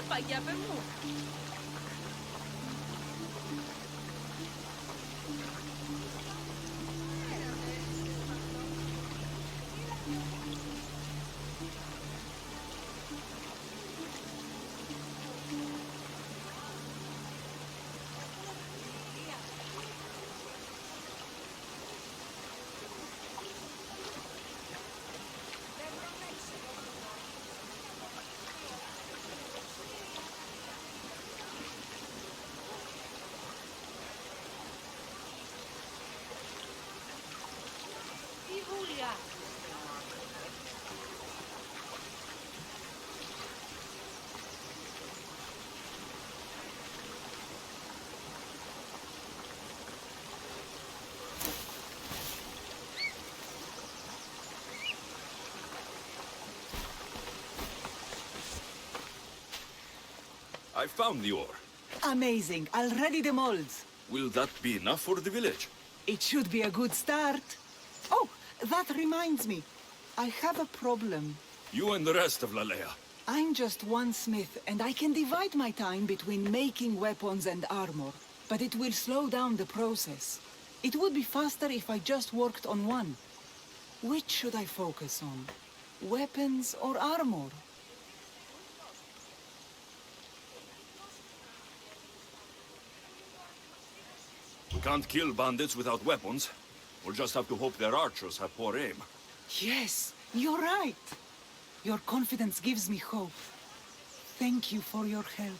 Pagyabe mo. Julia. I found the ore. Amazing. I'll ready the molds. Will that be enough for the village? It should be a good start. Oh, that reminds me. I have a problem. You and the rest of Lalea. I'm just one smith, and I can divide my time between making weapons and armor. But it will slow down the process. It would be faster if I just worked on one. Which should I focus on? Weapons or armor? We can't kill bandits without weapons. We'll just have to hope their archers have poor aim. Yes, you're right. Your confidence gives me hope. Thank you for your help.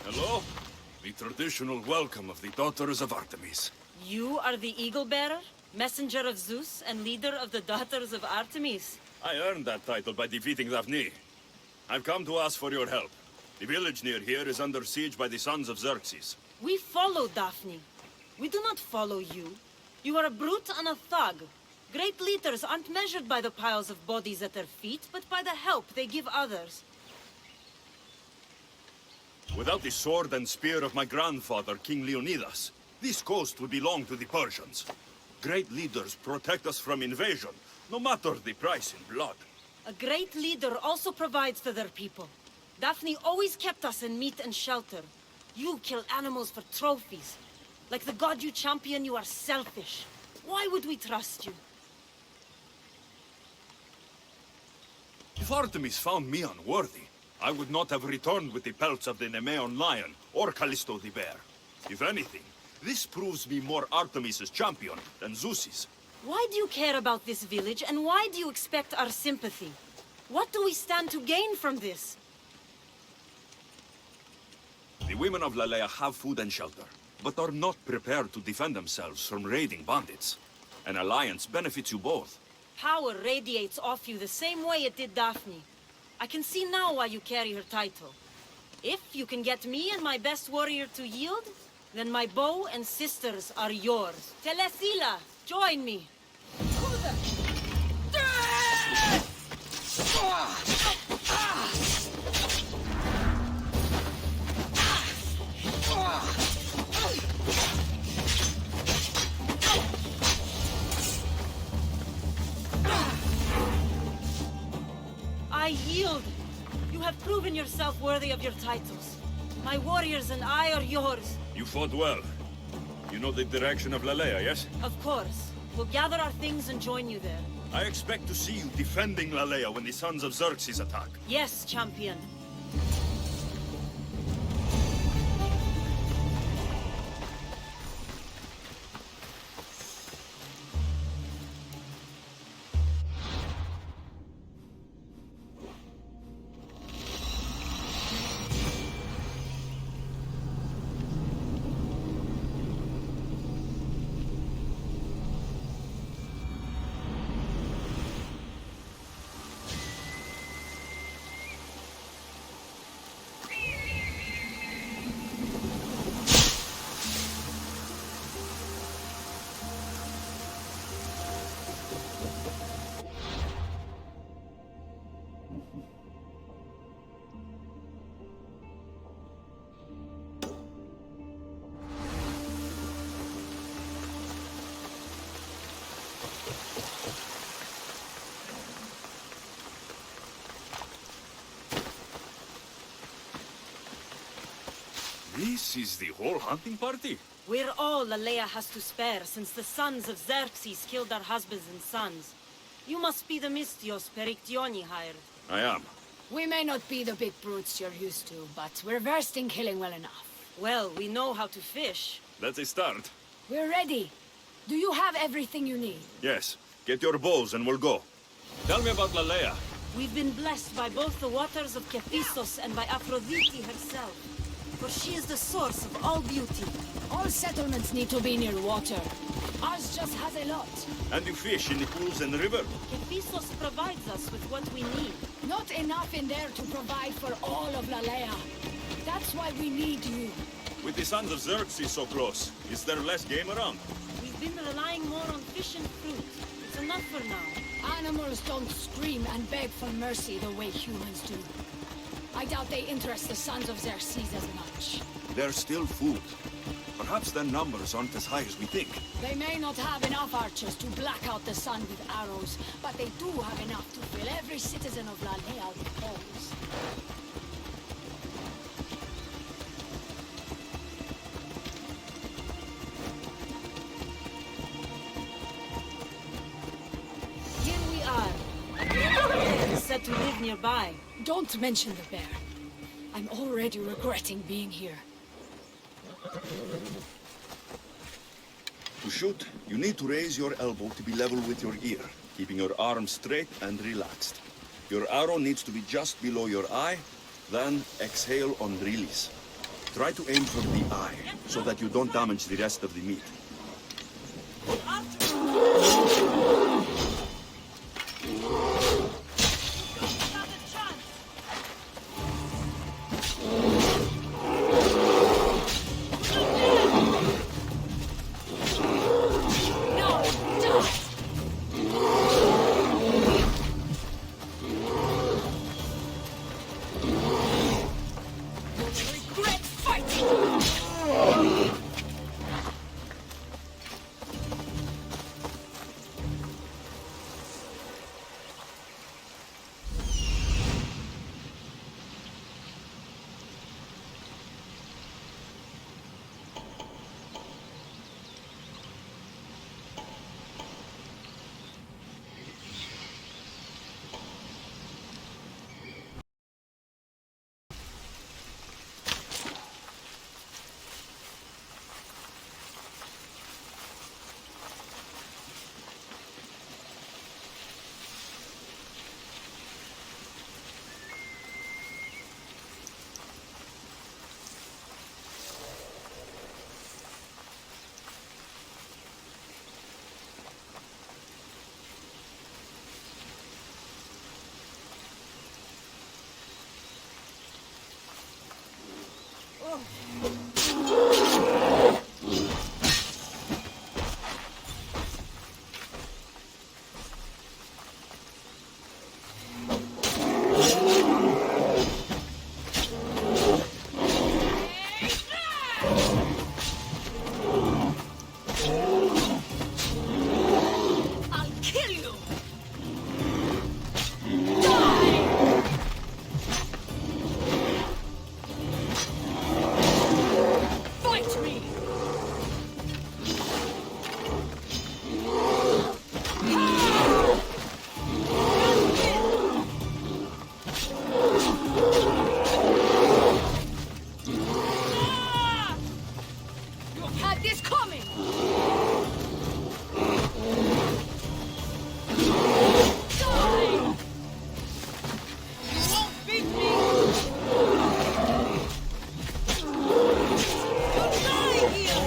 Hello? The traditional welcome of the daughters of Artemis. You are the Eagle Bearer, messenger of Zeus, and leader of the Daughters of Artemis. I earned that title by defeating Daphne. I've come to ask for your help. The village near here is under siege by the sons of Xerxes. We follow Daphne. We do not follow you. You are a brute and a thug. Great leaders aren't measured by the piles of bodies at their feet, but by the help they give others. Without the sword and spear of my grandfather, King Leonidas, this coast would belong to the Persians. Great leaders protect us from invasion, no matter the price in blood. A great leader also provides for their people. Daphne always kept us in meat and shelter. You kill animals for trophies. Like the god you champion, you are selfish. Why would we trust you? If Artemis found me unworthy, I would not have returned with the pelts of the Nemean lion or Callisto the bear. If anything, this proves me more Artemis's champion than Zeus's. Why do you care about this village, and why do you expect our sympathy? What do we stand to gain from this? The women of Lalea have food and shelter, but are not prepared to defend themselves from raiding bandits. An alliance benefits you both. Power radiates off you the same way it did Daphne. I can see now why you carry her title. If you can get me and my best warrior to yield, then my bow and sisters are yours. Telesila, join me. I yield. You have proven yourself worthy of your titles. My warriors and I are yours. You fought well. You know the direction of Lalea, yes? Of course. We'll gather our things and join you there. I expect to see you defending Lalea when the Sons of Xerxes attack. Yes, champion. This is the whole hunting party? We're all Lalea has to spare since the sons of Xerxes killed our husbands and sons. You must be the Mystios Perictioni hired. I am. We may not be the big brutes you're used to, but we're versed in killing well enough. Well, we know how to fish. That's a start. We're ready. Do you have everything you need? Yes. Get your bows and we'll go. Tell me about Lalea. We've been blessed by both the waters of Kephissos and by Aphrodite herself. For she is the source of all beauty. All settlements need to be near water. Ours just has a lot. And you fish in the pools and the river? Kephissos provides us with what we need. Not enough in there to provide for all of Lalea. That's why we need you. With the Sons of Xerxes so close, is there less game around? We've been relying more on fish and fruit. It's enough for now. Animals don't scream and beg for mercy the way humans do. I doubt they interest the Sons of Xerxes as much. There's still food. Perhaps their numbers aren't as high as we think. They may not have enough archers to black out the sun with arrows, but they do have enough to fill every citizen of Lalea with holes. Here we are. A great bear is said to live nearby. Don't mention the bear. I'm already regretting being here. To shoot, you need to raise your elbow to be level with your ear, keeping your arm straight and relaxed. Your arrow needs to be just below your eye, then exhale on release. Try to aim for the eye, so that you don't damage the rest of the meat. I'll kill you! Die! Fight me! You had this coming! Die! You won't beat me! You'll die here!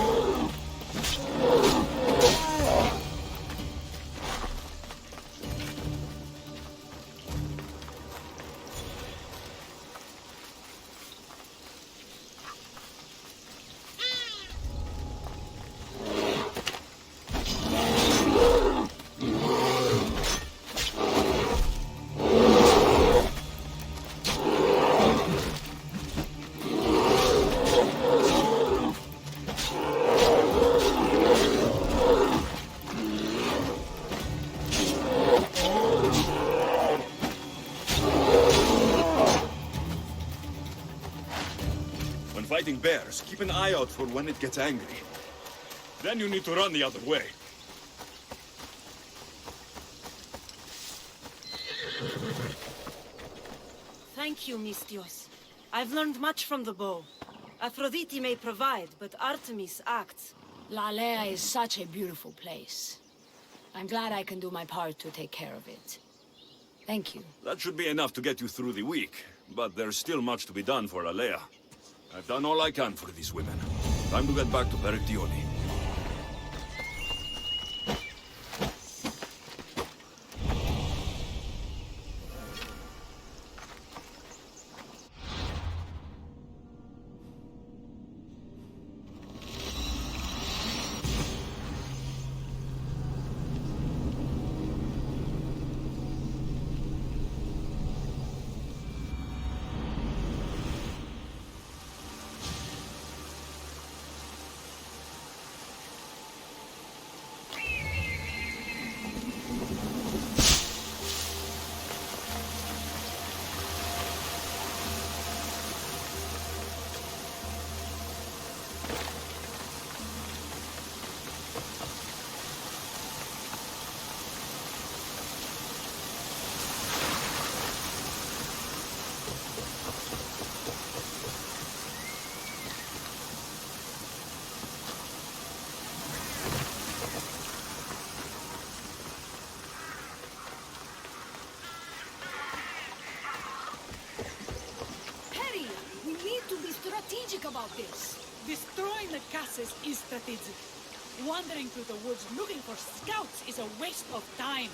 When fighting bears, keep an eye out for when it gets angry. Then you need to run the other way. Thank you, Mistios. I've learned much from the bow. Aphrodite may provide, but Artemis acts. Lalea is such a beautiful place. I'm glad I can do my part to take care of it. Thank you. That should be enough to get you through the week, but there's still much to be done for Alea. I've done all I can for these women. Time to get back to Perictione. Perry, we need to be strategic about this. Destroying the castles is strategic. Wandering through the woods looking for scouts is a waste of time.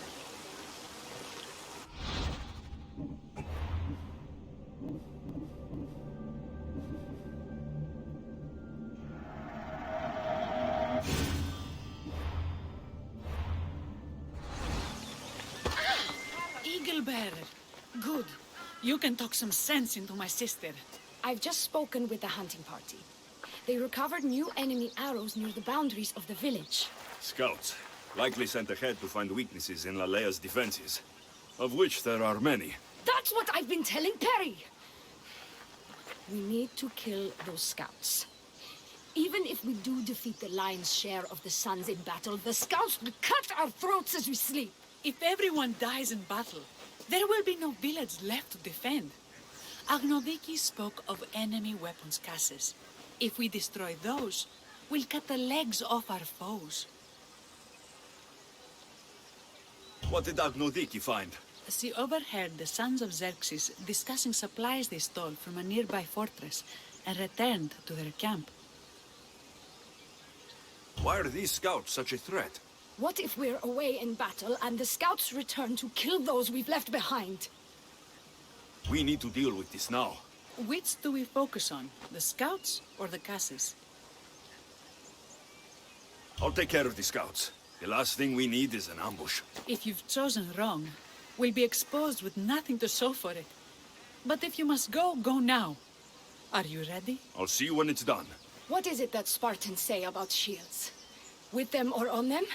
Eagle bearer. Good. You can talk some sense into my sister. I've just spoken with the hunting party. They recovered new enemy arrows near the boundaries of the village. Scouts, likely sent ahead to find weaknesses in Lalea's defenses, of which there are many. That's what I've been telling Perry! We need to kill those scouts. Even if we do defeat the lion's share of the sons in battle, the scouts will cut our throats as we sleep. If everyone dies in battle, there will be no village left to defend. Agnodiki spoke of enemy weapons cases. If we destroy those, we'll cut the legs off our foes. What did Agnodiki find? She overheard the sons of Xerxes discussing supplies they stole from a nearby fortress and returned to their camp. Why are these scouts such a threat? What if we're away in battle and the scouts return to kill those we've left behind? We need to deal with this now. Which do we focus on? The scouts or the Casses? I'll take care of the scouts. The last thing we need is an ambush. If you've chosen wrong, we'll be exposed with nothing to show for it. But if you must go, go now. Are you ready? I'll see you when it's done. What is it that Spartans say about shields? With them or on them?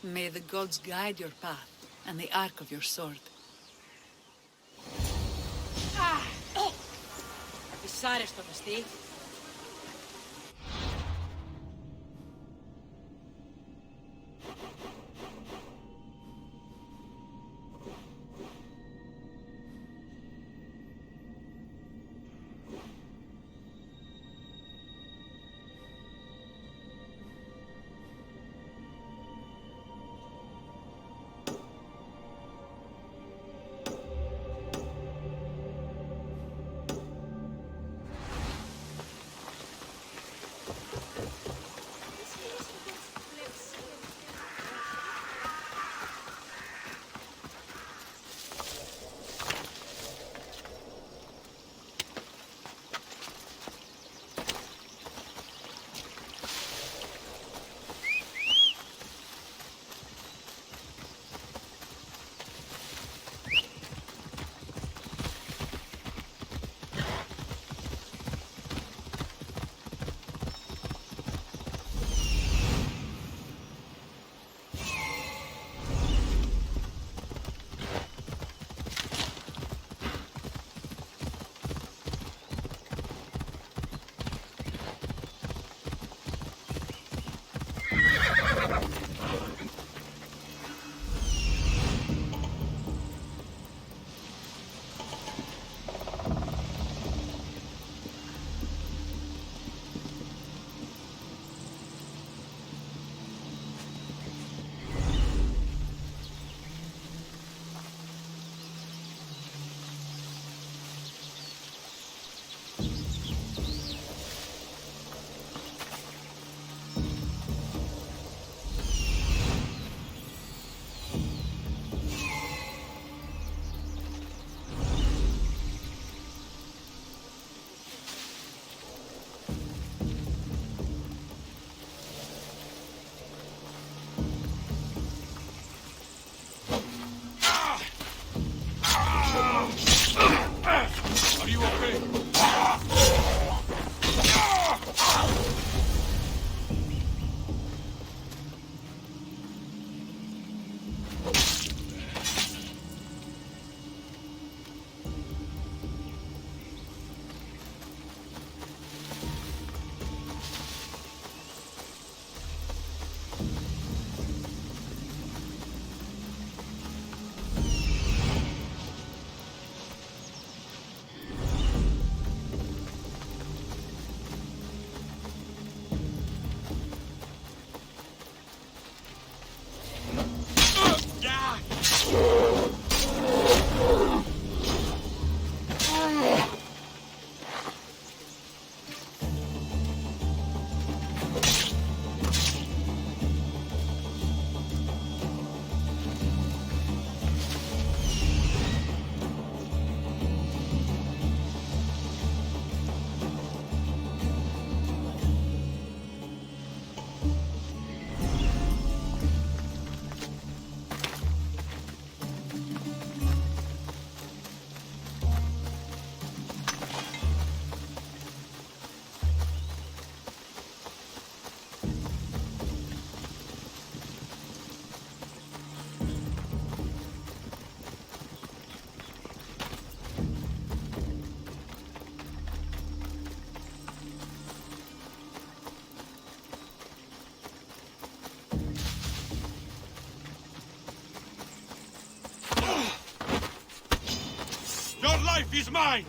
May the gods guide your path and the arc of your sword. Δυσάρεστο μεστή. Your life is mine!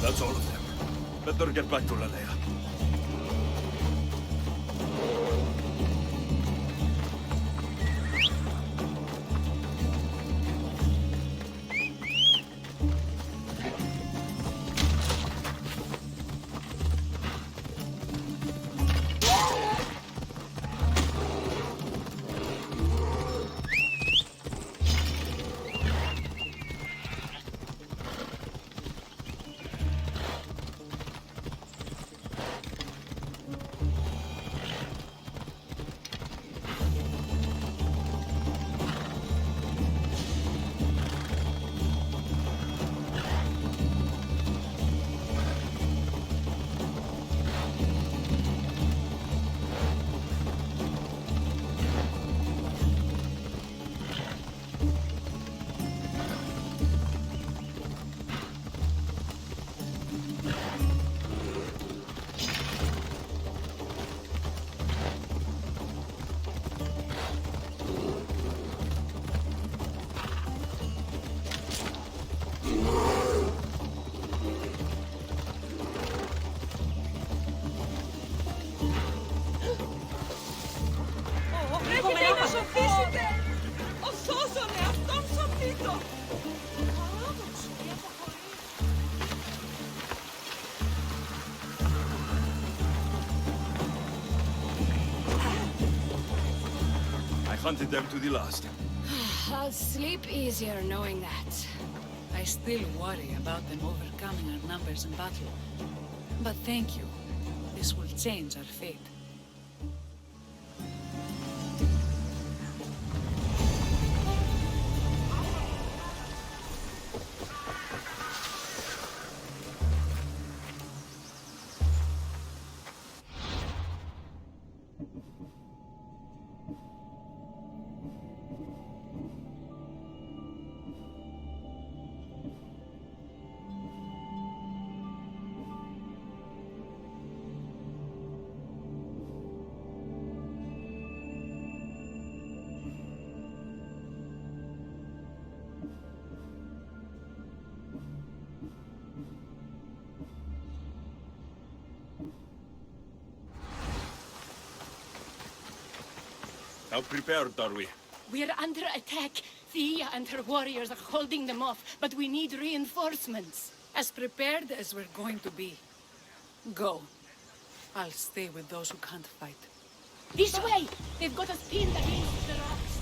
That's all of them. Better get back to Lalea. Hunted them to the last. I'll sleep easier knowing that. I still worry about them overcoming our numbers in battle. But thank you. This will change our fate. How prepared are we? We're under attack. Thea and her warriors are holding them off, but we need reinforcements. As prepared as we're going to be. Go. I'll stay with those who can't fight. This way! They've got us pinned against the rocks.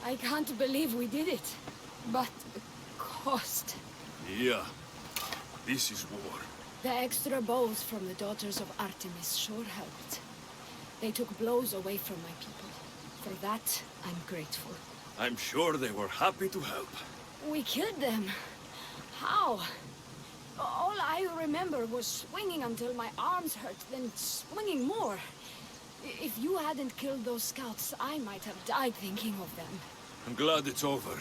I can't believe we did it. But the cost. Yeah. This is war. The extra bows from the daughters of Artemis sure helped. They took blows away from my people. For that, I'm grateful. I'm sure they were happy to help. We killed them. How? All I remember was swinging until my arms hurt, then swinging more. If you hadn't killed those scouts, I might have died thinking of them. I'm glad it's over.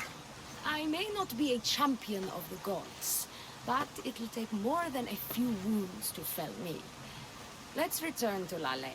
I may not be a champion of the gods, but it'll take more than a few wounds to fell me. Let's return to Lalea.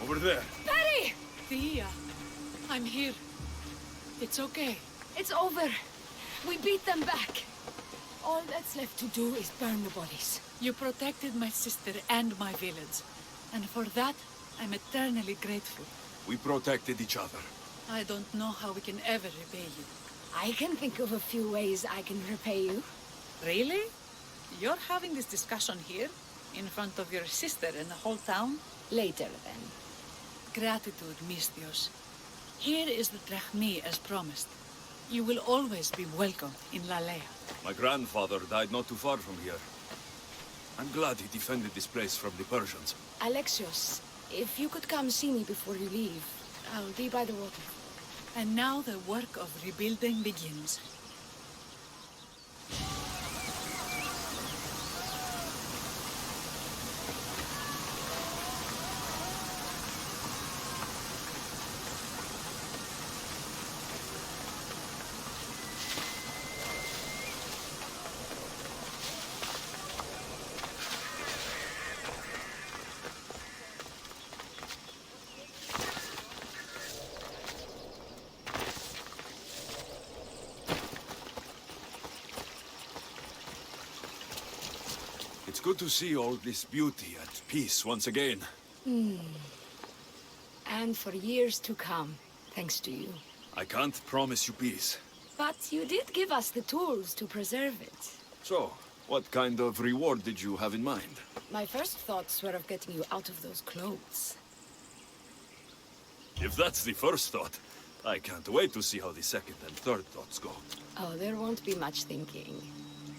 Over there. Perry! Thea, I'm here. It's okay. It's over. We beat them back. All that's left to do is burn the bodies. You protected my sister and my village. And for that, I'm eternally grateful. We protected each other. I don't know how we can ever repay you. I can think of a few ways I can repay you. Really? You're having this discussion here? In front of your sister and the whole town? Later, then. Gratitude, Misthios. Here is the drachmi as promised. You will always be welcome in Lalea. My grandfather died not too far from here. I'm glad he defended this place from the Persians. Alexios, if you could come see me before you leave, I'll be by the water. And now the work of rebuilding begins. It's good to see all this beauty at peace once again. And for years to come, thanks to you. I can't promise you peace. But you did give us the tools to preserve it. So, what kind of reward did you have in mind? My first thoughts were of getting you out of those clothes. If that's the first thought, I can't wait to see how the second and third thoughts go. Oh, there won't be much thinking.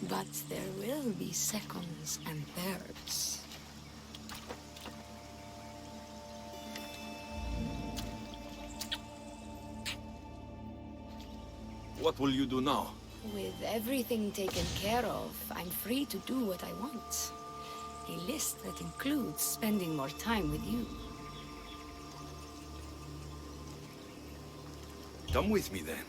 But there will be seconds and thirds. What will you do now? With everything taken care of, I'm free to do what I want. A list that includes spending more time with you. Come with me then.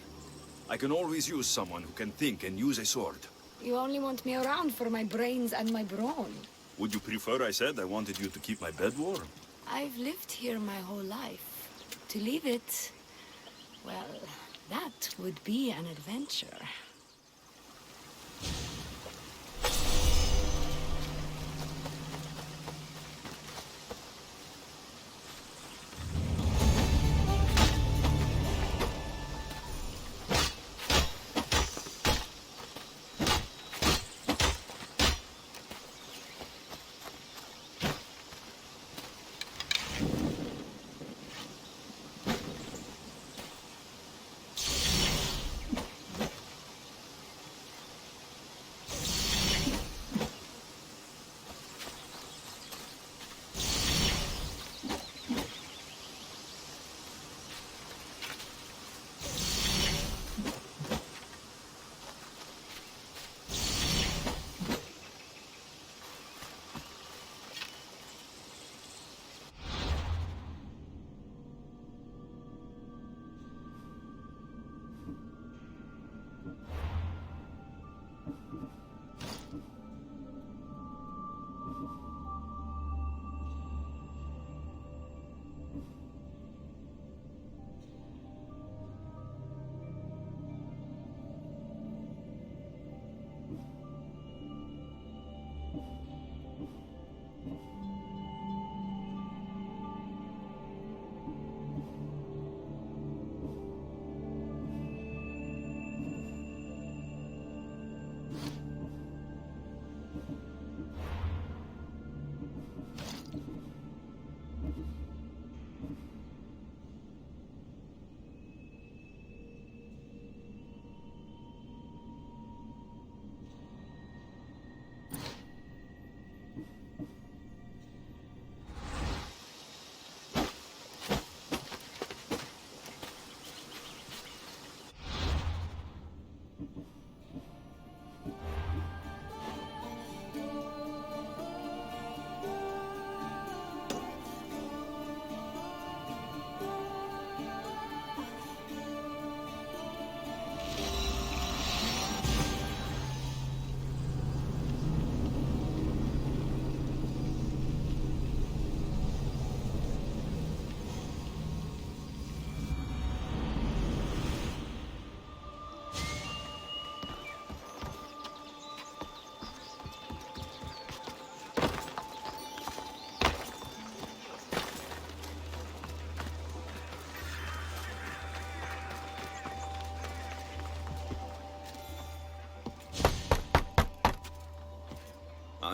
I can always use someone who can think and use a sword. You only want me around for my brains and my brawn. Would you prefer I said I wanted you to keep my bed warm? I've lived here my whole life. To leave it, well, that would be an adventure.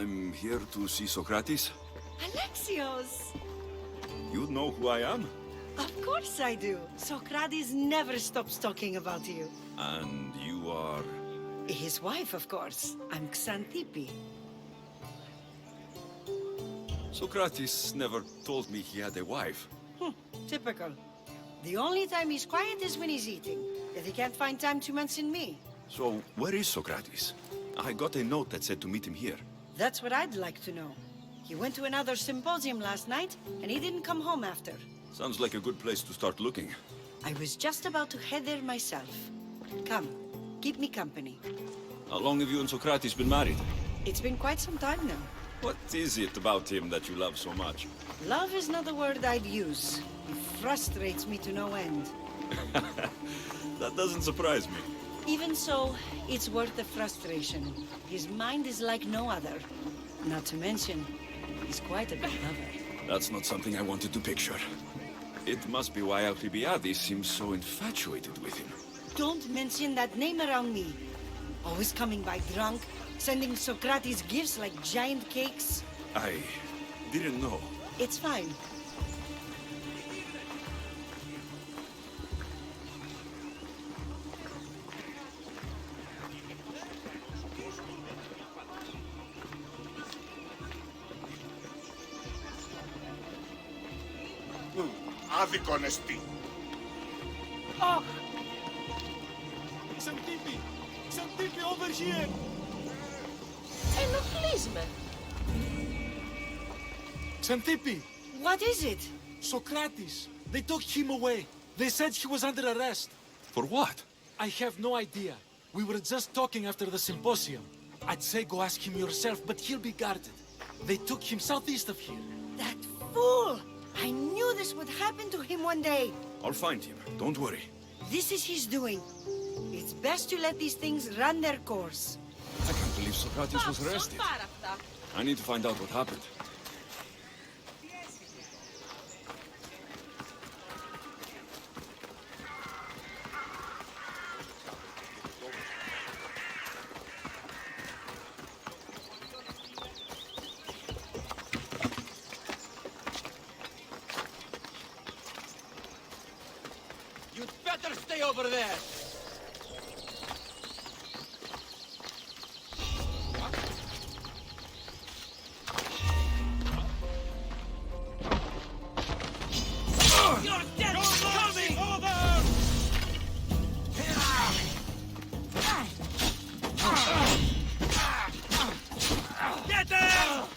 I'm here to see Socrates. Alexios! You know who I am? Of course I do. Socrates never stops talking about you. And you are... His wife, of course. I'm Xanthippe. Socrates never told me he had a wife. Typical. The only time he's quiet is when he's eating. Yet he can't find time to mention me. So, where is Socrates? I got a note that said to meet him here. That's what I'd like to know. He went to another symposium last night, and he didn't come home after. Sounds like a good place to start looking. I was just about to head there myself. Come, keep me company. How long have you and Socrates been married? It's been quite some time now. What is it about him that you love so much? Love is not the word I'd use. He frustrates me to no end. That doesn't surprise me. Even so, it's worth the frustration. His mind is like no other. Not to mention, he's quite a big lover. That's not something I wanted to picture. It must be why Alcibiades seems so infatuated with him. Don't mention that name around me. Always coming by drunk, sending Socrates gifts like giant cakes. I didn't know. It's fine. Άδικον εστί. Xanthippe! Xanthippe, over here! Ενοχλείς με. Xanthippe! What is it? Socrates! They took him away. They said he was under arrest. For what? I have no idea. We were just talking after the symposium. I'd say go ask him yourself, but he'll be guarded. They took him southeast of here. That fool! I knew this would happen to him one day. I'll find him. Don't worry. This is his doing. It's best to let these things run their course. I can't believe Socrates was arrested. I need to find out what happened. You'd better stay over there! You're dead! Coming! Get him!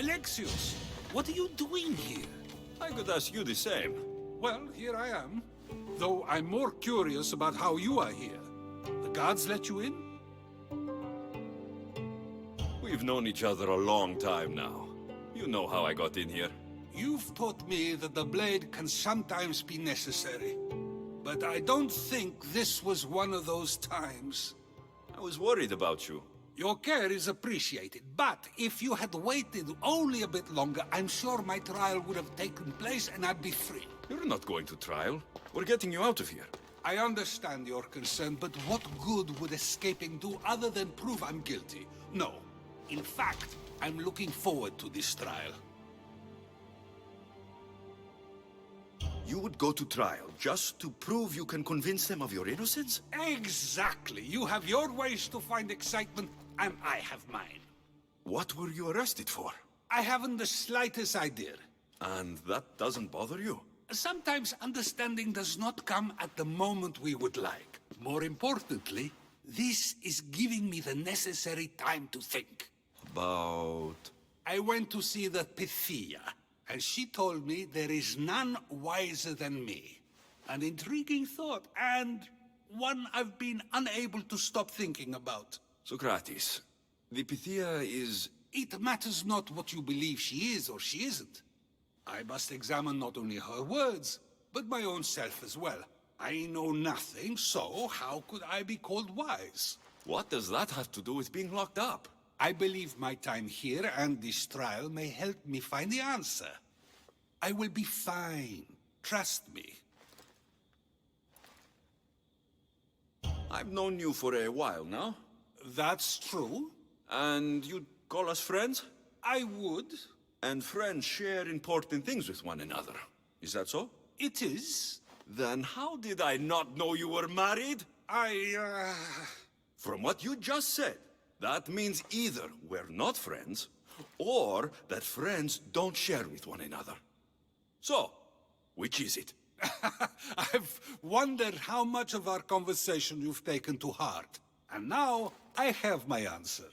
Alexios, what are you doing here? I could ask you the same. Well, here I am. Though I'm more curious about how you are here. The guards let you in? We've known each other a long time now. You know how I got in here. You've taught me that the blade can sometimes be necessary. But I don't think this was one of those times. I was worried about you. Your care is appreciated, but if you had waited only a bit longer, I'm sure my trial would have taken place and I'd be free. You're not going to trial. We're getting you out of here. I understand your concern, but what good would escaping do other than prove I'm guilty? No. In fact, I'm looking forward to this trial. You would go to trial just to prove you can convince them of your innocence? Exactly. You have your ways to find excitement, and I have mine. What were you arrested for? I haven't the slightest idea. And that doesn't bother you? Sometimes understanding does not come at the moment we would like. More importantly, this is giving me the necessary time to think. About... I went to see the Pythia, and she told me there is none wiser than me. An intriguing thought, and one I've been unable to stop thinking about. Socrates, the Pythia is... It matters not what you believe she is or she isn't. I must examine not only her words, but my own self as well. I know nothing, so how could I be called wise? What does that have to do with being locked up? I believe my time here and this trial may help me find the answer. I will be fine. Trust me. I've known you for a while now. That's true. And you'd call us friends? I would. And friends share important things with one another. Is that so? It is. Then how did I not know you were married? From what you just said, that means either we're not friends, or that friends don't share with one another. So, which is it? I've wondered how much of our conversation you've taken to heart. And now, I have my answer.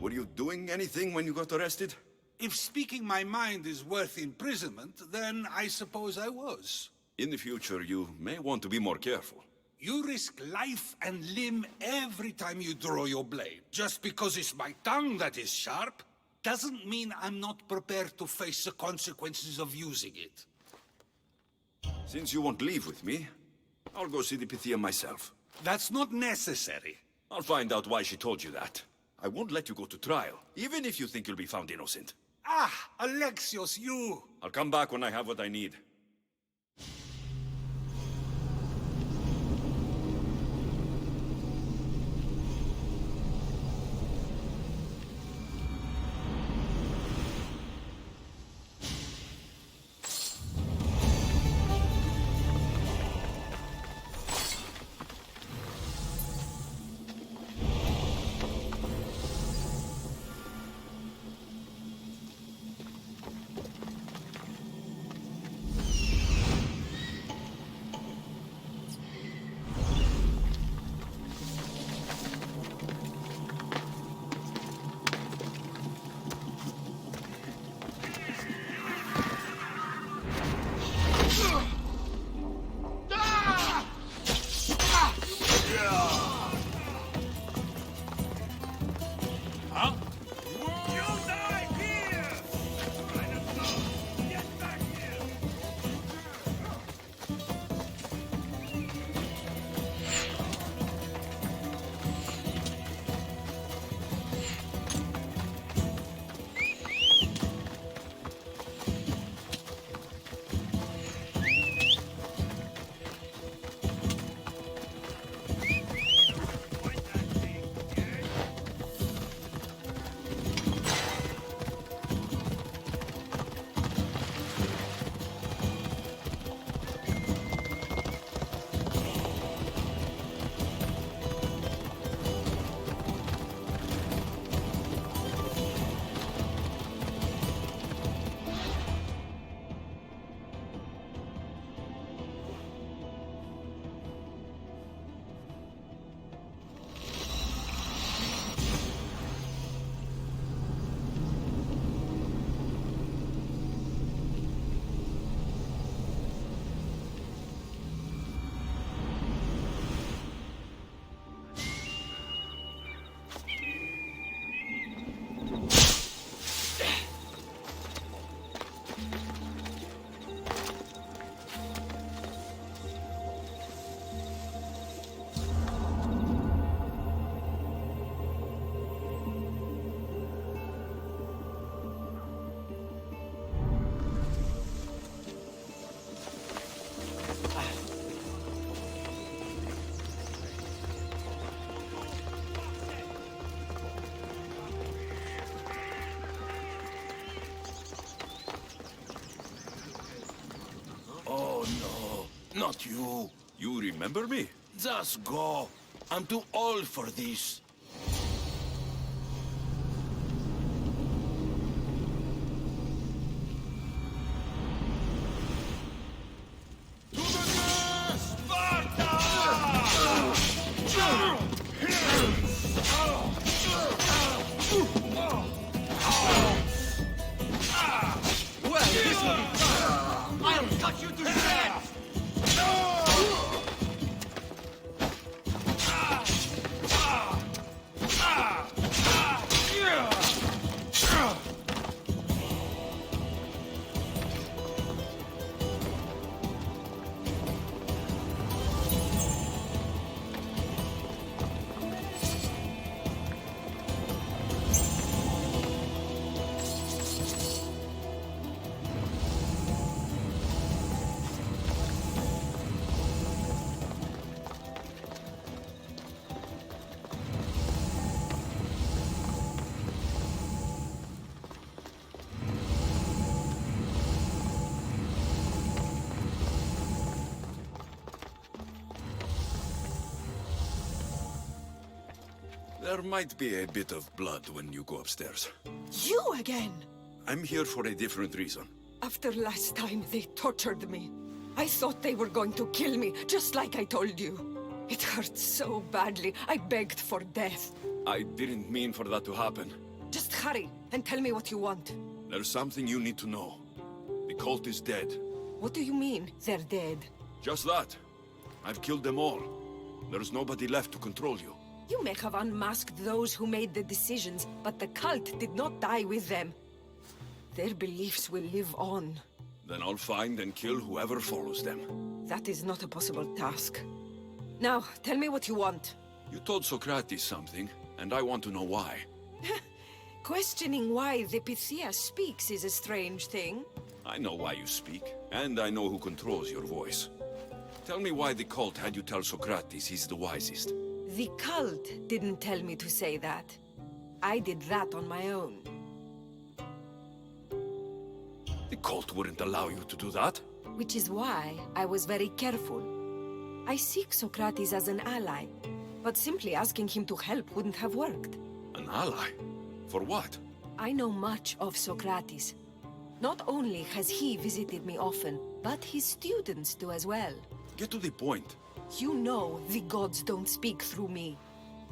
Were you doing anything when you got arrested? If speaking my mind is worth imprisonment, then I suppose I was. In the future, you may want to be more careful. You risk life and limb every time you draw your blade. Just because it's my tongue that is sharp, doesn't mean I'm not prepared to face the consequences of using it. Since you won't leave with me, I'll go see the Pythia myself. That's not necessary. I'll find out why she told you that. I won't let you go to trial, even if you think you'll be found innocent. Ah, Alexios, you! I'll come back when I have what I need. Not you. You remember me? Just go. I'm too old for this. you to shreds! There might be a bit of blood when you go upstairs. You again! I'm here for a different reason. After last time, they tortured me. I thought they were going to kill me, just like I told you. It hurt so badly, I begged for death. I didn't mean for that to happen. Just hurry, and tell me what you want. There's something you need to know. The cult is dead. What do you mean, they're dead? Just that. I've killed them all. There's nobody left to control you. You may have unmasked those who made the decisions, but the cult did not die with them. Their beliefs will live on. Then I'll find and kill whoever follows them. That is not a possible task. Now, tell me what you want. You told Socrates something, and I want to know why. Questioning why the Pythia speaks is a strange thing. I know why you speak, and I know who controls your voice. Tell me why the cult had you tell Socrates he's the wisest. The cult didn't tell me to say that. I did that on my own. The cult wouldn't allow you to do that. Which is why I was very careful. I seek Socrates as an ally, but simply asking him to help wouldn't have worked. An ally? For what? I know much of Socrates. Not only has he visited me often, but his students do as well. Get to the point. You know the gods don't speak through me.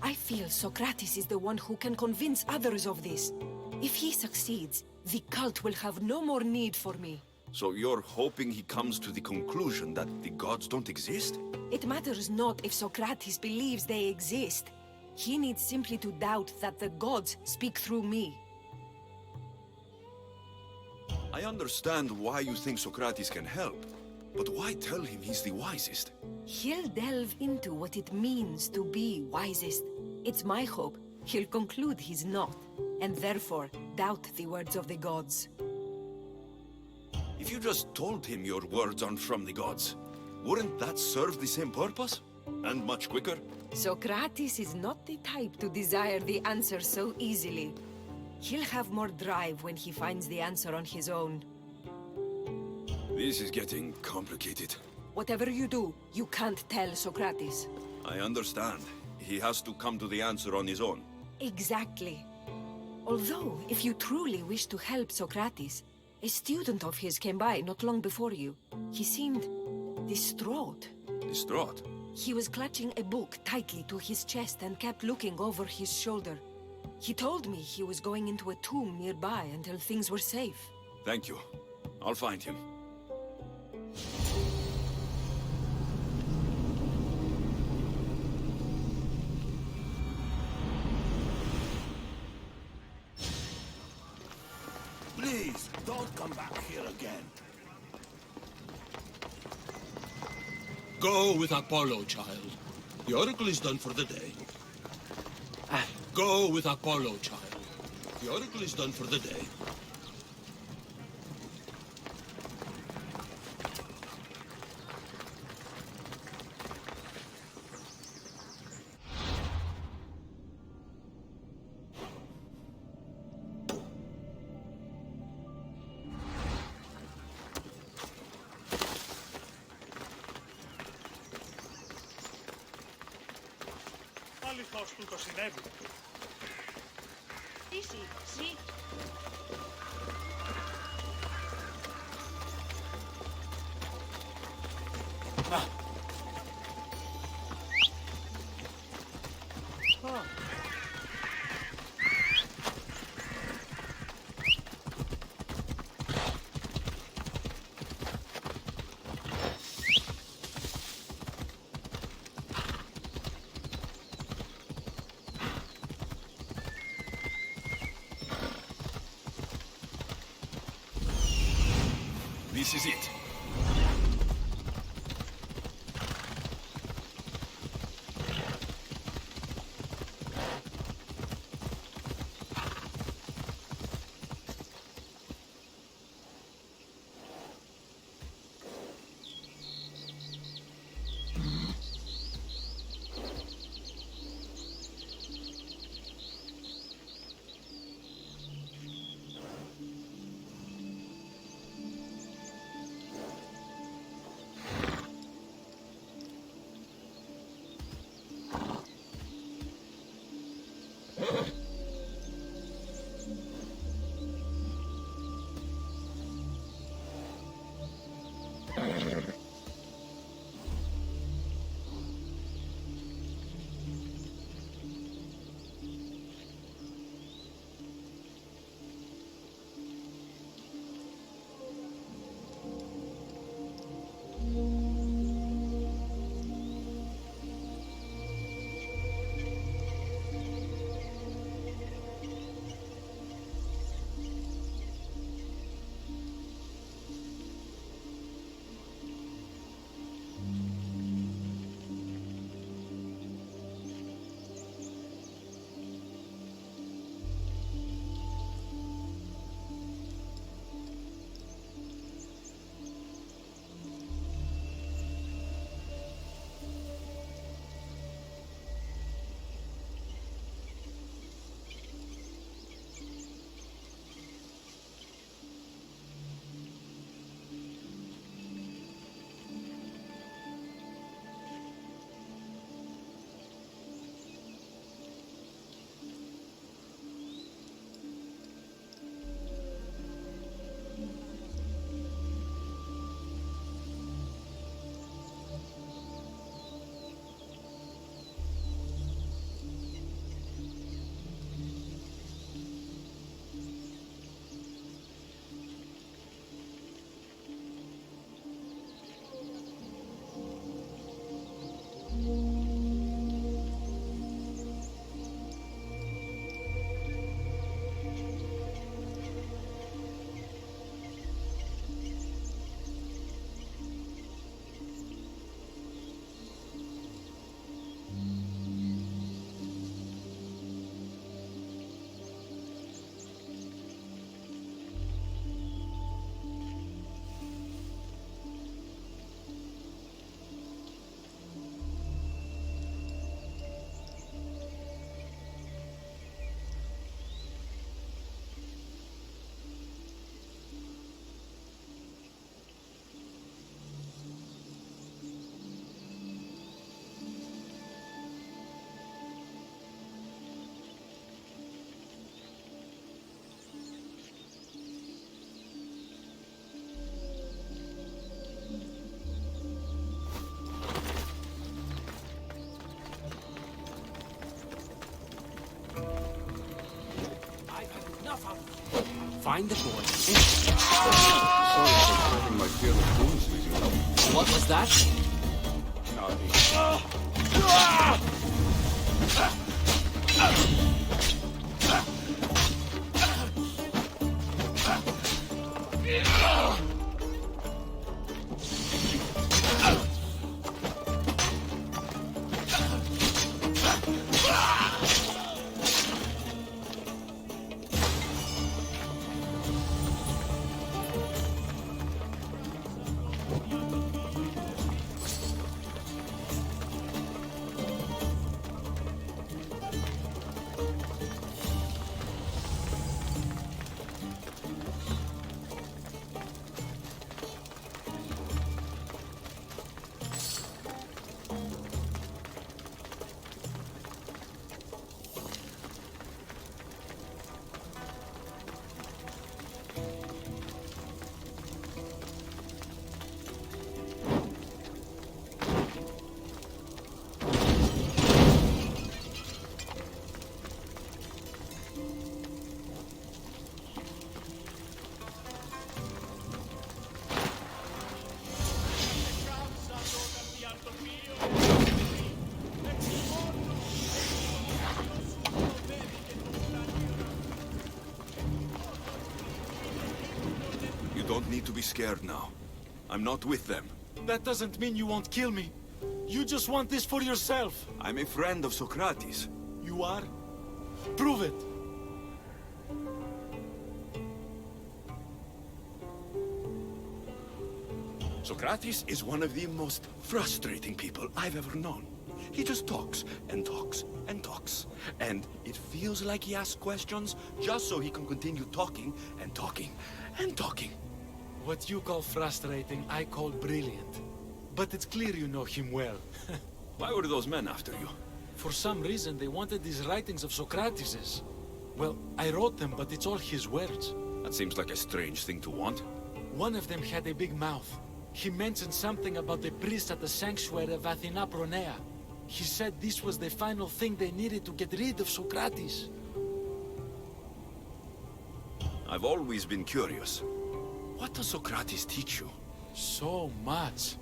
I feel Socrates is the one who can convince others of this. If he succeeds, the cult will have no more need for me. So you're hoping he comes to the conclusion that the gods don't exist? It matters not if Socrates believes they exist. He needs simply to doubt that the gods speak through me. I understand why you think Socrates can help, but why tell him he's the wisest? He'll delve into what it means to be wisest. It's my hope he'll conclude he's not, and therefore doubt the words of the gods. If you just told him your words aren't from the gods, wouldn't that serve the same purpose? And much quicker? Socrates is not the type to desire the answer so easily. He'll have more drive when he finds the answer on his own. This is getting complicated. Whatever you do, you can't tell Socrates. I understand. He has to come to the answer on his own. Exactly. Although, if you truly wish to help Socrates, a student of his came by not long before you. He seemed distraught. Distraught? He was clutching a book tightly to his chest and kept looking over his shoulder. He told me he was going into a tomb nearby until things were safe. Thank you. I'll find him. Please, don't come back here again. Go with Apollo, child. The oracle is done for the day. Go with Apollo, child. The oracle is done for the day. Αληθώς τούτο συνέβη. Sí. This is it. Find the boy. Sorry for spreading my fear of wounds with you. What was that? be scared now. I'm not with them. That doesn't mean you won't kill me. You just want this for yourself. I'm a friend of Socrates. You are? Prove it. Socrates is one of the most frustrating people I've ever known. He just talks and talks and talks. And it feels like he asks questions just so he can continue talking and talking and talking. What you call frustrating, I call brilliant. But it's clear you know him well. Why were those men after you? For some reason, they wanted these writings of Socrates's. Well, I wrote them, but it's all his words. That seems like a strange thing to want. One of them had a big mouth. He mentioned something about the priest at the sanctuary of Athena Pronea. He said this was the final thing they needed to get rid of Socrates. I've always been curious. What does Socrates teach you? So much.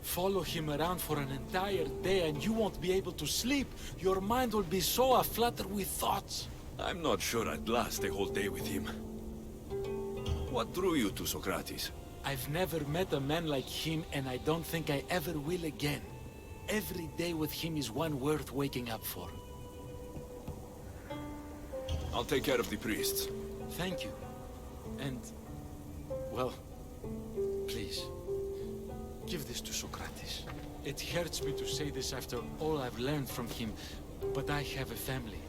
Follow him around for an entire day and you won't be able to sleep. Your mind will be so aflutter with thoughts. I'm not sure I'd last a whole day with him. What drew you to Socrates? I've never met a man like him, and I don't think I ever will again. Every day with him is one worth waking up for. I'll take care of the priests. Thank you. And, well, please, give this to Socrates. It hurts me to say this after all I've learned from him, but I have a family.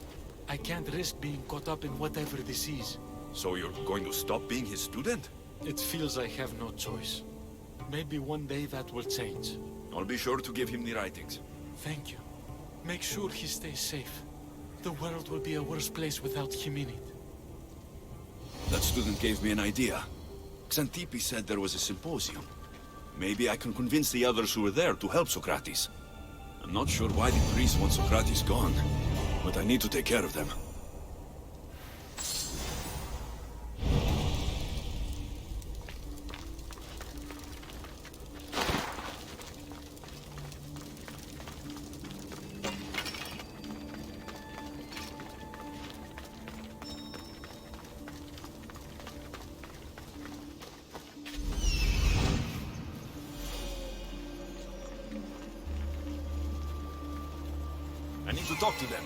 I can't risk being caught up in whatever this is. So you're going to stop being his student? It feels I have no choice. Maybe one day that will change. I'll be sure to give him the writings. Thank you. Make sure he stays safe. The world will be a worse place without him in it. That student gave me an idea. Xantippe said there was a symposium. Maybe I can convince the others who were there to help Socrates. I'm not sure why the priests want Socrates gone, but I need to take care of them. I need to talk to them.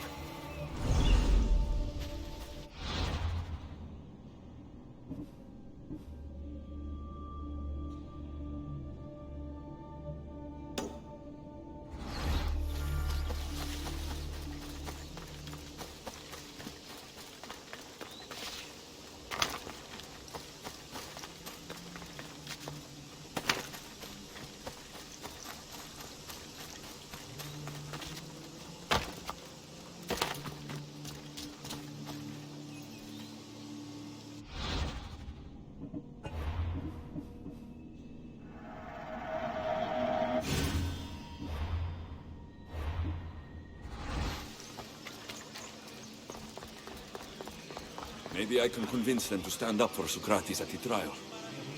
Maybe I can convince them to stand up for Socrates at the trial.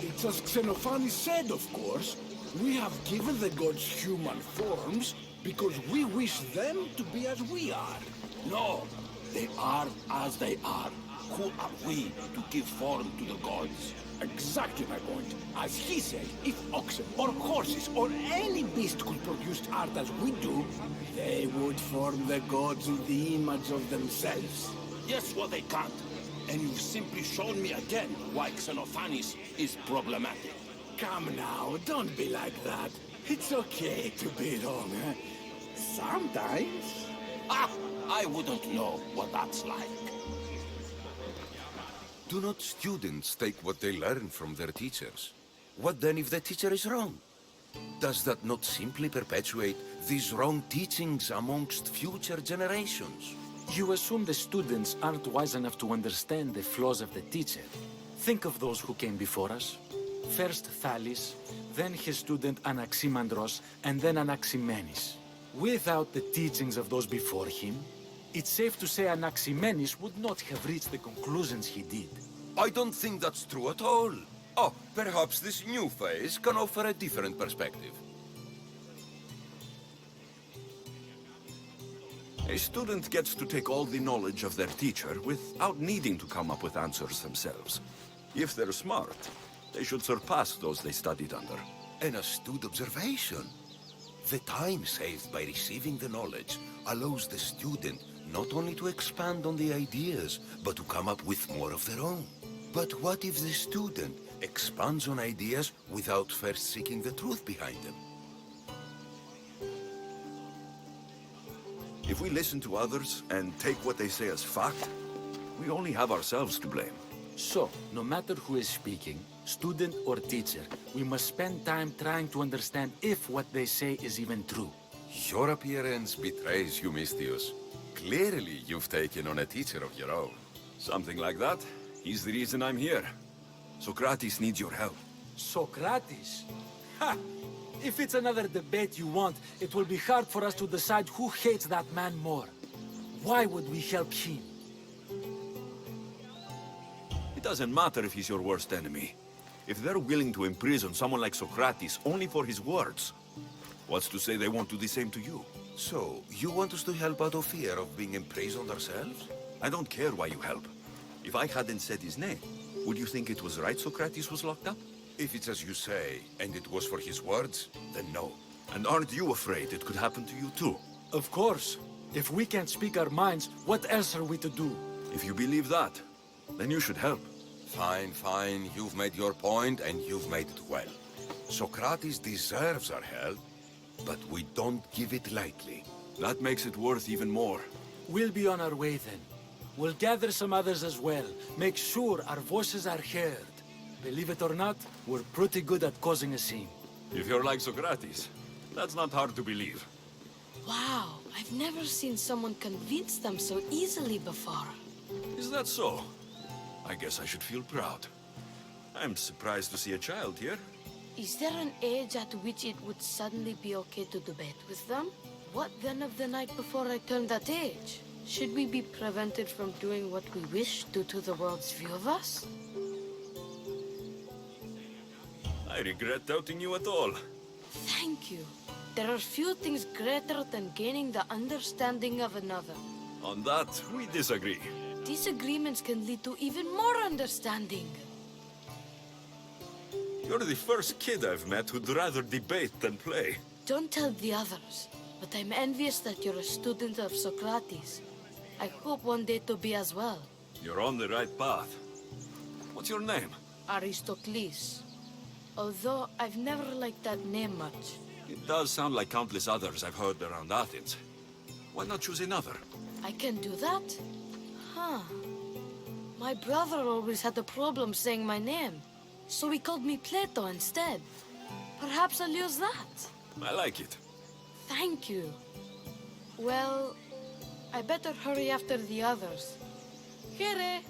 It's as Xenophanes said, of course. We have given the gods human forms because we wish them to be as we are. No, they are as they are. Who are we to give form to the gods? Exactly my point. As he said, if oxen or horses or any beast could produce art as we do, they would form the gods in the image of themselves. Yes, well, they can't. And you've simply shown me again why Xenophanes is problematic. Come now, don't be like that. It's okay to be wrong, huh? Sometimes. Ah, I wouldn't know what that's like. Do not students take what they learn from their teachers? What then if the teacher is wrong? Does that not simply perpetuate these wrong teachings amongst future generations? You assume the students aren't wise enough to understand the flaws of the teacher. Think of those who came before us. First Thales, then his student Anaximandros, and then Anaximenes. Without the teachings of those before him, it's safe to say Anaximenes would not have reached the conclusions he did. I don't think that's true at all. Oh, perhaps this new phase can offer a different perspective. A student gets to take all the knowledge of their teacher without needing to come up with answers themselves. If they're smart, They should surpass those they studied under. An astute observation. The time saved by receiving the knowledge allows the student not only to expand on the ideas, but to come up with more of their own. But what if the student expands on ideas without first seeking the truth behind them? If we listen to others and take what they say as fact, we only have ourselves to blame. So, no matter who is speaking, student or teacher, we must spend time trying to understand if what they say is even true. Your appearance betrays you, Mystius. Clearly, you've taken on a teacher of your own. Something like that. He's the reason I'm here. Socrates needs your help. Socrates? Ha! If it's another debate you want, it will be hard for us to decide who hates that man more. Why would we help him? It doesn't matter if he's your worst enemy. If they're willing to imprison someone like Socrates only for his words, what's to say they won't do the same to you? So, you want us to help out of fear of being imprisoned ourselves? I don't care why you help. If I hadn't said his name, would you think it was right Socrates was locked up? If it's as you say, and it was for his words, then no. And aren't you afraid it could happen to you too? Of course. If we can't speak our minds, what else are we to do? If you believe that, then you should help. Fine, fine. You've made your point, and you've made it well. Socrates deserves our help, but we don't give it lightly. That makes it worth even more. We'll be on our way then. We'll gather some others as well. Make sure our voices are heard. Believe it or not, we're pretty good at causing a scene. If you're like Socrates, that's not hard to believe. Wow, I've never seen someone convince them so easily before. Is that so? I guess I should feel proud. I'm surprised to see a child here. Is there an age at which it would suddenly be okay to debate with them? What then of the night before I turned that age? Should we be prevented from doing what we wish due to the world's view of us? I regret doubting you at all. Thank you. There are few things greater than gaining the understanding of another. On that, we disagree. Disagreements can lead to even more understanding. You're the first kid I've met who'd rather debate than play. Don't tell the others, but I'm envious that you're a student of Socrates. I hope one day to be as well. You're on the right path. What's your name? Aristocles. Although I've never liked that name much. It does sound like countless others I've heard around Athens. Why not choose another? I can do that? Huh. My brother always had a problem saying my name, so he called me Plato instead. Perhaps I'll use that. I like it. Thank you. Well, I better hurry after the others. Here.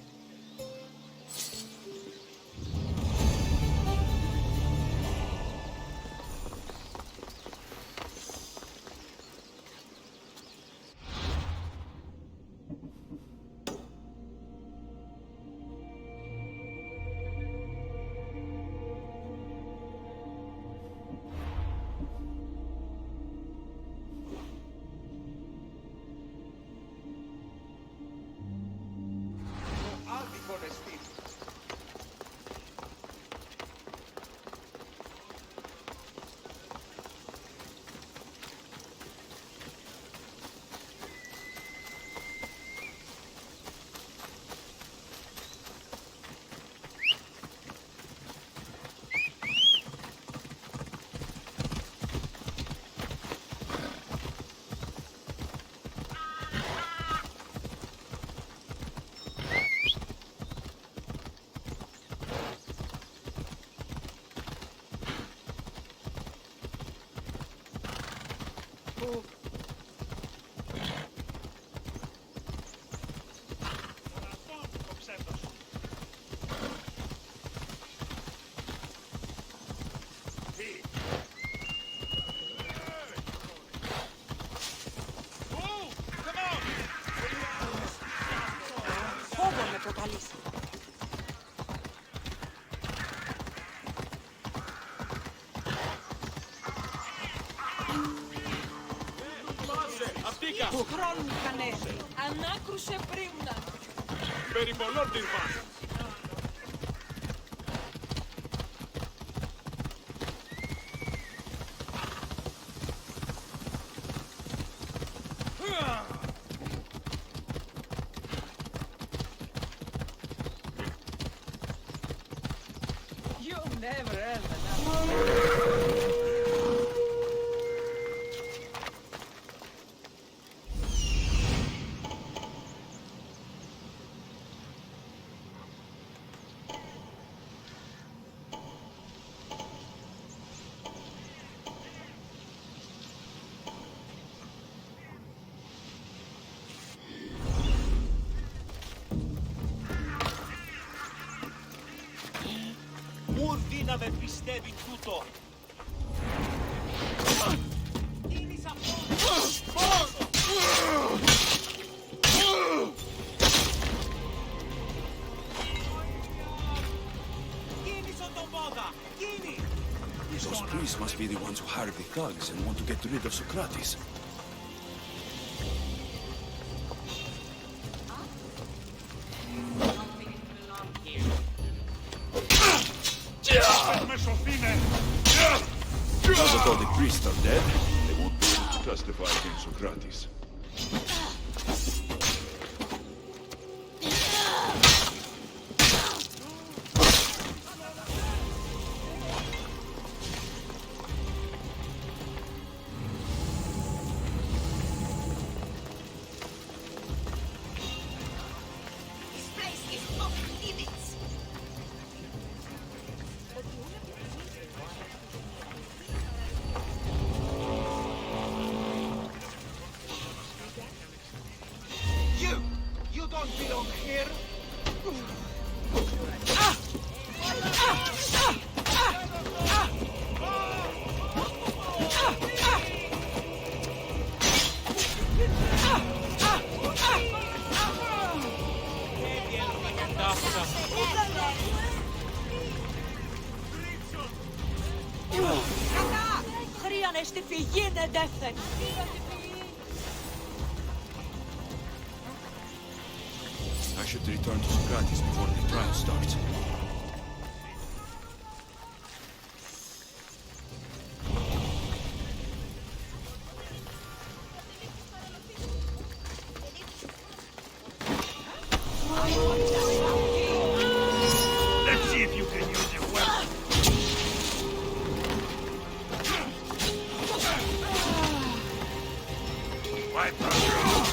Χρόνο μηχανές. Ανάκρουσε πρίμνα. Περιπολών την πάνε. δεν πιστεύει τούτο. Those priests must be the ones who hired the thugs and want to get rid of Socrates. Now that all the priests are dead, they won't be able to testify against Socrates. You don't belong here. Χρειάζεται φυγή, εντεύθεν. I should return to Socrates before the trial starts. Let's see if you can use your weapon. Wipe out your arm.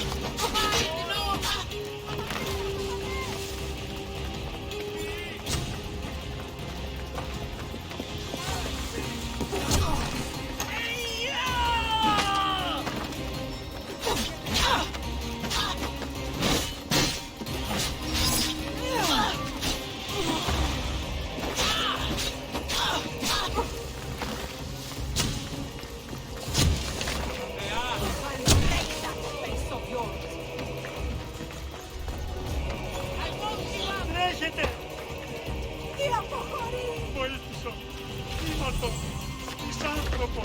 Τρέχετε! Τι αποχωρεί! Βοήθησο! Θύματο! Μισάνθρωπο!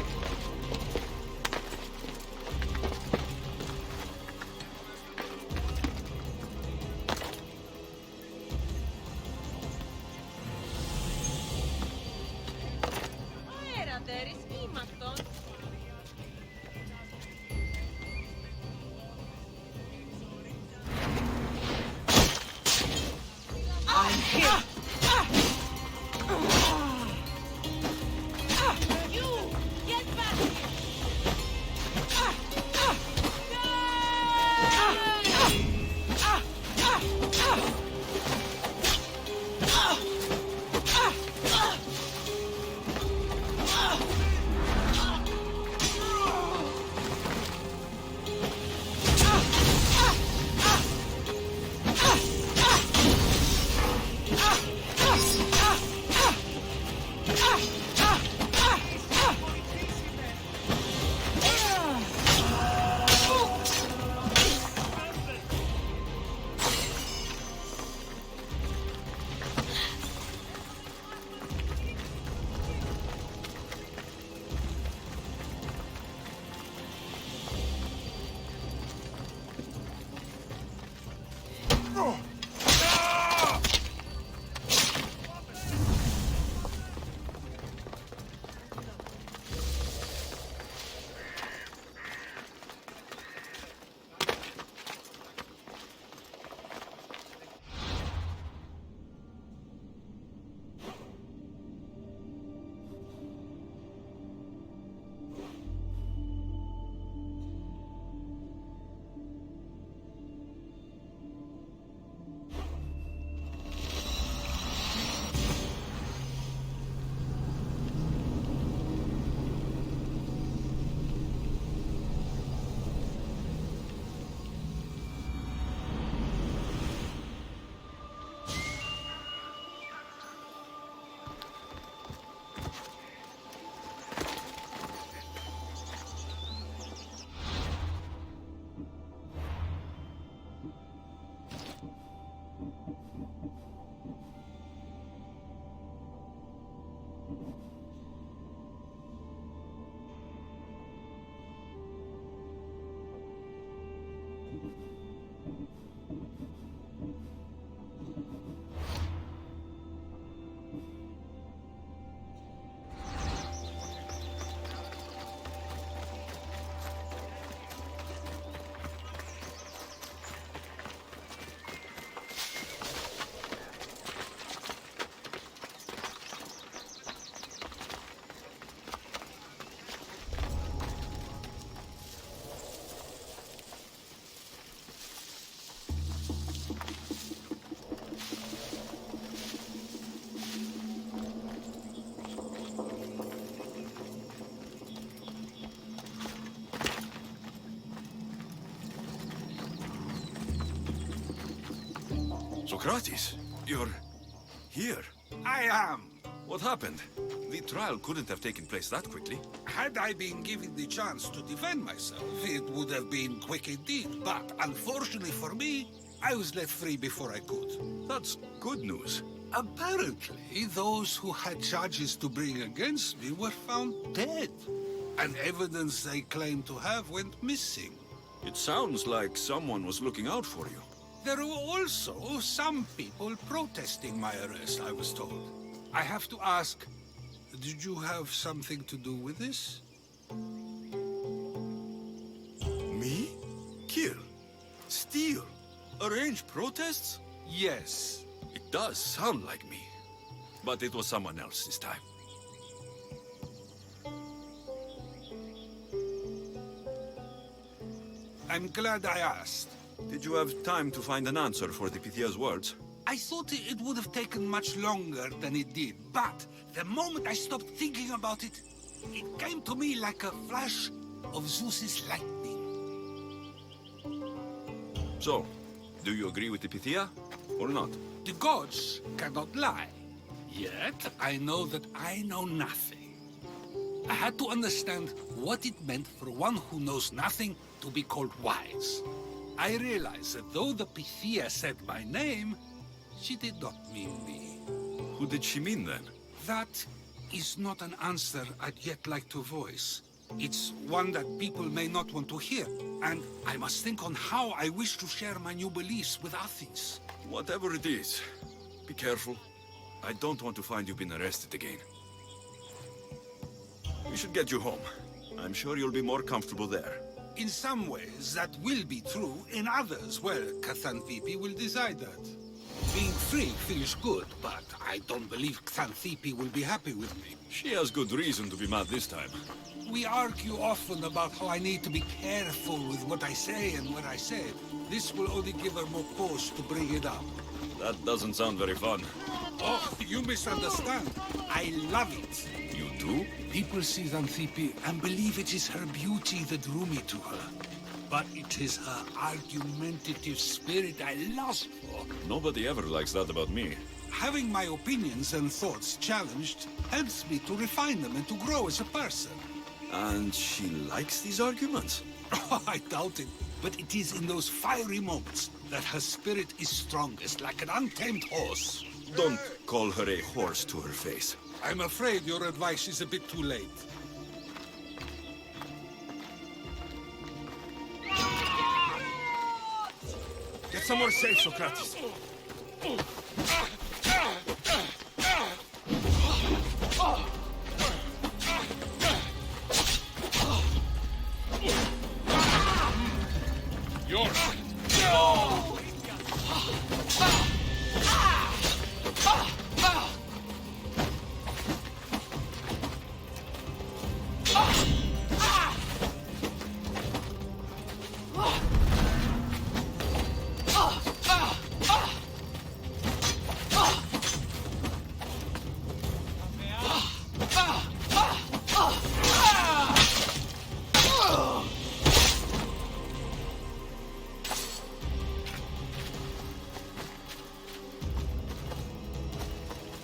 Αέρα, δέρεις, ήμαρτον. I'm here. You! Get back here! Socrates, you're here. I am. What happened? The trial couldn't have taken place that quickly. Had I been given the chance to defend myself, it would have been quick indeed. But unfortunately for me, I was let free before I could. That's good news. Apparently, those who had charges to bring against me were found dead. And evidence they claimed to have went missing. It sounds like someone was looking out for you. There were also some people protesting my arrest, I was told. I have to ask, did you have something to do with this? Me? Kill? Steal? Arrange protests? Yes. It does sound like me. But it was someone else this time. I'm glad I asked. Did you have time to find an answer for the Pythia's words? I thought it would have taken much longer than it did, but the moment I stopped thinking about it, it came to me like a flash of Zeus's lightning. So, do you agree with the Pythia, or not? The gods cannot lie. Yet, I know that I know nothing. I had to understand what it meant for one who knows nothing to be called wise. I realized that though the Pythia said my name, she did not mean me. Who did she mean then? That is not an answer I'd yet like to voice. It's one that people may not want to hear, and I must think on how I wish to share my new beliefs with Athens. Whatever it is, be careful. I don't want to find you've been arrested again. We should get you home. I'm sure you'll be more comfortable there. In some ways, that will be true. In others, well, Xanthippe will decide that. Being free feels good, but I don't believe Xanthippe will be happy with me. She has good reason to be mad this time. We argue often about how I need to be careful with what I say and what I said. This will only give her more cause to bring it up. That doesn't sound very fun. Oh, you misunderstand. I love it. You do? People see Xanthippe and believe it is her beauty that drew me to her. But it is her argumentative spirit I lust for. Nobody ever likes that about me. Having my opinions and thoughts challenged helps me to refine them and to grow as a person. And she likes these arguments? Oh, I doubt it. But it is in those fiery moments that her spirit is strongest, like an untamed horse. Don't call her a horse to her face. I'm afraid your advice is a bit too late. Get somewhere safe, Socrates. Yours.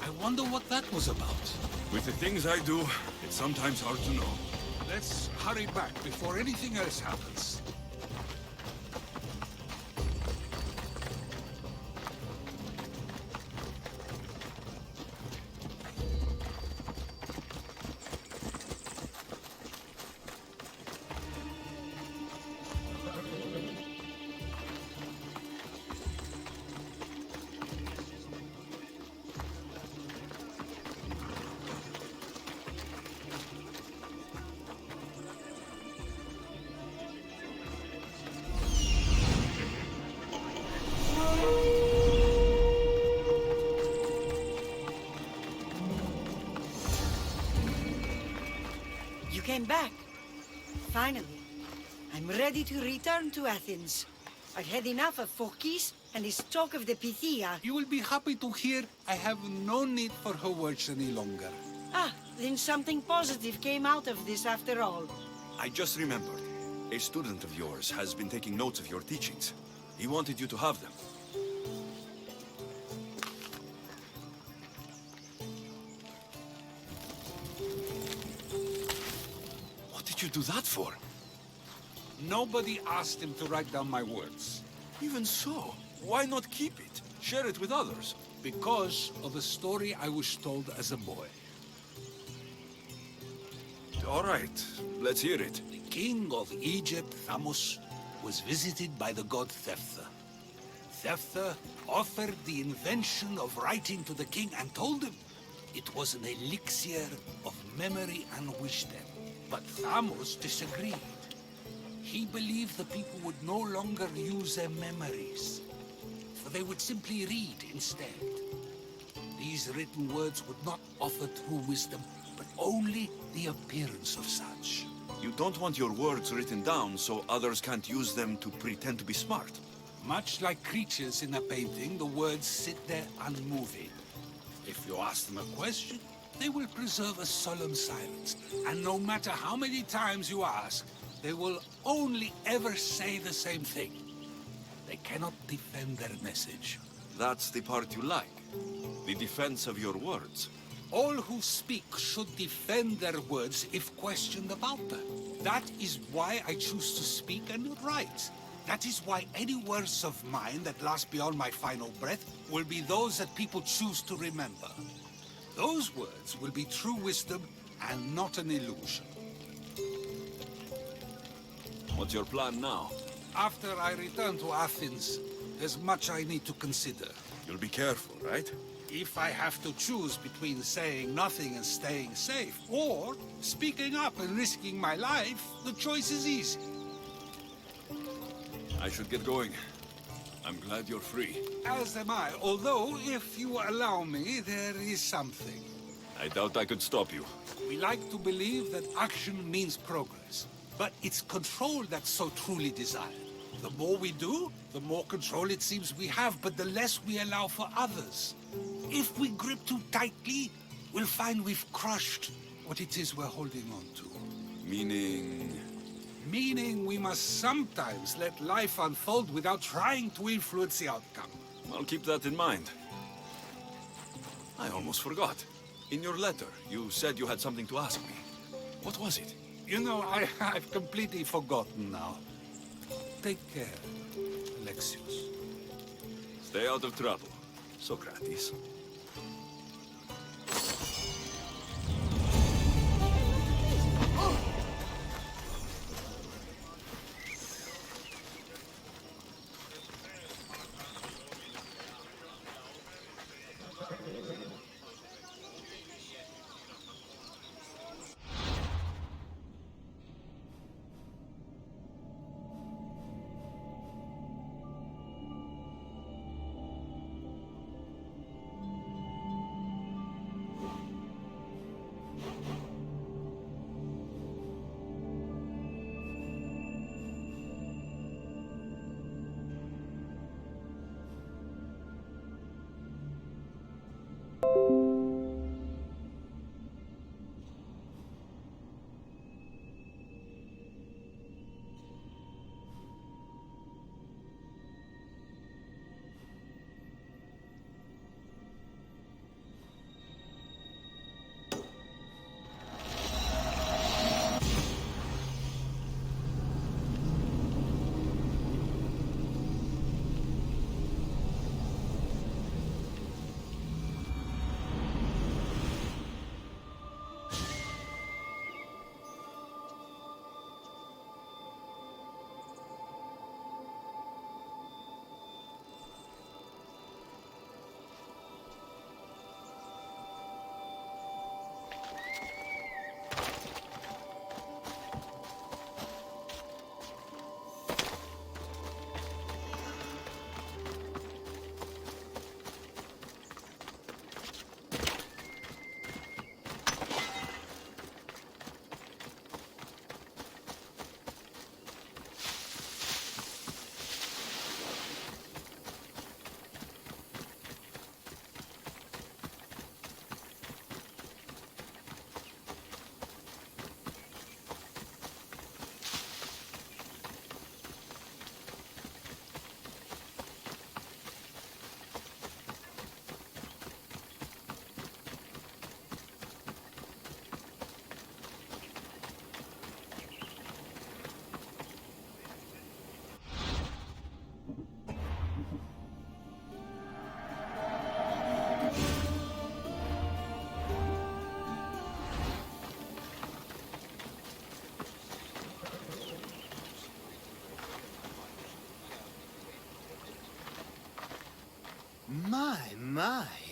I wonder what that was about. With the things I do, it's sometimes hard to know. Let's hurry back before anything else happens. You came back. Finally. I'm ready to return to Athens. I've had enough of Phorkys and his talk of the Pythia. You will be happy to hear I have no need for her words any longer. Ah, then something positive came out of this after all. I just remembered. A student of yours has been taking notes of your teachings. He wanted you to have them. you do that for? Nobody asked him to write down my words. Even so, why not keep it? Share it with others. Because of a story I was told as a boy. All right, let's hear it. The king of Egypt, Thamos, was visited by the god Thephtha. Thephtha offered the invention of writing to the king and told him it was an elixir of memory and wisdom. But Thamos disagreed. He believed the people would no longer use their memories, for they would simply read instead. These written words would not offer true wisdom, but only the appearance of such. You don't want your words written down so others can't use them to pretend to be smart. Much like creatures in a painting, the words sit there unmoving. If you ask them a question, they will preserve a solemn silence. And no matter how many times you ask, they will only ever say the same thing. They cannot defend their message. That's the part you like. The defense of your words. All who speak should defend their words if questioned about them. That is why I choose to speak and write. That is why any words of mine that last beyond my final breath will be those that people choose to remember. Those words will be true wisdom and not an illusion. What's your plan now? After I return to Athens, there's much I need to consider. You'll be careful, right? If I have to choose between saying nothing and staying safe, or speaking up and risking my life, the choice is easy. I should get going. I'm glad you're free. As am I, although, if you allow me, there is something. I doubt I could stop you. We like to believe that action means progress, but it's control that's so truly desired. The more we do, the more control it seems we have, but the less we allow for others. If we grip too tightly, we'll find we've crushed what it is we're holding on to. Meaning... Meaning we must sometimes let life unfold without trying to influence the outcome. I'll keep that in mind. I almost forgot. In your letter, you said you had something to ask me. What was it? You know, I've completely forgotten now. Take care, Alexios. Stay out of trouble, Socrates.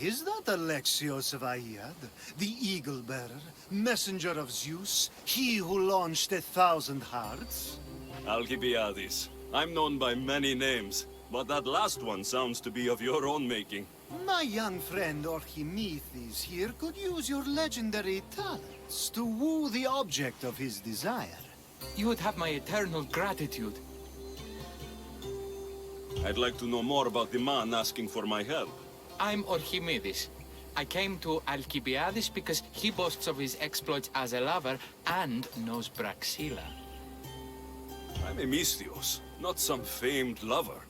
Is that Alexios of Aiad, the Eagle-Bearer, messenger of Zeus, he who launched 1,000 hearts? Alcibiades. I'm known by many names, but that last one sounds to be of your own making. My young friend Archimedes here could use your legendary talents to woo the object of his desire. You would have my eternal gratitude. I'd like to know more about the man asking for my help. I'm Archimedes. I came to Alcibiades because he boasts of his exploits as a lover and knows Praxila. I'm Misthios, not some famed lover.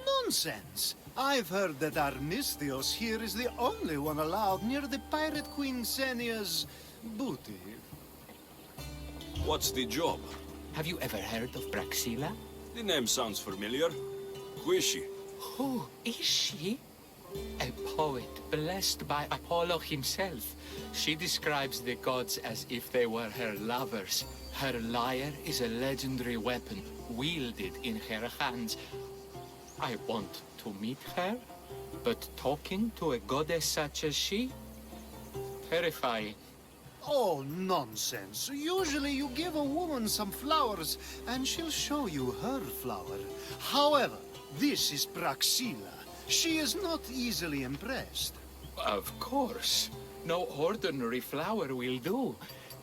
Nonsense! I've heard that Armistios here is the only one allowed near the pirate queen Xenia's booty. What's the job? Have you ever heard of Praxila? The name sounds familiar. Who is she? Who is she? A poet blessed by Apollo himself. She describes the gods as if they were her lovers. Her lyre is a legendary weapon wielded in her hands. I want to meet her, but talking to a goddess such as she? Terrifying. Oh, nonsense. Usually you give a woman some flowers, and she'll show you her flower. However, this is Praxila. She is not easily impressed. Of course. No ordinary flower will do.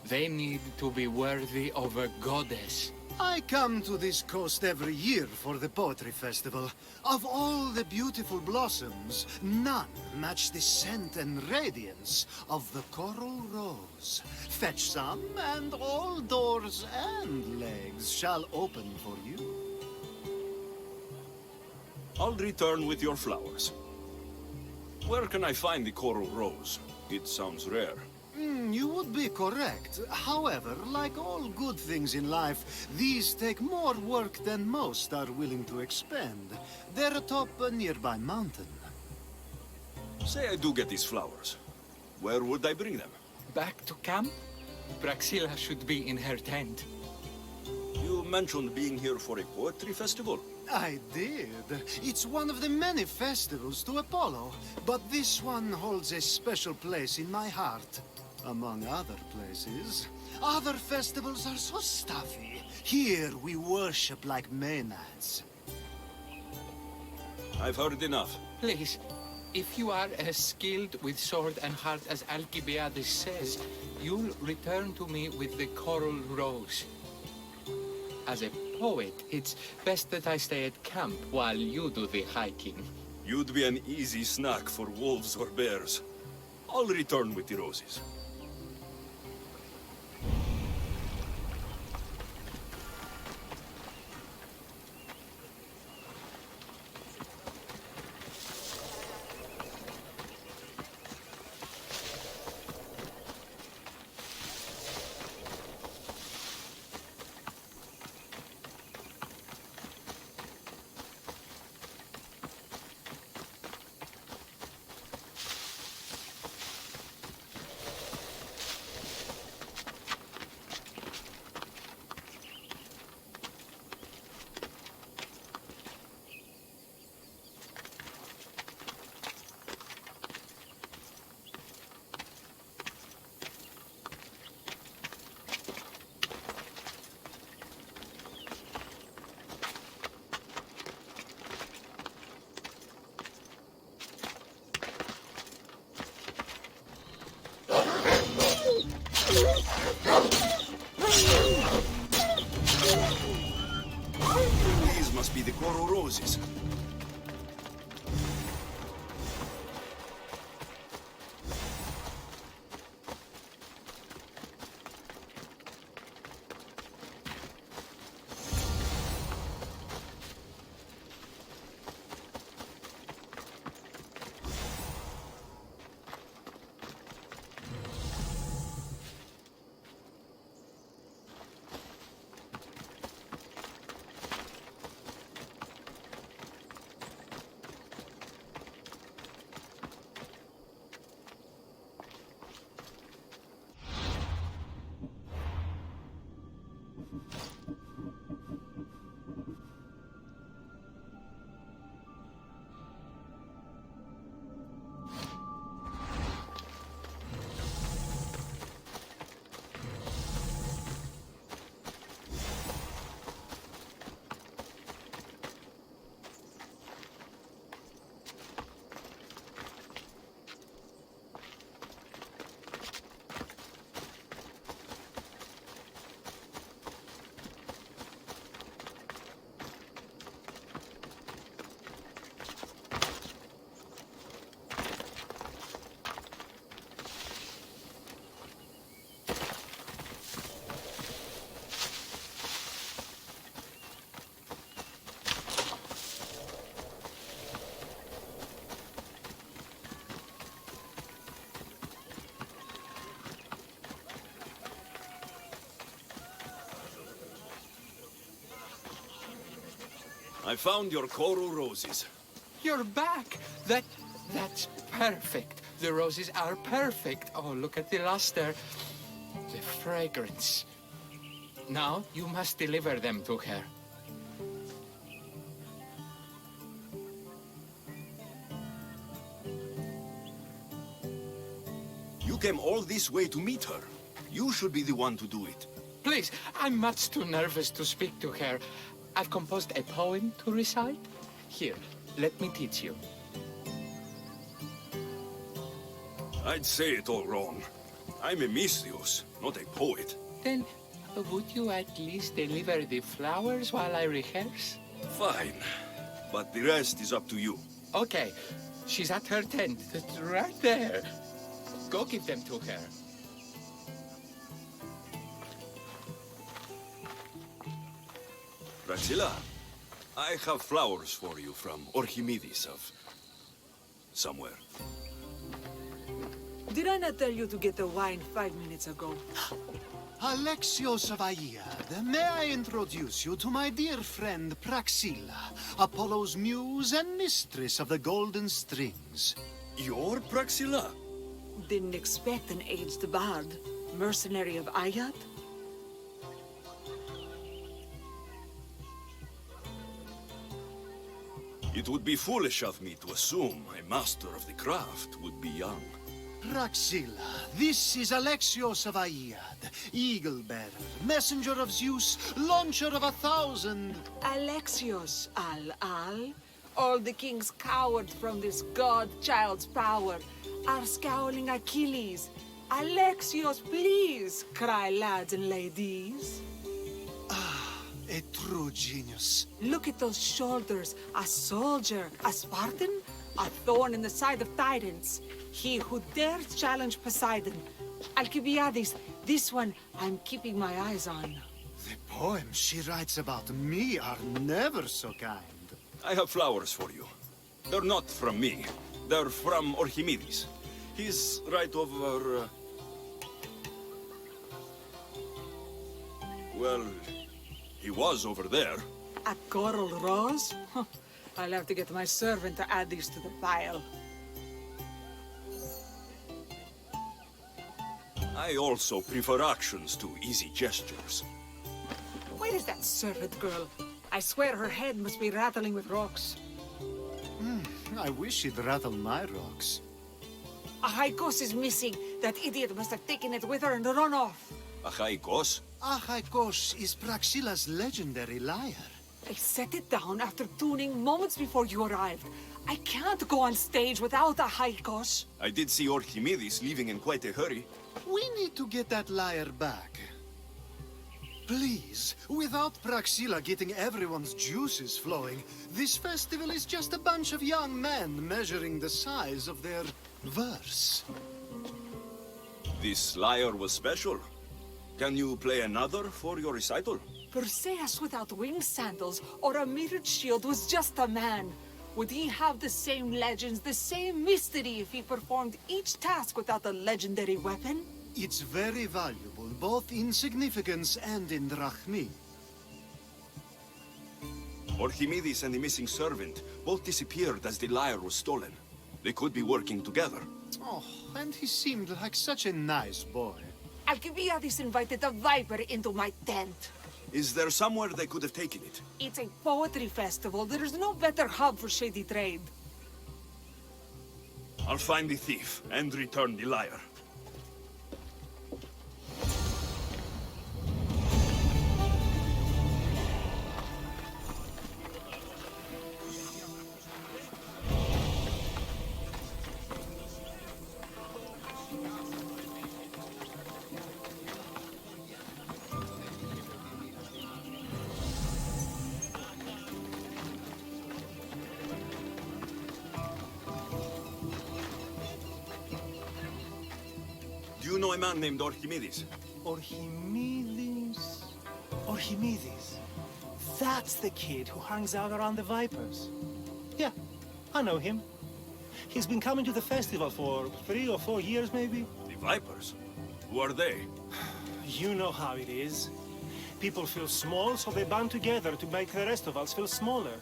They need to be worthy of a goddess. I come to this coast every year for the Poetry Festival. Of all the beautiful blossoms, none match the scent and radiance of the coral rose. Fetch some, and all doors and legs shall open for you. I'll return with your flowers. Where can I find the coral rose? It sounds rare. You would be correct. However, like all good things in life, these take more work than most are willing to expend. They're atop a nearby mountain. Say I do get these flowers. Where would I bring them? Back to camp? Praxila should be in her tent. You mentioned being here for a poetry festival. I did. It's one of the many festivals to Apollo, but this one holds a special place in my heart. Among other places. Other festivals are so stuffy. Here we worship like Maenads. I've heard enough. Please, if you are as skilled with sword and heart as Alcibiades says, you'll return to me with the coral rose. As a poet, it's best that I stay at camp while you do the hiking. You'd be an easy snack for wolves or bears. I'll return with the roses. These must be the coral roses. I found your coral roses. You're back! That's perfect. The roses are perfect. Oh, look at the luster. The fragrance. Now, you must deliver them to her. You came all this way to meet her. You should be the one to do it. Please, I'm much too nervous to speak to her. I've composed a poem to recite. Here, let me teach you. I'd say it all wrong. I'm a Misthios, not a poet. Then, would you at least deliver the flowers while I rehearse? Fine. But the rest is up to you. Okay. She's at her tent. It's right there. Go give them to her. Praxilla, I have flowers for you from Orchimedes of... somewhere. Did I not tell you to get the wine 5 minutes ago? Alexios of Aiad, may I introduce you to my dear friend Praxilla, Apollo's muse and mistress of the golden strings. You're Praxilla? Didn't expect an aged bard. Mercenary of Aiad? It would be foolish of me to assume a master of the craft would be young. Praxilla, this is Alexios of Aiad, Eagle-bearer, messenger of Zeus, launcher of 1,000... Alexios, Al-Al. All the kings cowered from this god-child's power. Are scowling Achilles. Alexios, please, cry lads and ladies. A true genius. Look at those shoulders. A soldier, a Spartan, a thorn in the side of titans. He who dares challenge Poseidon. Alcibiades, this one I'm keeping my eyes on. The poems she writes about me are never so kind. I have flowers for you. They're not from me. They're from Orchimedes. He's right over... Well, he was over there. A coral rose? Huh. I'll have to get my servant to add these to the pile. I also prefer actions to easy gestures. Where is that servant girl? I swear her head must be rattling with rocks. I wish she'd rattle my rocks. Achaikos is missing. That idiot must have taken it with her and run off. Achaikos? Achaikos is Praxilla's legendary lyre. I set it down after tuning moments before you arrived. I can't go on stage without Achaikos. I did see Orchimedes leaving in quite a hurry. We need to get that lyre back. Please, without Praxilla getting everyone's juices flowing, this festival is just a bunch of young men measuring the size of their verse. This lyre was special. Can you play another for your recital? Perseus without winged sandals or a mirrored shield was just a man. Would he have the same legends, the same mystery if he performed each task without a legendary weapon? It's very valuable, both in significance and in drachmi. Orchimedes and the missing servant both disappeared as the lyre was stolen. They could be working together. Oh, and he seemed like such a nice boy. Alcibiades invited a viper into my tent. Is there somewhere they could have taken it? It's a poetry festival. There is no better hub for shady trade. I'll find the thief and return the lyre. Do you know a man named Orchimedes? Orchimedes? Orchimedes. That's the kid who hangs out around the Vipers. Yeah, I know him. He's been coming to the festival for 3 or 4 years, maybe. The Vipers? Who are they? You know how it is. People feel small, so they band together to make the rest of us feel smaller.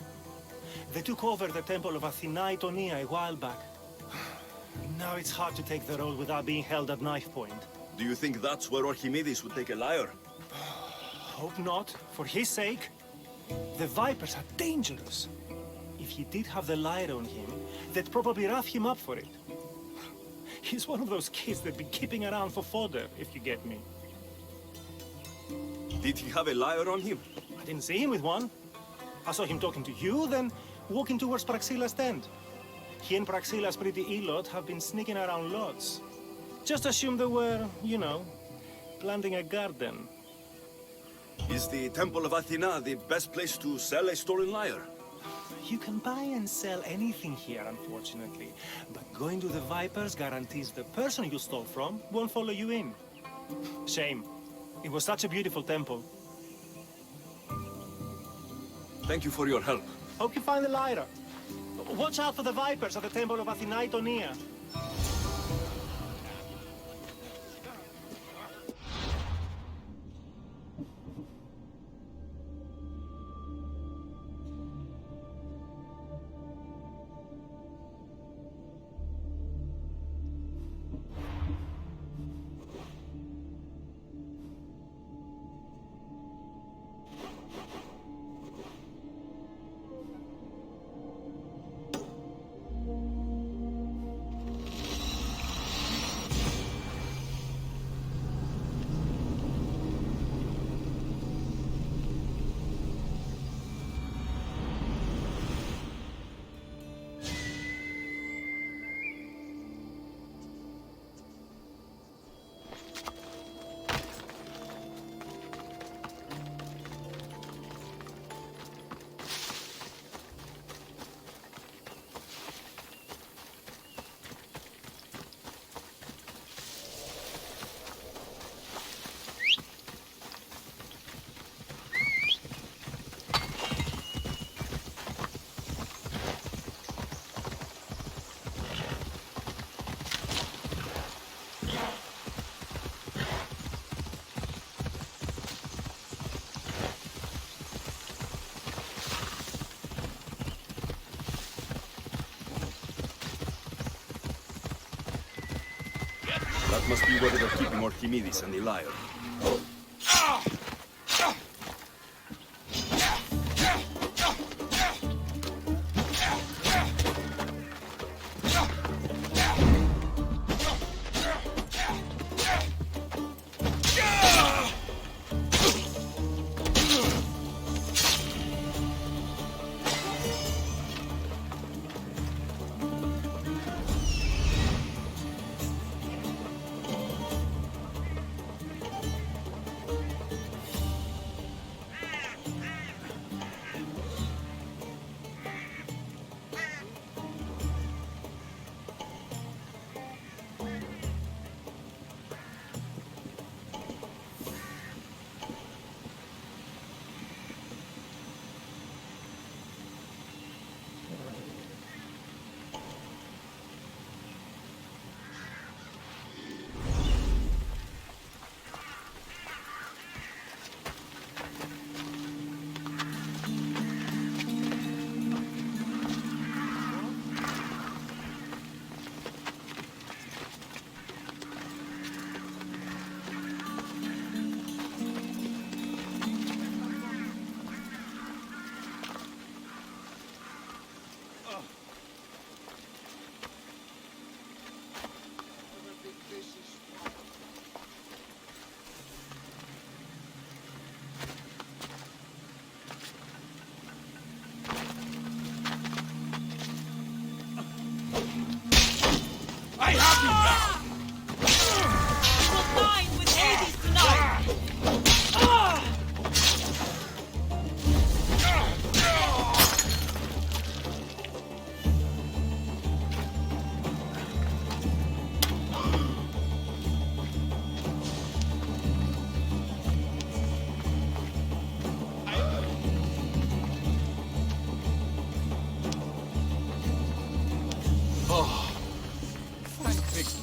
They took over the temple of Athena Itonia a while back. Now it's hard to take the role without being held at knife point. Do you think that's where Archimedes would take a liar? Hope not. For his sake. The Vipers are dangerous. If he did have the lyre on him, they'd probably rough him up for it. He's one of those kids that'd be keeping around for fodder, if you get me. Did he have a lyre on him? I didn't see him with one. I saw him talking to you, then walking towards Praxilla's tent. He and Praxilla's pretty elot have been sneaking around lots. Just assume they were, you know, planting a garden. Is the Temple of Athena the best place to sell a stolen lyre? You can buy and sell anything here, unfortunately. But going to the Vipers guarantees the person you stole from won't follow you in. Shame. It was such a beautiful temple. Thank you for your help. Hope you find the lyre. Watch out for the Vipers at the Temple of Athena Itonia. That must be where they're keeping Archimedes and the lyre.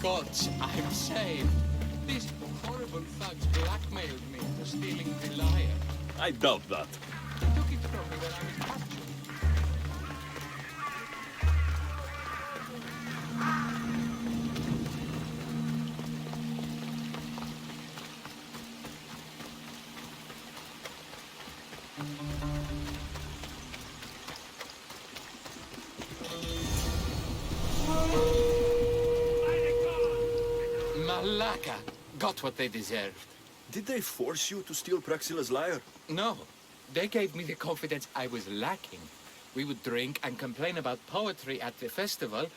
Gods, I'm saved. These horrible thugs blackmailed me into stealing the lyre. I doubt that. They took it from me when I was captured. Malaka got what they deserved. Did they force you to steal Praxila's lyre? No. They gave me the confidence I was lacking. We would drink and complain about poetry at the festival,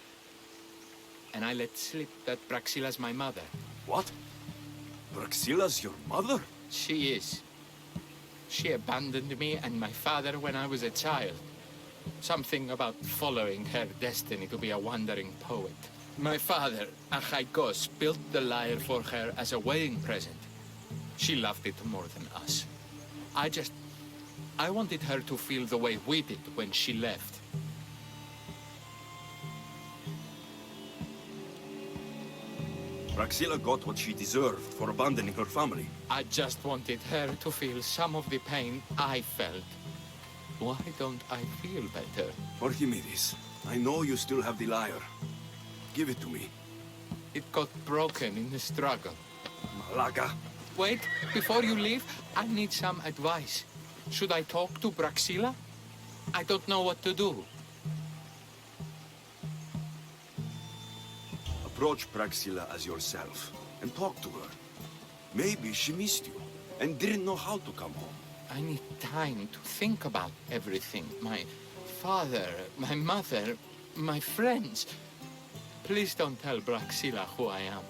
and I let slip that Praxila's my mother. What? Praxila's your mother? She is. She abandoned me and my father when I was a child. Something about following her destiny to be a wandering poet. My father, Achaikos, built the lyre for her as a wedding present. She loved it more than us. I wanted her to feel the way we did when she left. Praxila got what she deserved for abandoning her family. I just wanted her to feel some of the pain I felt. Why don't I feel better? Archimedes, I know you still have the lyre. Give it to me. It got broken in the struggle. Malaka. Wait, before you leave, I need some advice. Should I talk to Praxila? I don't know what to do. Approach Praxila as yourself and talk to her. Maybe she missed you and didn't know how to come home. I need time to think about everything. My father, my mother, my friends. Please don't tell Praxila who I am.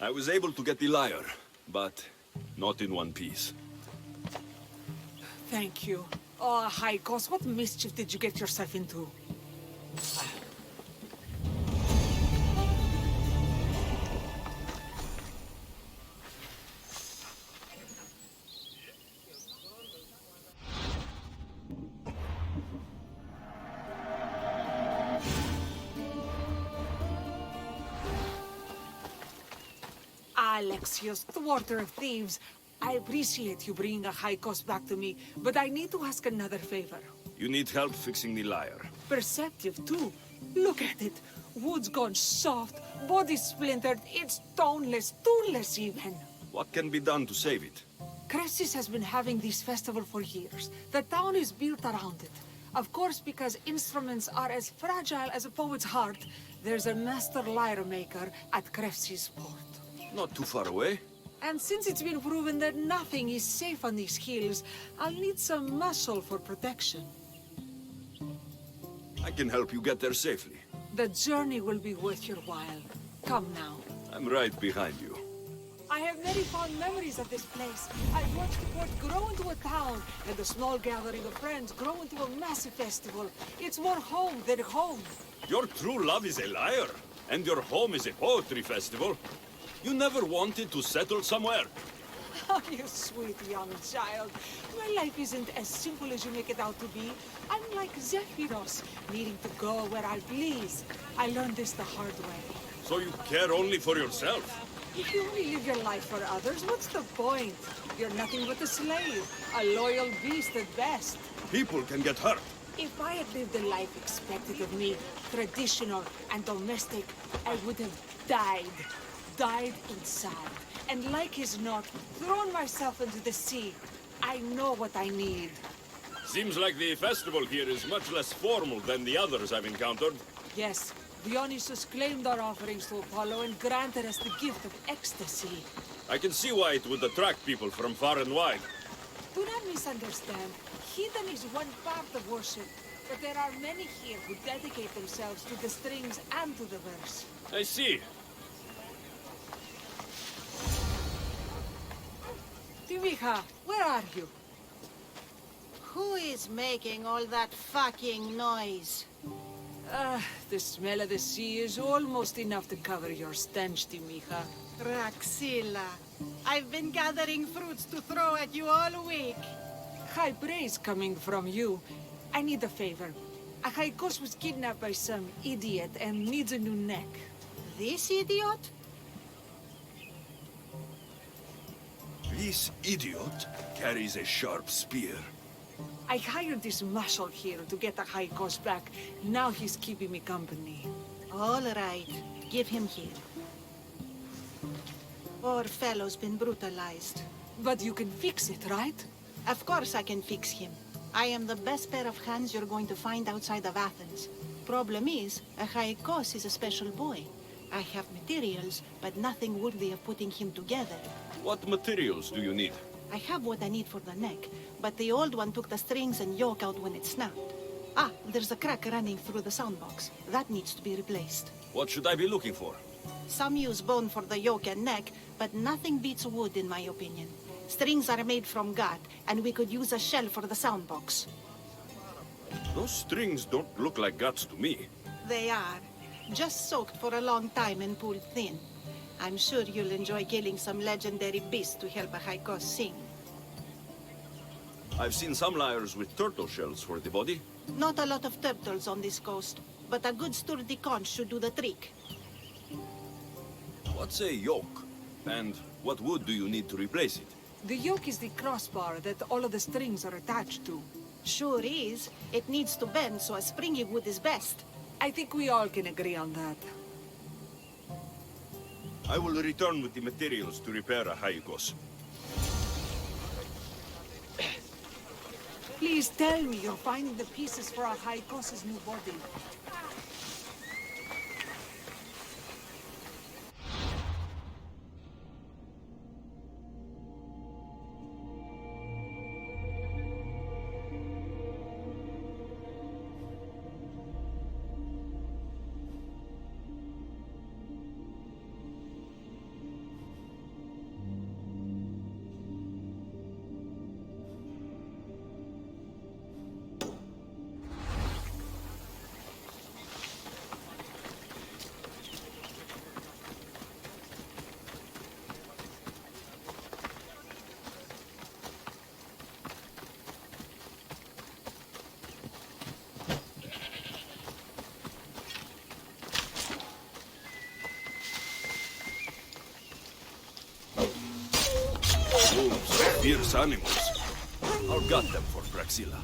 I was able to get the lyre, but not in one piece. Thank you. Oh, Haikos, what mischief did you get yourself into? Alexios, thwarter of thieves. I appreciate you bringing a Haikos back to me, but I need to ask another favor. You need help fixing the lyre. Perceptive, too. Look at it. Wood's gone soft, body splintered, it's toneless, tuneless even. What can be done to save it? Cressis has been having this festival for years. The town is built around it. Of course, because instruments are as fragile as a poet's heart, there's a master lyre maker at Cressis port. Not too far away. And since it's been proven that nothing is safe on these hills, I'll need some muscle for protection. I can help you get there safely. The journey will be worth your while. Come now. I'm right behind you. I have very fond memories of this place. I've watched the port grow into a town, and a small gathering of friends grow into a massive festival. It's more home than home. Your true love is a lyre, and your home is a poetry festival. You never wanted to settle somewhere. Oh, you sweet young child. My life isn't as simple as you make it out to be. I'm like Zephyros, needing to go where I please. I learned this the hard way. So you care only for yourself? If you only live your life for others, what's the point? You're nothing but a slave, a loyal beast at best. People can get hurt. If I had lived the life expected of me, traditional and domestic, I would have died. Died inside. And like as not, thrown myself into the sea. I know what I need. Seems like the festival here is much less formal than the others I've encountered. Yes, Dionysus claimed our offerings to Apollo and granted us the gift of ecstasy. I can see why it would attract people from far and wide. Do not misunderstand. Heathen is one part of worship, but there are many here who dedicate themselves to the strings and to the verse. I see. Timiha, where are you? Who is making all that fucking noise? The smell of the sea is almost enough to cover your stench, Timiha. Praxilla, I've been gathering fruits to throw at you all week. High praise coming from you. I need a favor. Achaikos was kidnapped by some idiot and needs a new neck. This idiot? This idiot carries a sharp spear. I hired this muscle here to get Achaikos back. Now he's keeping me company. All right. Give him here. Poor fellow's been brutalized. But you can fix it, right? Of course I can fix him. I am the best pair of hands you're going to find outside of Athens. Problem is, Achaikos is a special boy. I have materials, but nothing worthy of putting him together. What materials do you need? I have what I need for the neck, but the old one took the strings and yoke out when it snapped. Ah, there's a crack running through the soundbox. That needs to be replaced. What should I be looking for? Some use bone for the yoke and neck, but nothing beats wood in my opinion. Strings are made from gut, and we could use a shell for the soundbox. Those strings don't look like guts to me. They are. Just soaked for a long time and pulled thin. I'm sure you'll enjoy killing some legendary beast to help Achaikos sing. I've seen some lyres with turtle shells for the body. Not a lot of turtles on this coast, but a good sturdy conch should do the trick. What's a yoke? And what wood do you need to replace it? The yoke is the crossbar that all of the strings are attached to. Sure is. It needs to bend, so a springy wood is best. I think we all can agree on that. I will return with the materials to repair Achaikos. Please tell me you're finding the pieces for Achaikos' new body. Wolves, fierce animals. I'll gut them for Praxilla.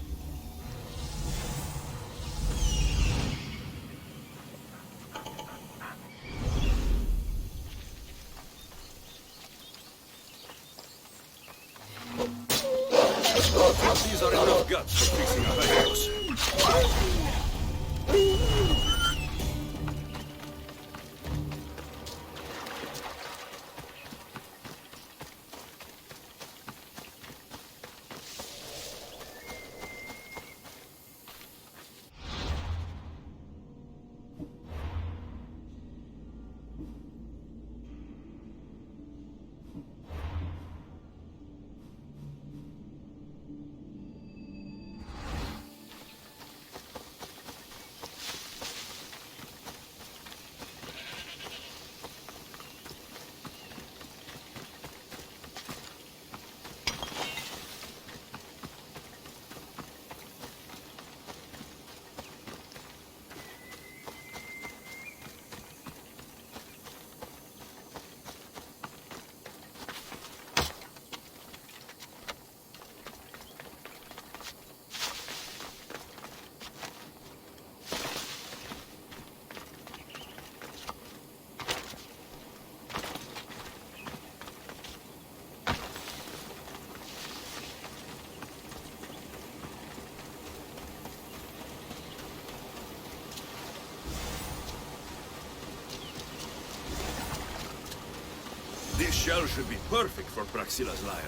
These are enough guts for fixing Achaikos. shell should be perfect for Praxilla's lyre.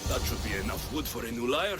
That should be enough wood for a new lyre.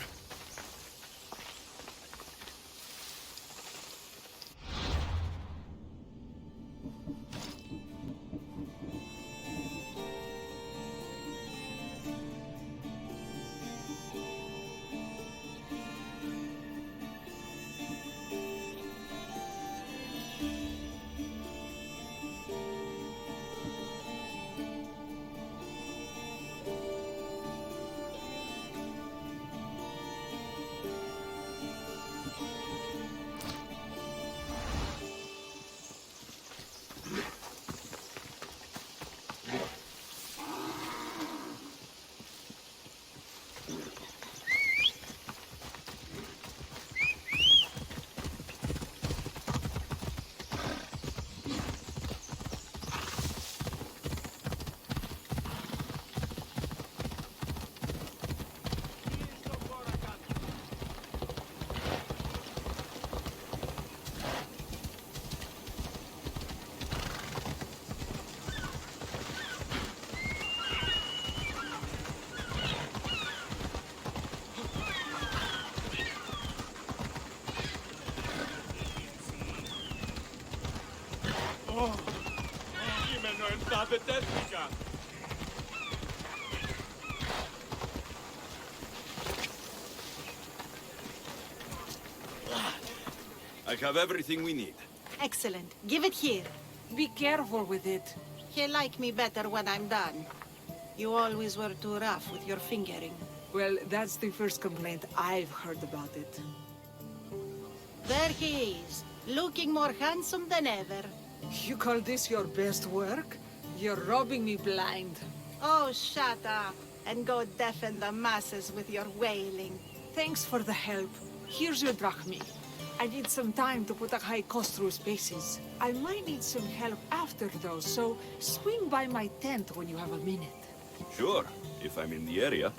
I have everything we need. Excellent. Give it here. Be careful with it. He'll like me better when I'm done. You always were too rough with your fingering. Well, that's the first complaint I've heard about it. There he is, looking more handsome than ever. You call this your best work? You're robbing me blind. Oh, shut up, and go deafen the masses with your wailing. Thanks for the help. Here's your drachmi. I need some time to put a high cost through spaces. I might need some help after though, so swing by my tent when you have a minute. Sure, if I'm in the area.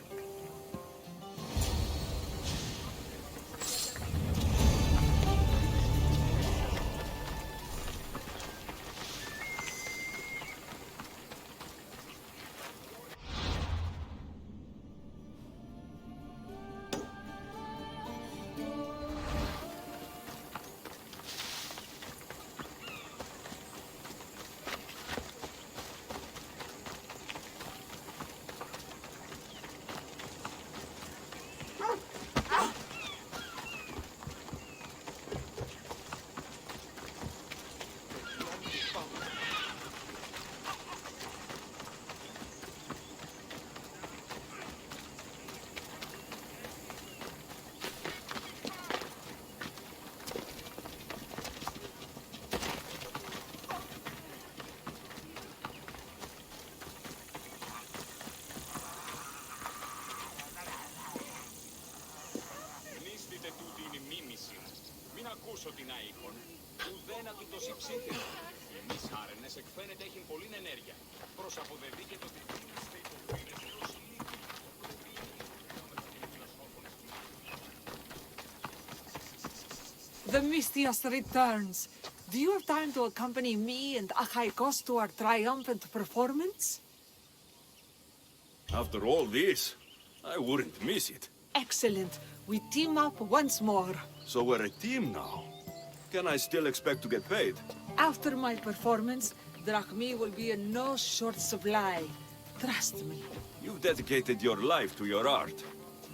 ακούσω την αίκον, ουδένα του το συψήθηνα. Η μης Χάρενες εκφαίνεται έχει πολλήν ενέργεια. Προς αποδεδίκαι το ότι είμαστε υποφύρες ως The Mystios returns. Do you have time to accompany me and Achaikos to our triumphant performance? After all this, I wouldn't miss it. Excellent. We team up once more. So we're a team now. Can I still expect to get paid? After my performance, drachmi will be in no short supply. Trust me. You've dedicated your life to your art.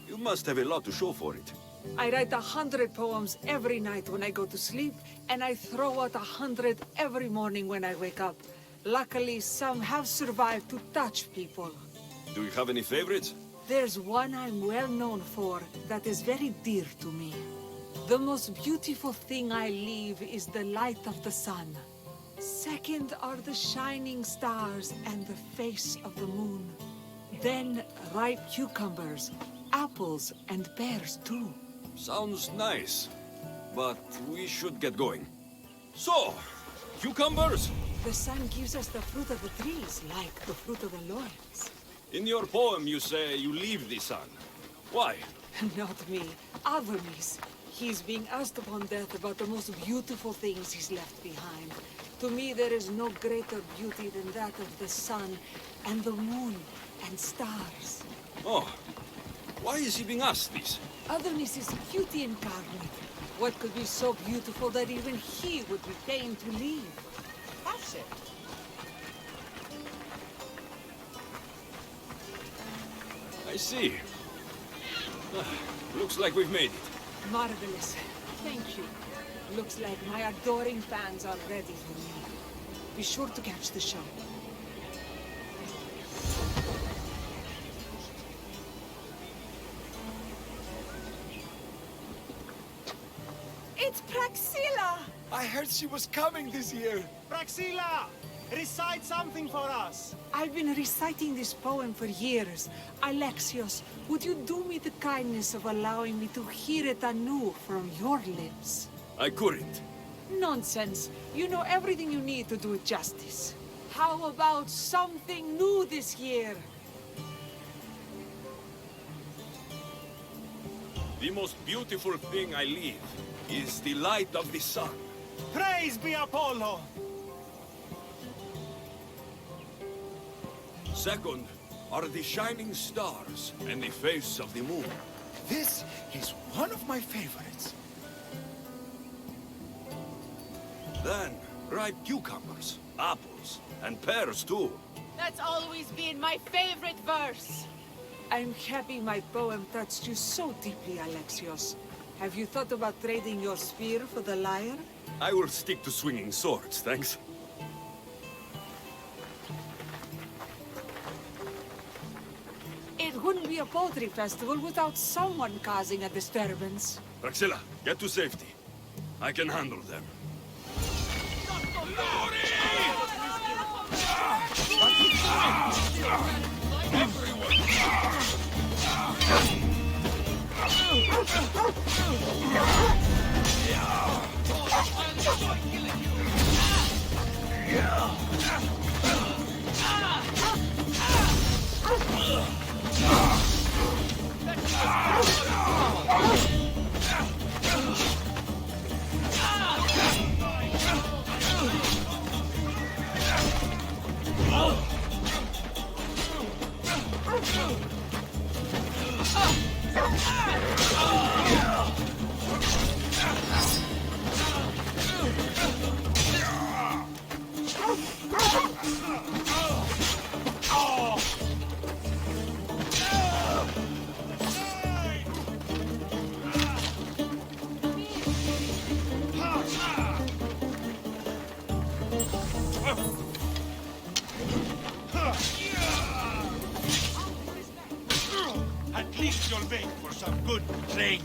You must have a lot to show for it. I write 100 poems every night when I go to sleep, and I throw out 100 every morning when I wake up. Luckily, some have survived to touch people. Do you have any favorites? There's one I'm well known for that is very dear to me. The most beautiful thing I leave is the light of the sun. Second are the shining stars and the face of the moon. Then ripe cucumbers, apples, and pears too. Sounds nice, but we should get going. So, cucumbers? The sun gives us the fruit of the trees, like the fruit of the loins. In your poem you say you leave the sun. Why? Not me. Adonis. He's being asked upon death about the most beautiful things he's left behind. To me, there is no greater beauty than that of the sun, and the moon, and stars. Oh, why is he being asked this? Adonis is beauty incarnate. What could be so beautiful that even he would be fain to leave? That's it. I see. Looks like we've made it. Marvelous. Thank you. Looks like my adoring fans are ready for me. Be sure to catch the show. It's Praxilla! I heard she was coming this year. Praxilla! Recite something for us! I've been reciting this poem for years. Alexios, would you do me the kindness of allowing me to hear it anew from your lips? I couldn't. Nonsense. You know everything you need to do it justice. How about something new this year? The most beautiful thing I leave is the light of the sun. Praise be Apollo! Second are the shining stars and the face of the moon. This is one of my favorites. Then, ripe cucumbers, apples, and pears too. That's always been my favorite verse. I'm happy my poem touched you so deeply, Alexios. Have you thought about trading your spear for the lyre? I will stick to swinging swords, thanks. It wouldn't be a poetry festival without someone causing a disturbance. Praxilla, get to safety. I can handle them. At least you'll make for some good training.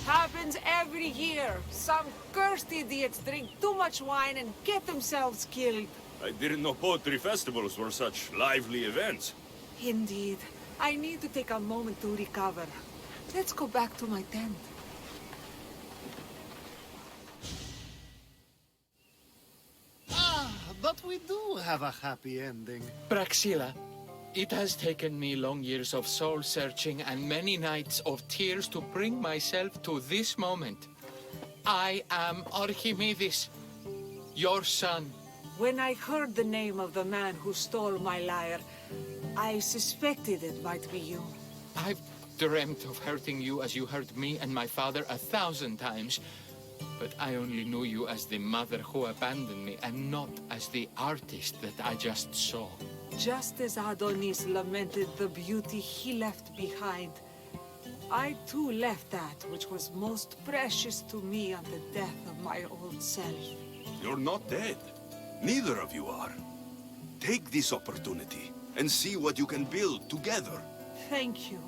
Happens every year. Some cursed idiots drink too much wine and get themselves killed. I didn't know poetry festivals were such lively events. Indeed. I need to take a moment to recover. Let's go back to my tent. But we do have a happy ending. Praxilla, it has taken me long years of soul-searching and many nights of tears to bring myself to this moment. I am Archimedes, your son. When I heard the name of the man who stole my lyre, I suspected it might be you. I've dreamt of hurting you as you hurt me and my father 1,000 times. But I only knew you as the mother who abandoned me and not as the artist that I just saw. Just as Adonis lamented the beauty he left behind, I too left that which was most precious to me on the death of my old self. You're not dead. Neither of you are. Take this opportunity and see what you can build together. Thank you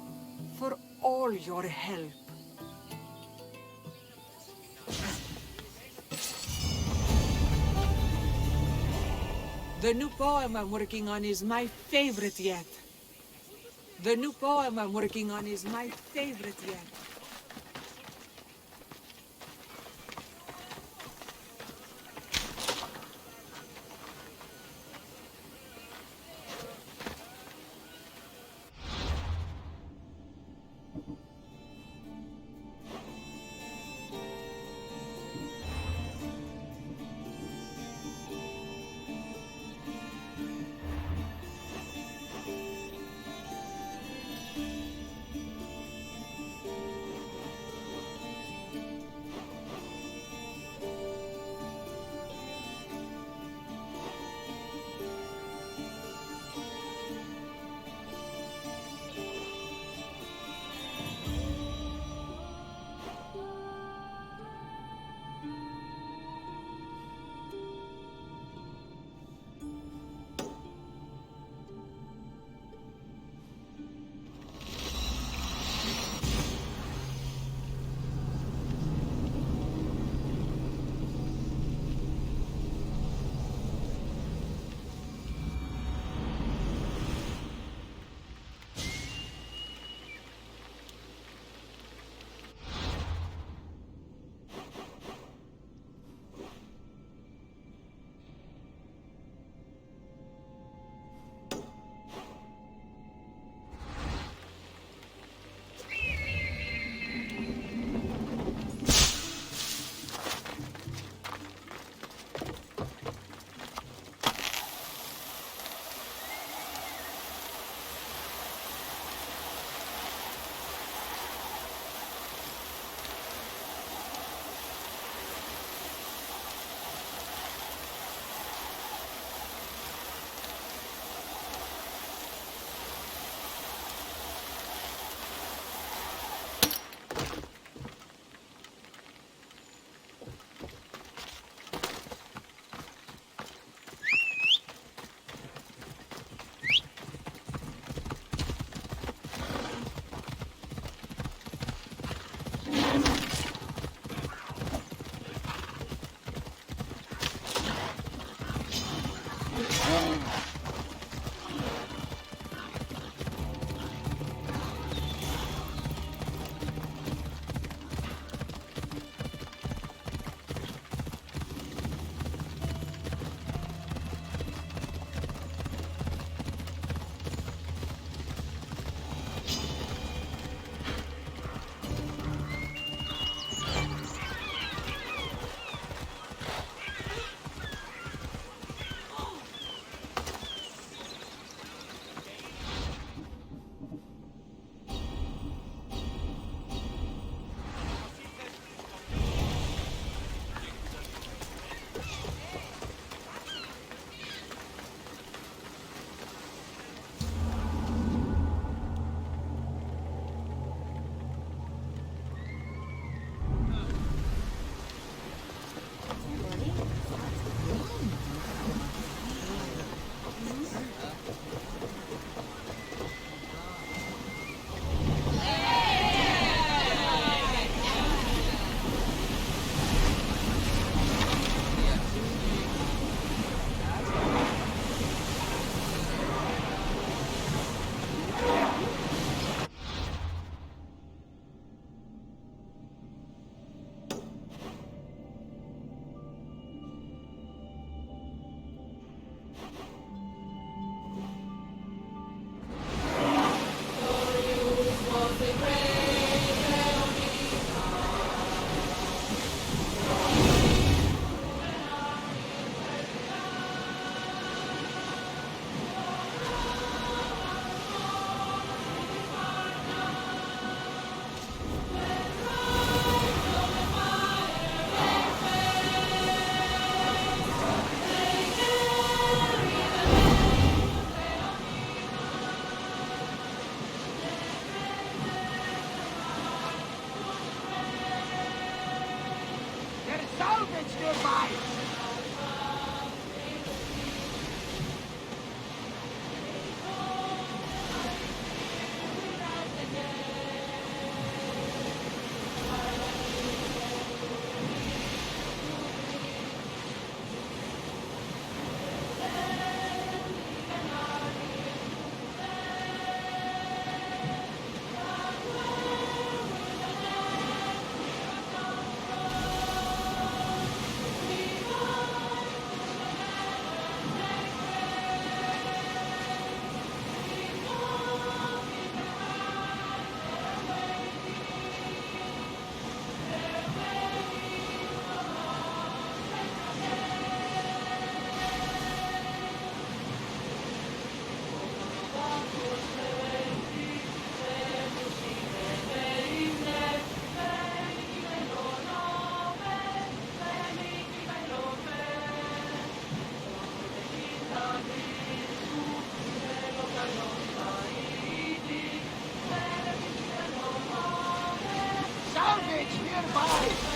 for all your help. The new poem I'm working on is my favorite yet. The new poem I'm working on is my favorite yet. Salvage nearby! Salvage nearby!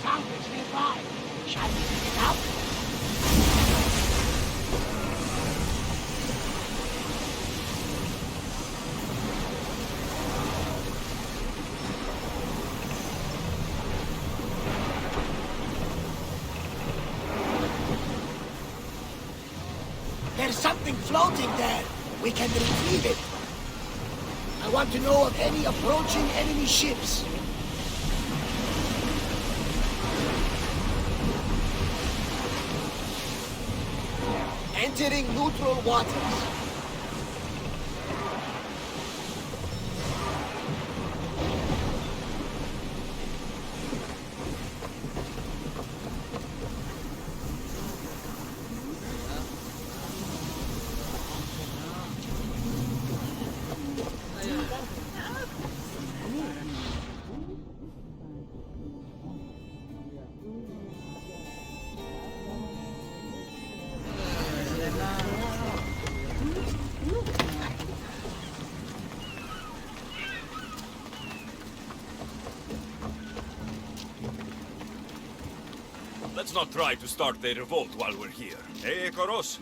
Salvage nearby! Shall we pick it up? There's something floating there. We can retrieve it. I want to know of any approaching enemy ships. Entering neutral waters. Let's not try to start a revolt while we're here. Eh, Koros?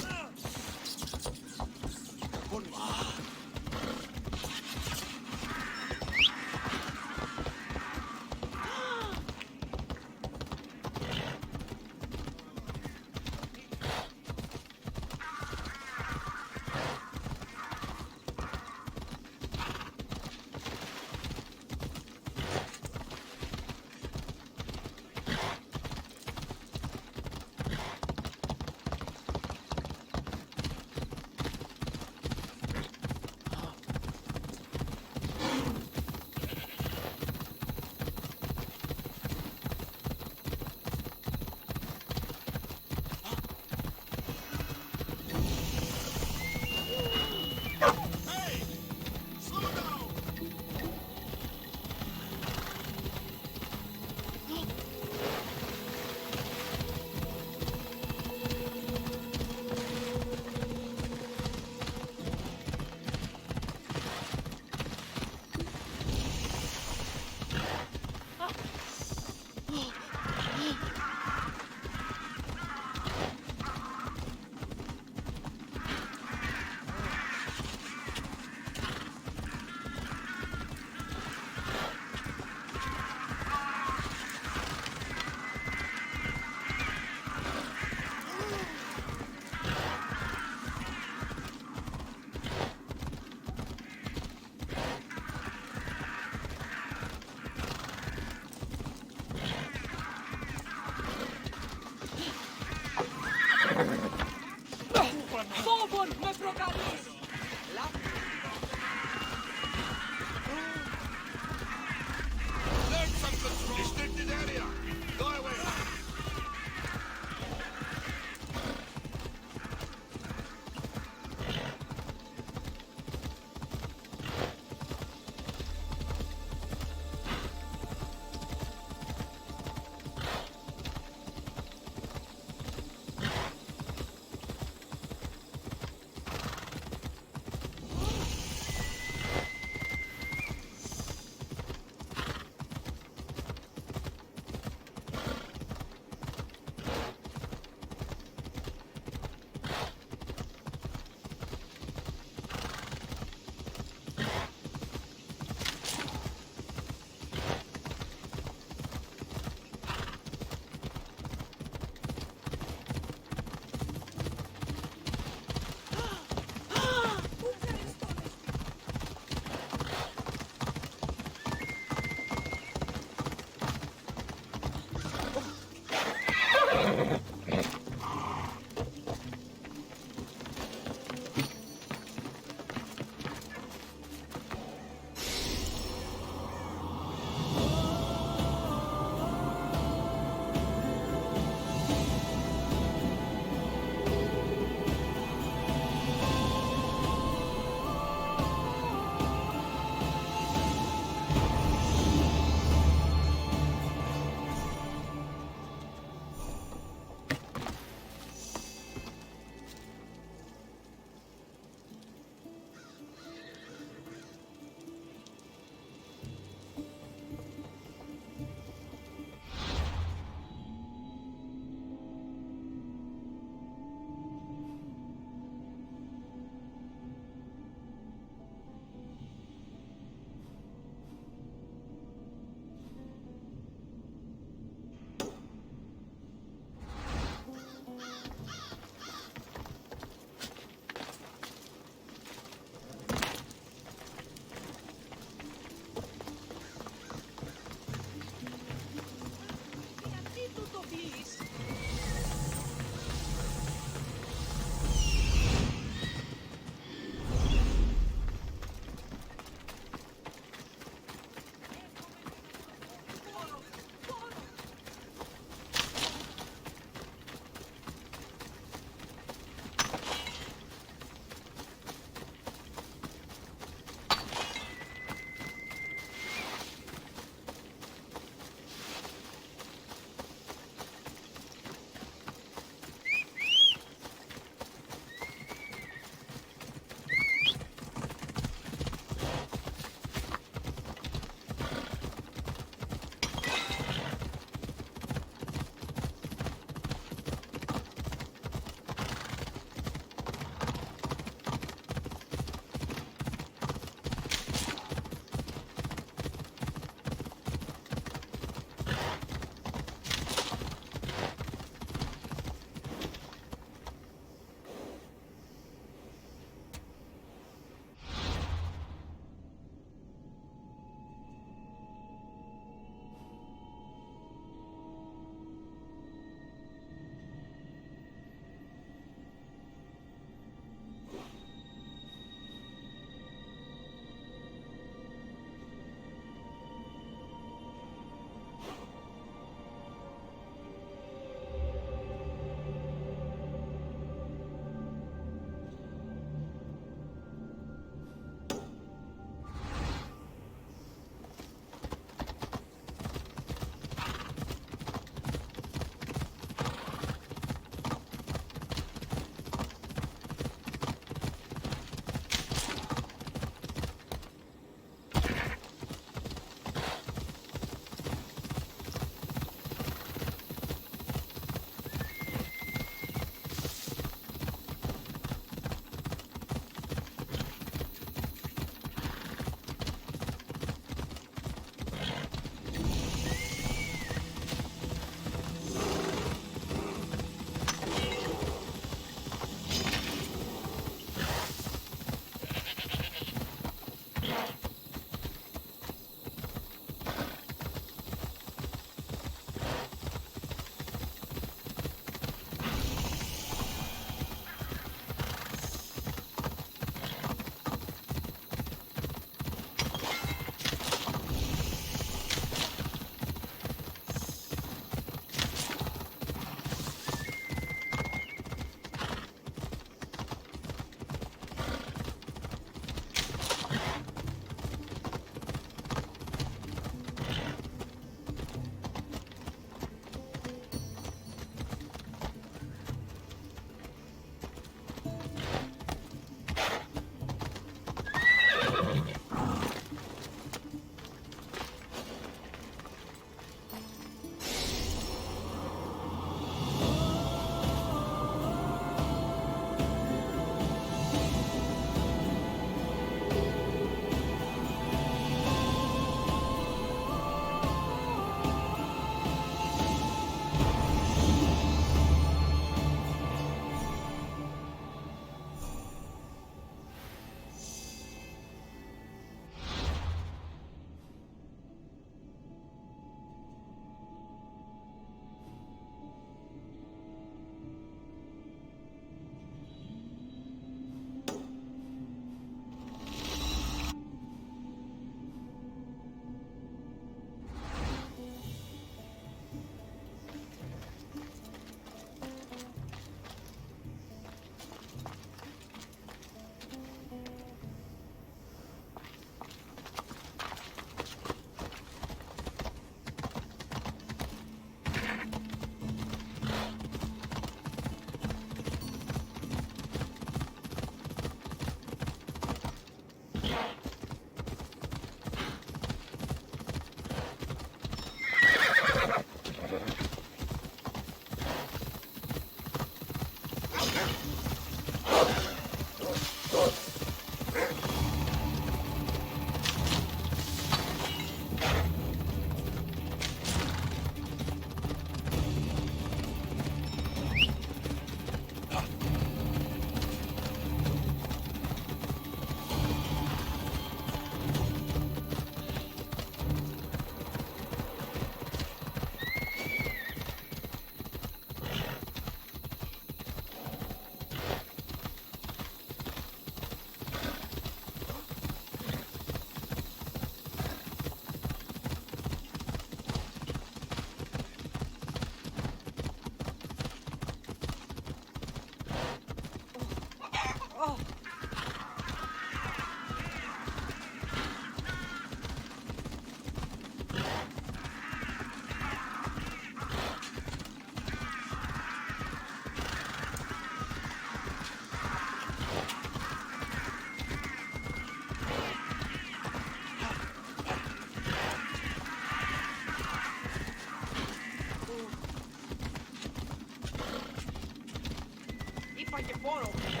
fun over here.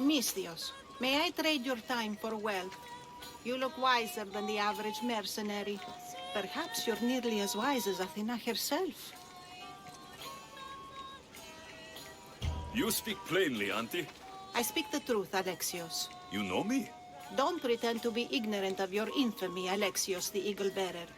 Misthios, may I trade your time for wealth? You look wiser than the average mercenary. Perhaps you're nearly as wise as Athena herself. You speak plainly, Auntie. I speak the truth, Alexios. You know me? Don't pretend to be ignorant of your infamy, Alexios the Eagle-Bearer.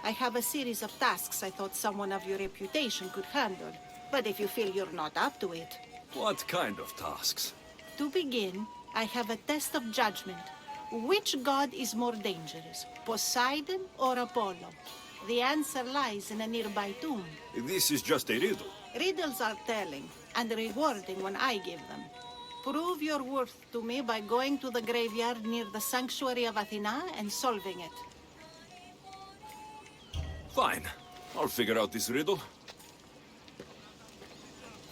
I have a series of tasks I thought someone of your reputation could handle. But if you feel you're not up to it... What kind of tasks? To begin, I have a test of judgment. Which god is more dangerous, Poseidon or Apollo? The answer lies in a nearby tomb. This is just a riddle. Riddles are telling, and rewarding when I give them. Prove your worth to me by going to the graveyard near the sanctuary of Athena and solving it. Fine. I'll figure out this riddle.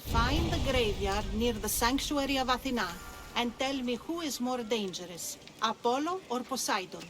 Find the graveyard near the sanctuary of Athena and tell me who is more dangerous, Apollo or Poseidon.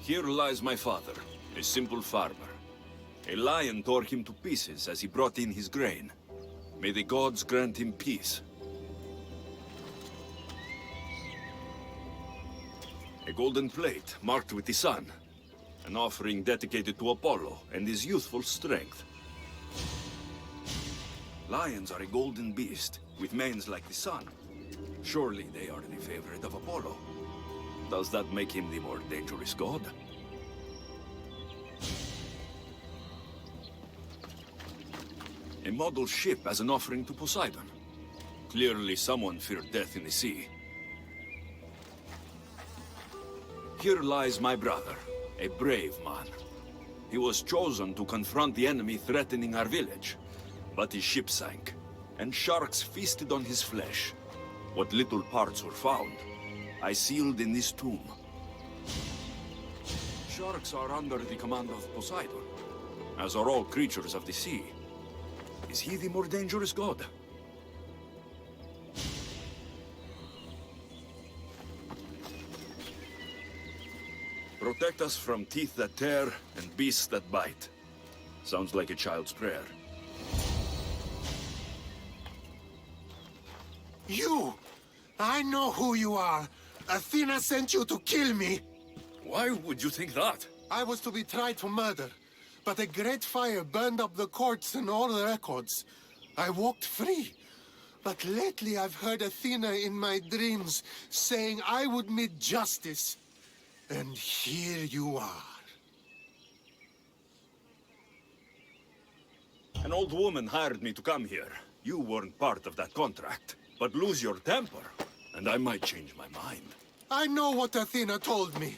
Here lies my father, a simple farmer. A lion tore him to pieces as he brought in his grain. May the gods grant him peace. A golden plate marked with the sun. An offering dedicated to Apollo and his youthful strength. Lions are a golden beast, with manes like the sun. Surely they are the favorite of Apollo. Does that make him the more dangerous god? A model ship as an offering to Poseidon. Clearly someone feared death in the sea. Here lies my brother, a brave man. He was chosen to confront the enemy threatening our village. But his ship sank, and sharks feasted on his flesh. What little parts were found, I sealed in this tomb. Sharks are under the command of Poseidon, as are all creatures of the sea. Is he the more dangerous god? Protect us from teeth that tear and beasts that bite. Sounds like a child's prayer. You! I know who you are. Athena sent you to kill me. Why would you think that? I was to be tried for murder, but a great fire burned up the courts and all the records. I walked free. But lately I've heard Athena in my dreams saying I would meet justice. And here you are. An old woman hired me to come here. You weren't part of that contract. But lose your temper, and I might change my mind. I know what Athena told me.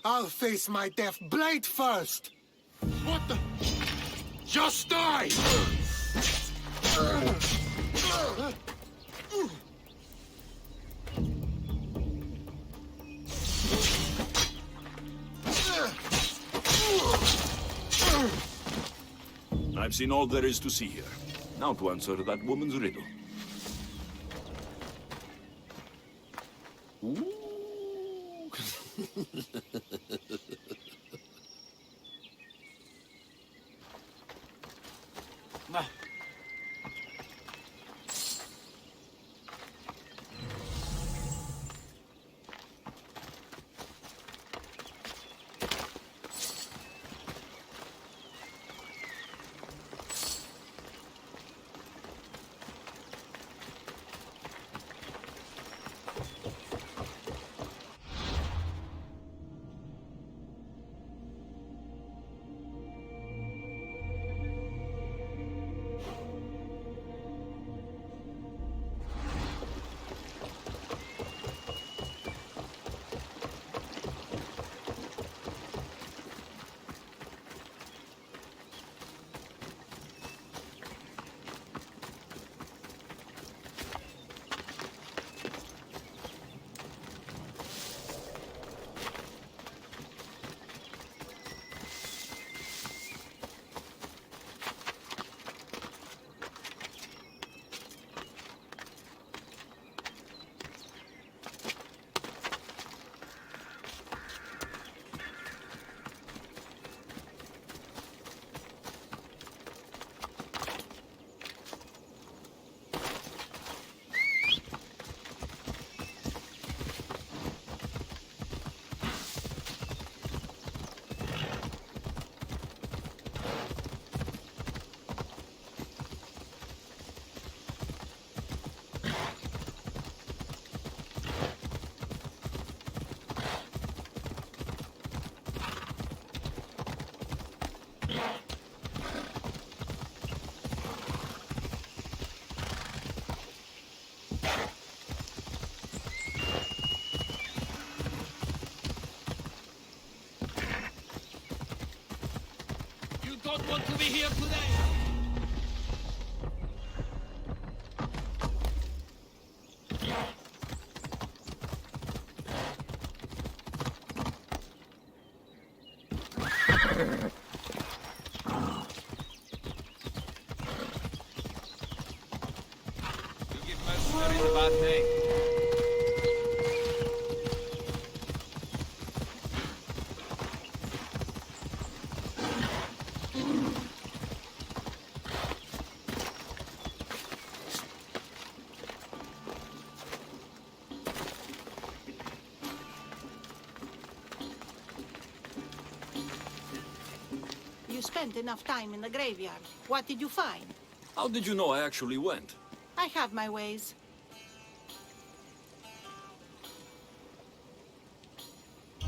I'll face my death blade first. What the? Just die! I've seen all there is to see here. Now to answer that woman's riddle. Don't want to be here today. You give mercenaries a bad name. You spent enough time in the graveyard. What did you find? How did you know I actually went? I have my ways.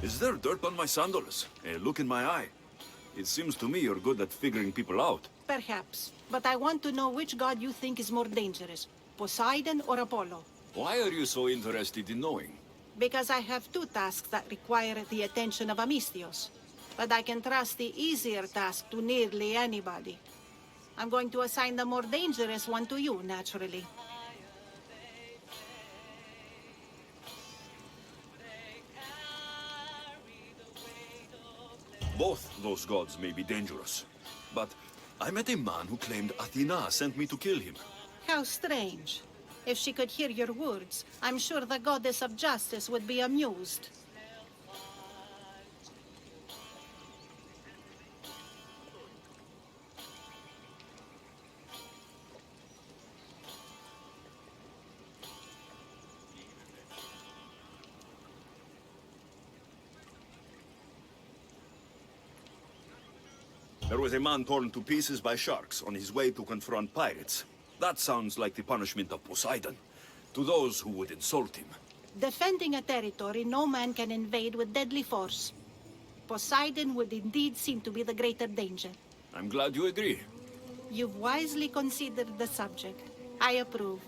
Is there dirt on my sandals? A look in my eye. It seems to me you're good at figuring people out. Perhaps. But I want to know which god you think is more dangerous, Poseidon or Apollo. Why are you so interested in knowing? Because I have two tasks that require the attention of Amistios. But I can trust the easier task to nearly anybody. I'm going to assign the more dangerous one to you, naturally. Both those gods may be dangerous. But I met a man who claimed Athena sent me to kill him. How strange. If she could hear your words, I'm sure the goddess of justice would be amused. There was a man torn to pieces by sharks on his way to confront pirates. That sounds like the punishment of Poseidon, to those who would insult him. Defending a territory no man can invade with deadly force. Poseidon would indeed seem to be the greater danger. I'm glad you agree. You've wisely considered the subject. I approve.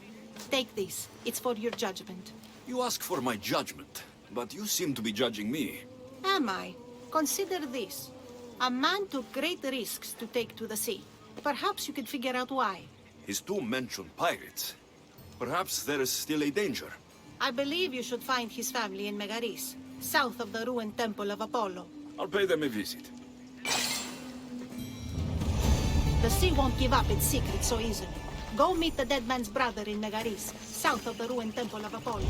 Take this. It's for your judgment. You ask for my judgment, but you seem to be judging me. Am I? Consider this. A man took great risks to take to the sea. Perhaps you could figure out why. His tomb mentioned pirates. Perhaps there is still a danger. I believe you should find his family in Megaris, south of the ruined temple of Apollo. I'll pay them a visit. The sea won't give up its secret so easily. Go meet the dead man's brother in Megaris, south of the ruined temple of Apollo.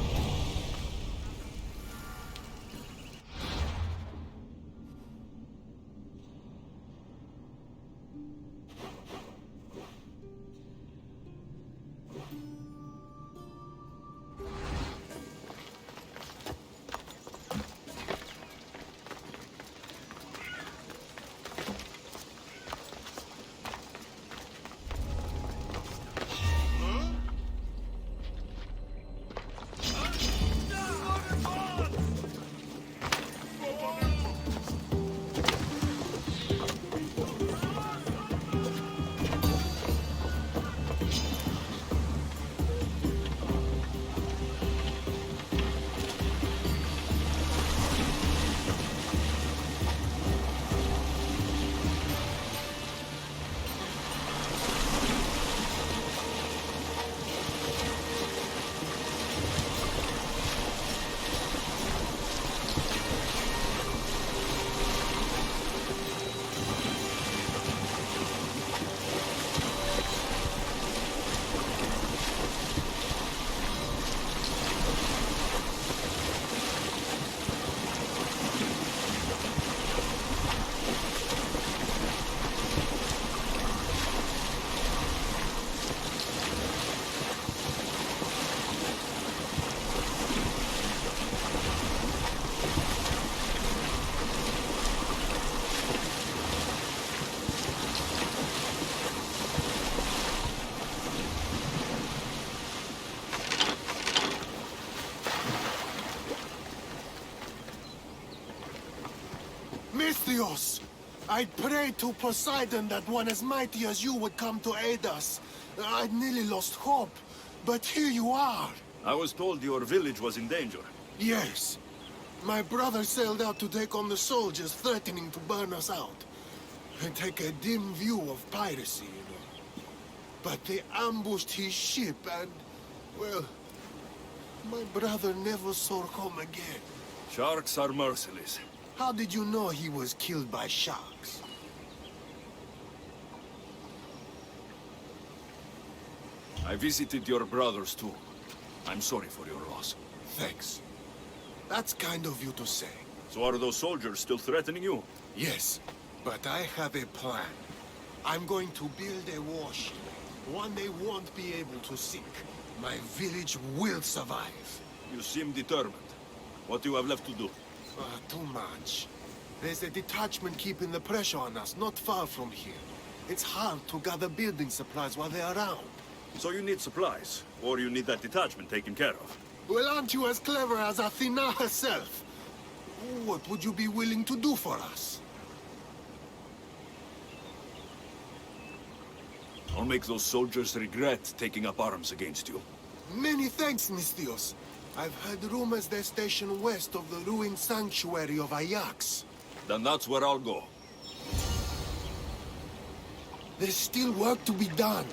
Misthios! I prayed to Poseidon that one as mighty as you would come to aid us. I'd nearly lost hope, but here you are. I was told your village was in danger. Yes. My brother sailed out to take on the soldiers threatening to burn us out. And take a dim view of piracy, you know. But they ambushed his ship and, well, my brother never saw home again. Sharks are merciless. How did you know he was killed by sharks? I visited your brothers too. I'm sorry for your loss. Thanks. That's kind of you to say. So are those soldiers still threatening you? Yes, but I have a plan. I'm going to build a warship. One they won't be able to sink. My village will survive. You seem determined. What do you have left to do? Too much. There's a detachment keeping the pressure on us, not far from here. It's hard to gather building supplies while they're around. So you need supplies, or you need that detachment taken care of. Well, aren't you as clever as Athena herself? What would you be willing to do for us? I'll make those soldiers regret taking up arms against you. Many thanks, Misthios. I've heard rumors they're stationed west of the ruined sanctuary of Ajax. Then that's where I'll go. There's still work to be done.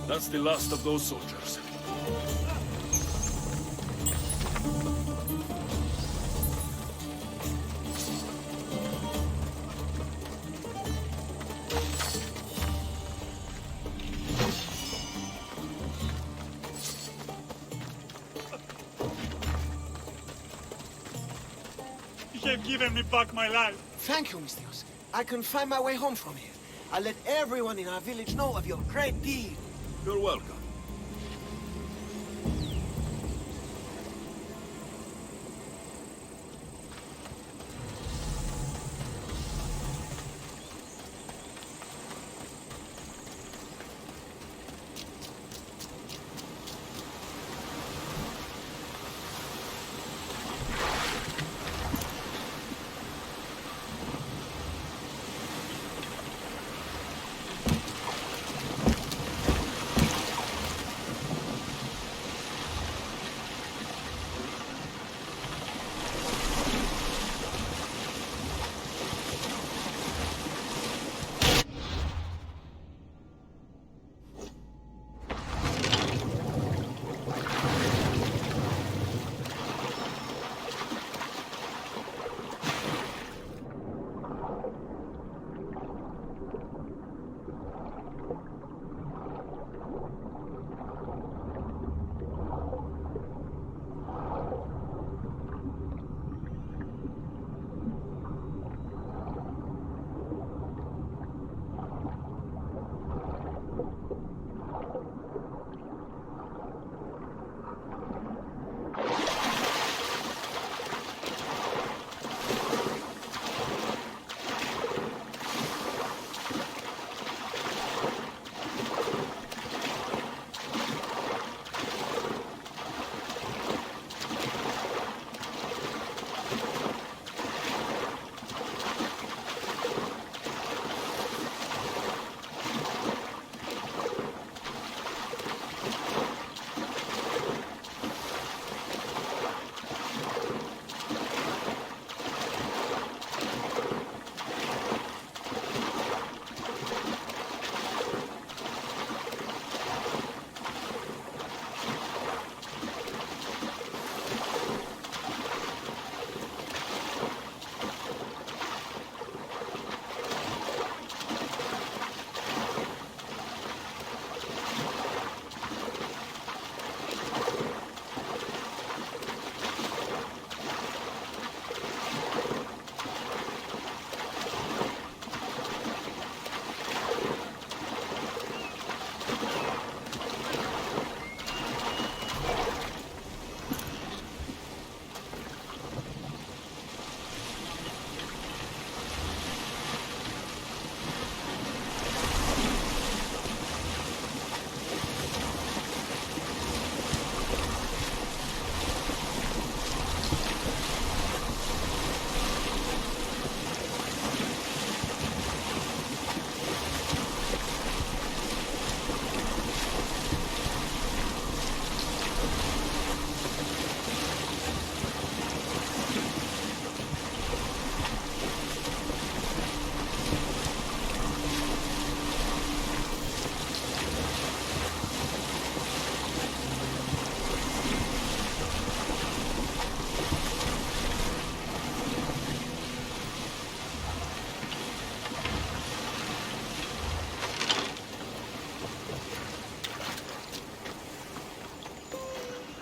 That's the last of those soldiers. You have given me back my life. Thank you, Misthios. I can find my way home from here. I'll let everyone in our village know of your great deed. You're welcome.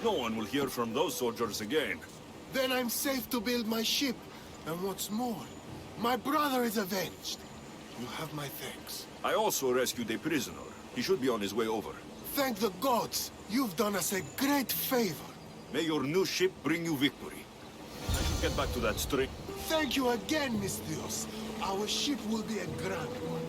No one will hear from those soldiers again. Then I'm safe to build my ship. And what's more, my brother is avenged. You have my thanks. I also rescued a prisoner. He should be on his way over. Thank the gods! You've done us a great favor. May your new ship bring you victory. I should get back to that string. Thank you again, Mistios. Our ship will be a grand one.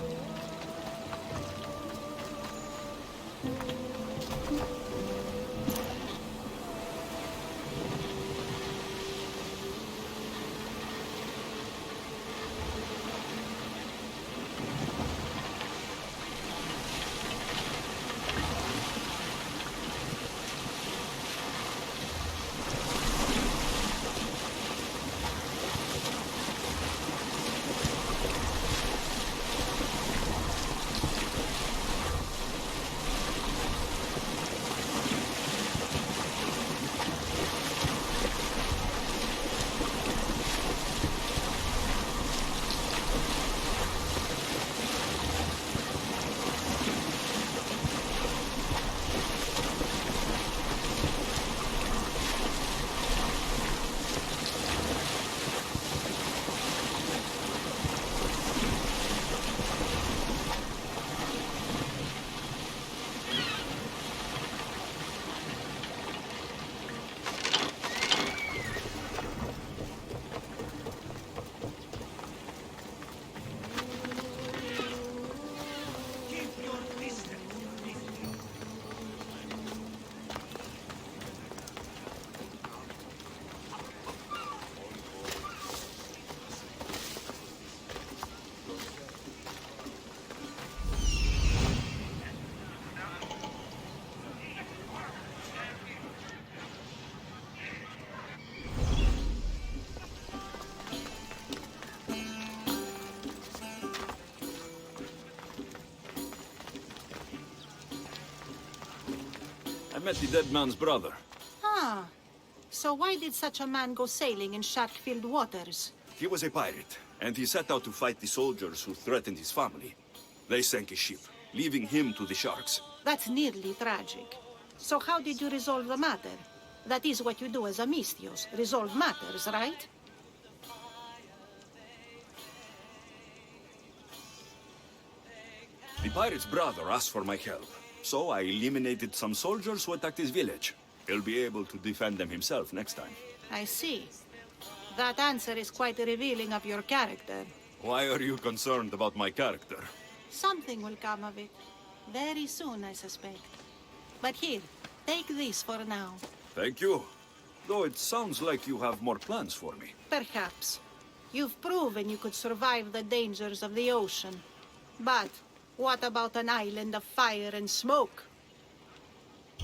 I met the dead man's brother. Ah, so why did such a man go sailing in shark-filled waters? He was a pirate, and he set out to fight the soldiers who threatened his family. They sank his ship, leaving him to the sharks. That's nearly tragic. So how did you resolve the matter? That is what you do as a Mistios, resolve matters, right? The pirate's brother asked for my help, so I eliminated some soldiers who attacked his village. He'll be able to defend them himself next time. I see. That answer is quite revealing of your character. Why are you concerned about my character? Something will come of it. Very soon, I suspect. But here, take this for now. Thank you. Though it sounds like you have more plans for me. Perhaps. You've proven you could survive the dangers of the ocean. But what about an island of fire and smoke?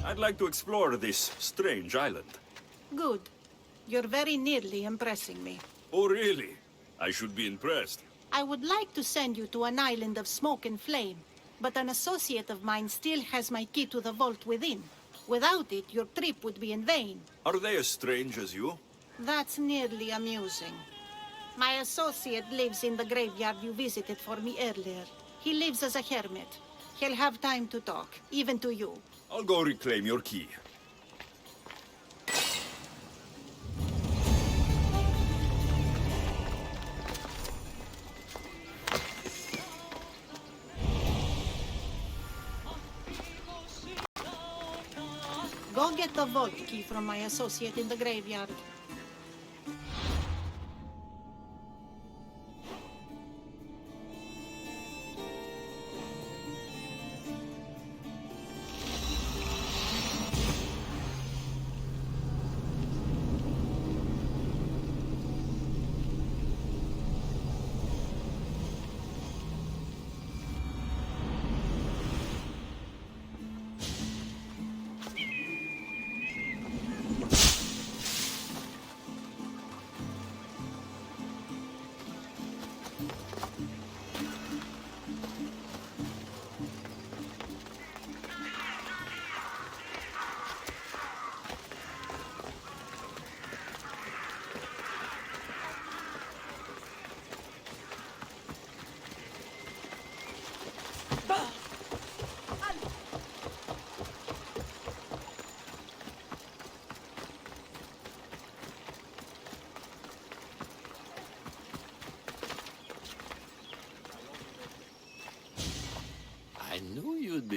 I'd like to explore this strange island. Good. You're very nearly impressing me. Oh, really? I should be impressed. I would like to send you to an island of smoke and flame, but an associate of mine still has my key to the vault within. Without it, your trip would be in vain. Are they as strange as you? That's nearly amusing. My associate lives in the graveyard you visited for me earlier. He lives as a hermit. He'll have time to talk, even to you. I'll go reclaim your key. Go get the vault key from my associate in the graveyard.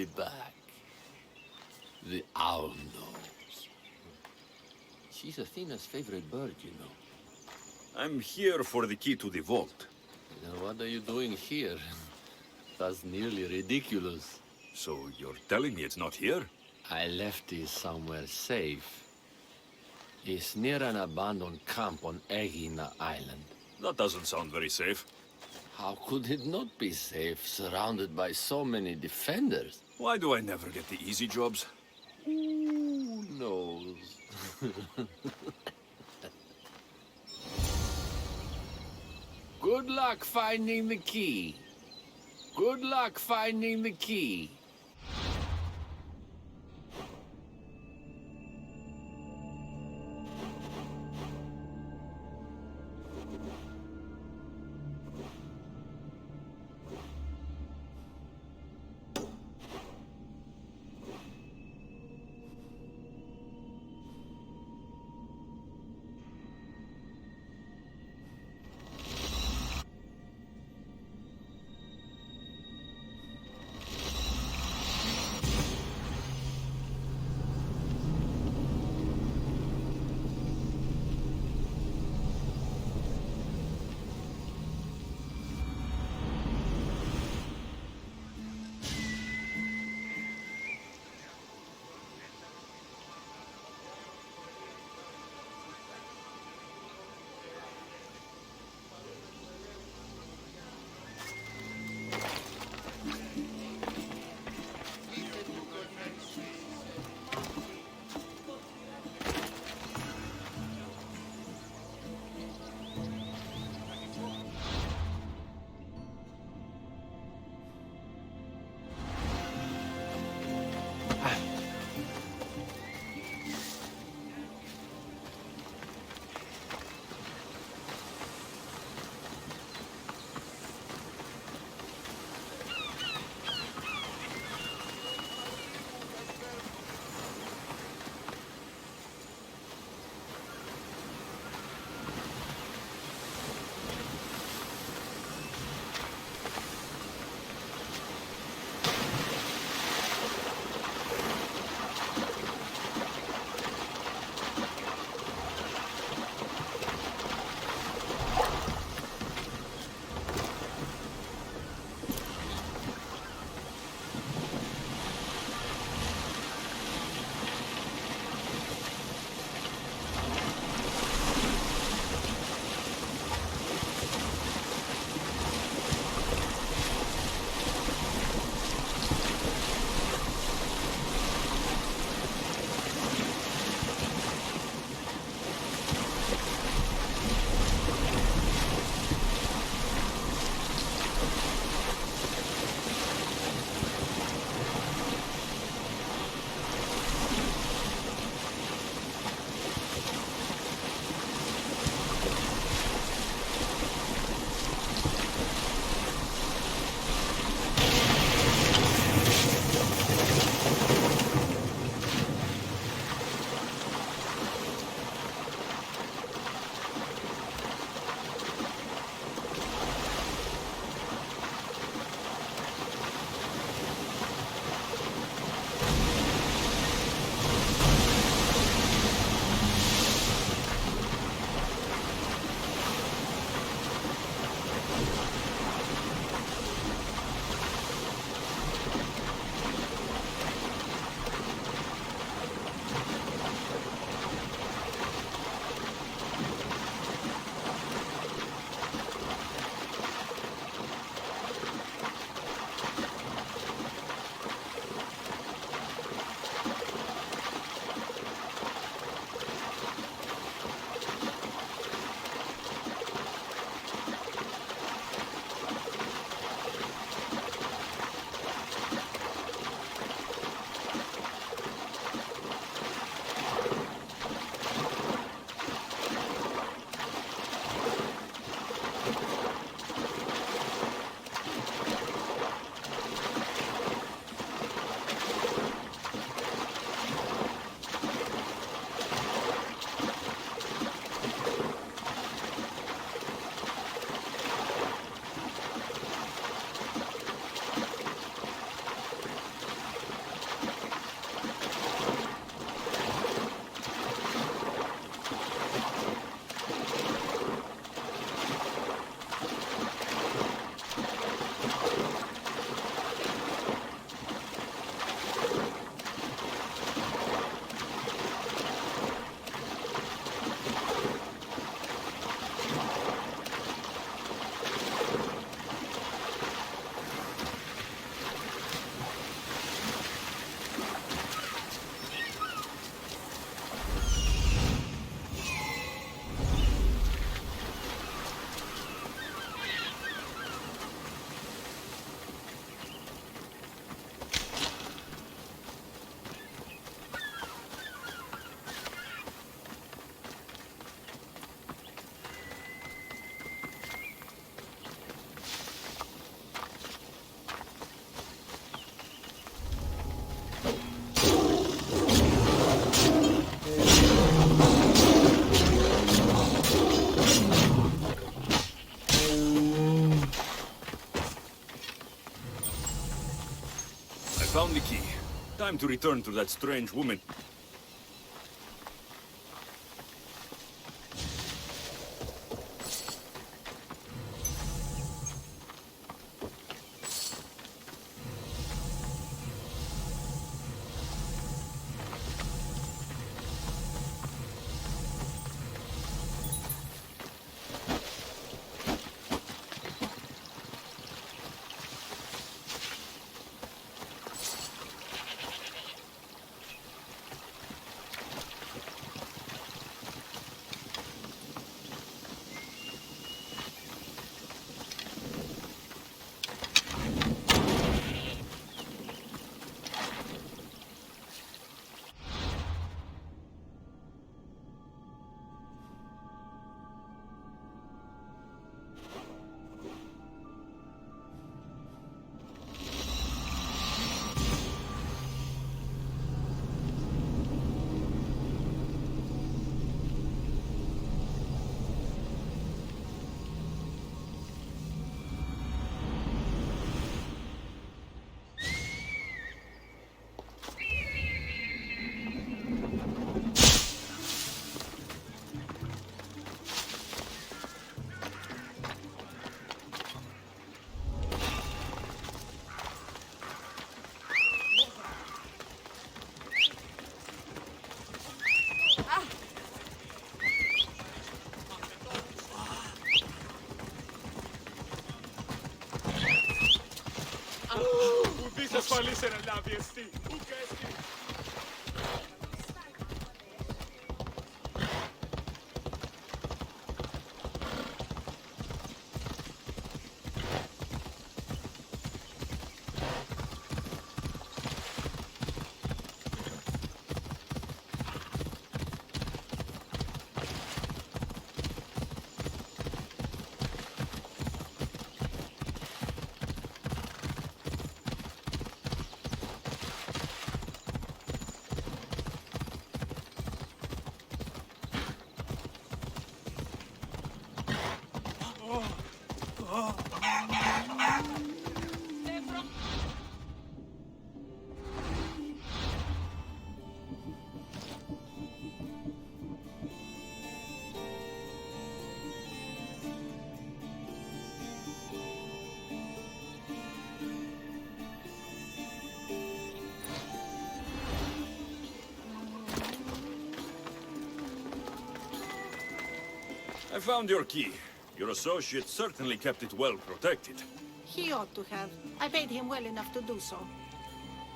be back. The owl knows. She's Athena's favorite bird, you know. I'm here for the key to the vault. Now, what are you doing here? That's nearly ridiculous. So you're telling me it's not here? I left it somewhere safe. It's near an abandoned camp on Aegina Island. That doesn't sound very safe. How could it not be safe, surrounded by so many defenders? Why do I never get the easy jobs? Who knows? Good luck finding the key. Good luck finding the key. Time to return to that strange woman. ασφαλής ένα λάβει εστί. Ούκα εστί. I found your key. Your associate certainly kept it well protected. He ought to have. I paid him well enough to do so.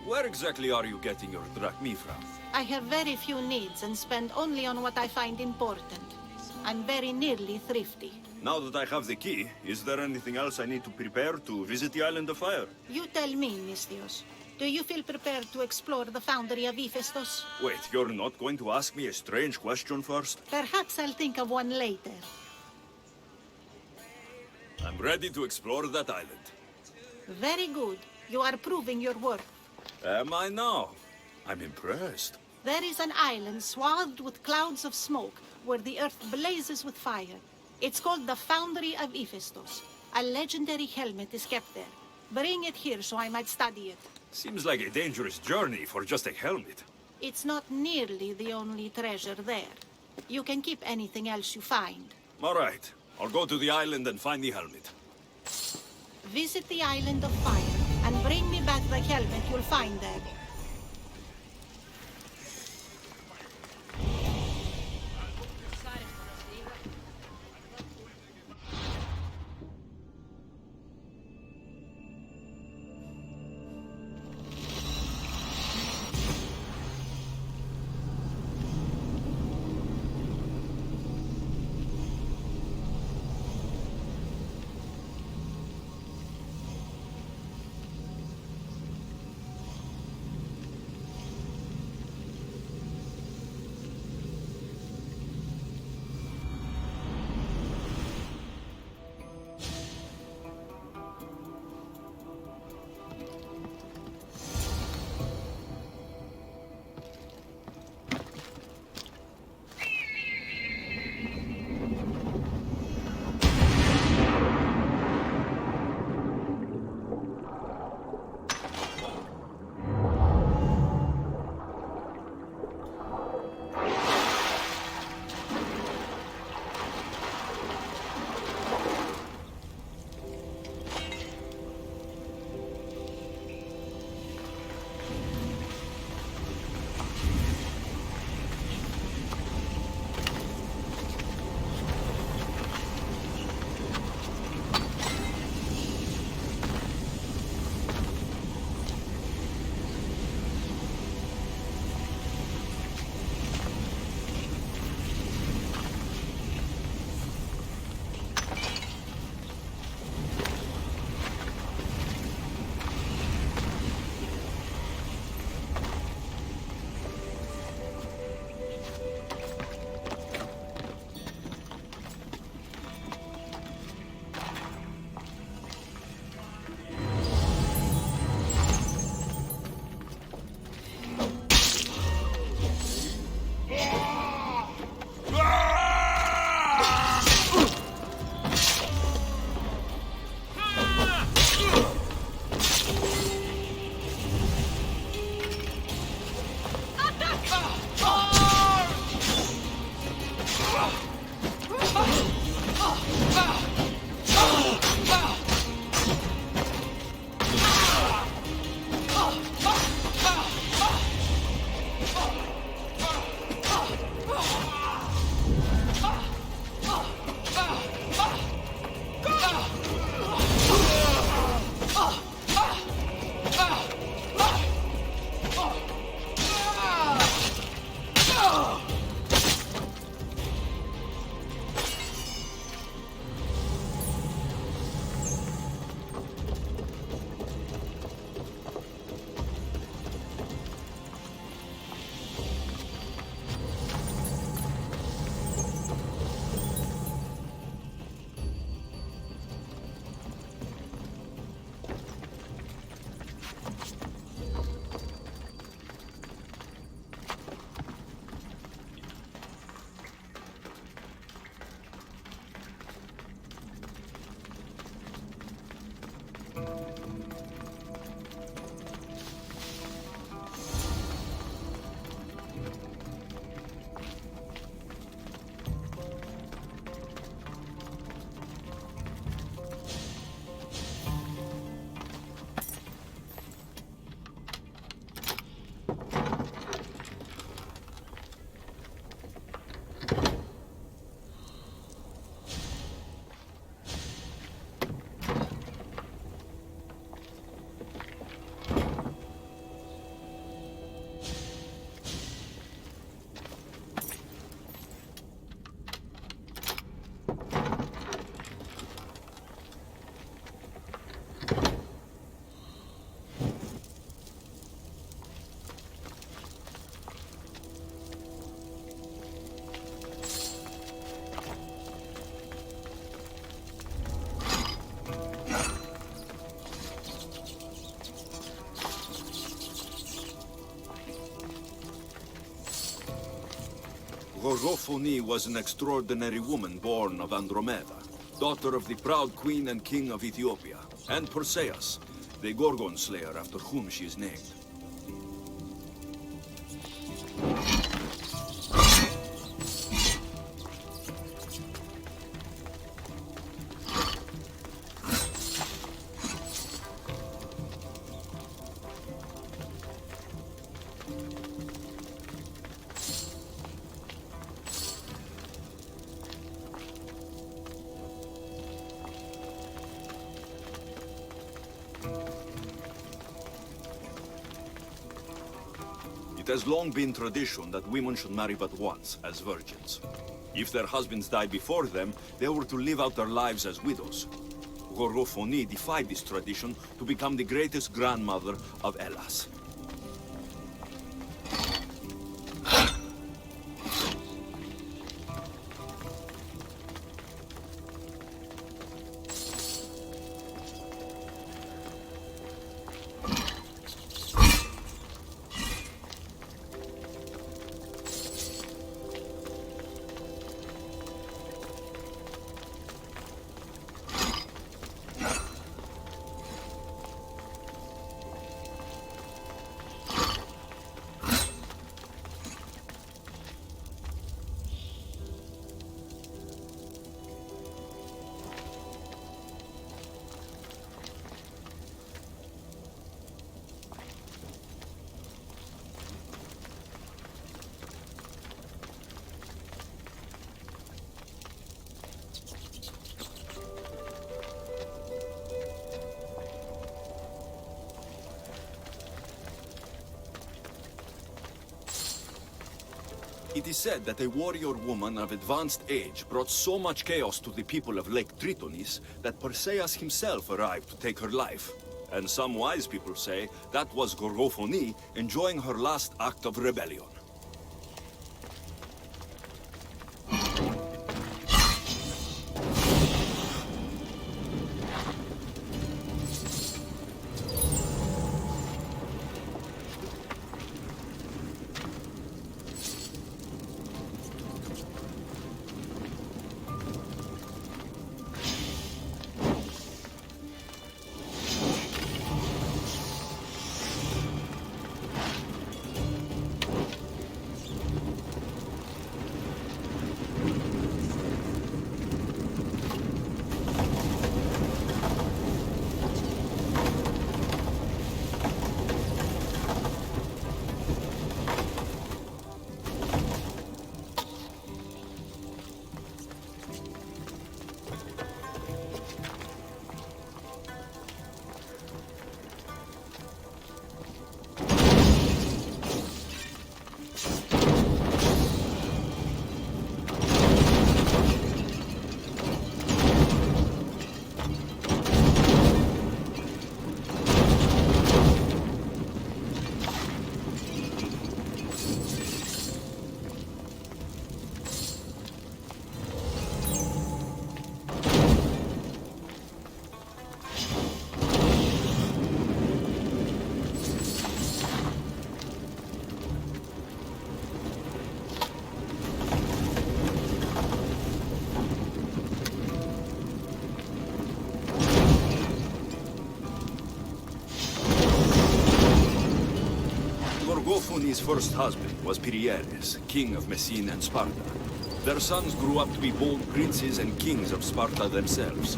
Where exactly are you getting your drachmi from? I have very few needs and spend only on what I find important. I'm very nearly thrifty. Now that I have the key, is there anything else I need to prepare to visit the Island of Fire? You tell me, Misthios. Do you feel prepared to explore the foundry of Hephaestus? Wait, you're not going to ask me a strange question first? Perhaps I'll think of one later. I'm ready to explore that island. Very good. You are proving your worth. Am I now? I'm impressed. There is an island swathed with clouds of smoke where the earth blazes with fire. It's called the Foundry of Hephaestus. A legendary helmet is kept there. Bring it here so I might study it. Seems like a dangerous journey for just a helmet. It's not nearly the only treasure there. You can keep anything else you find. All right. I'll go to the island and find the helmet. Visit the Island of Fire and bring me back the helmet you'll find there. Gorgophone was an extraordinary woman born of Andromeda, daughter of the proud queen and king of Ethiopia, and Perseus, the Gorgon slayer after whom she is named. It has long been tradition that women should marry but once, as virgins. If their husbands died before them, they were to live out their lives as widows. Gorgophone defied this tradition to become the greatest grandmother of Hellas. It is said that a warrior woman of advanced age brought so much chaos to the people of Lake Tritonis that Perseus himself arrived to take her life. And some wise people say that was Gorgophone enjoying her last act of rebellion. Gorgophone's first husband was Perieres, king of Messene and Sparta. Their sons grew up to be bold princes and kings of Sparta themselves.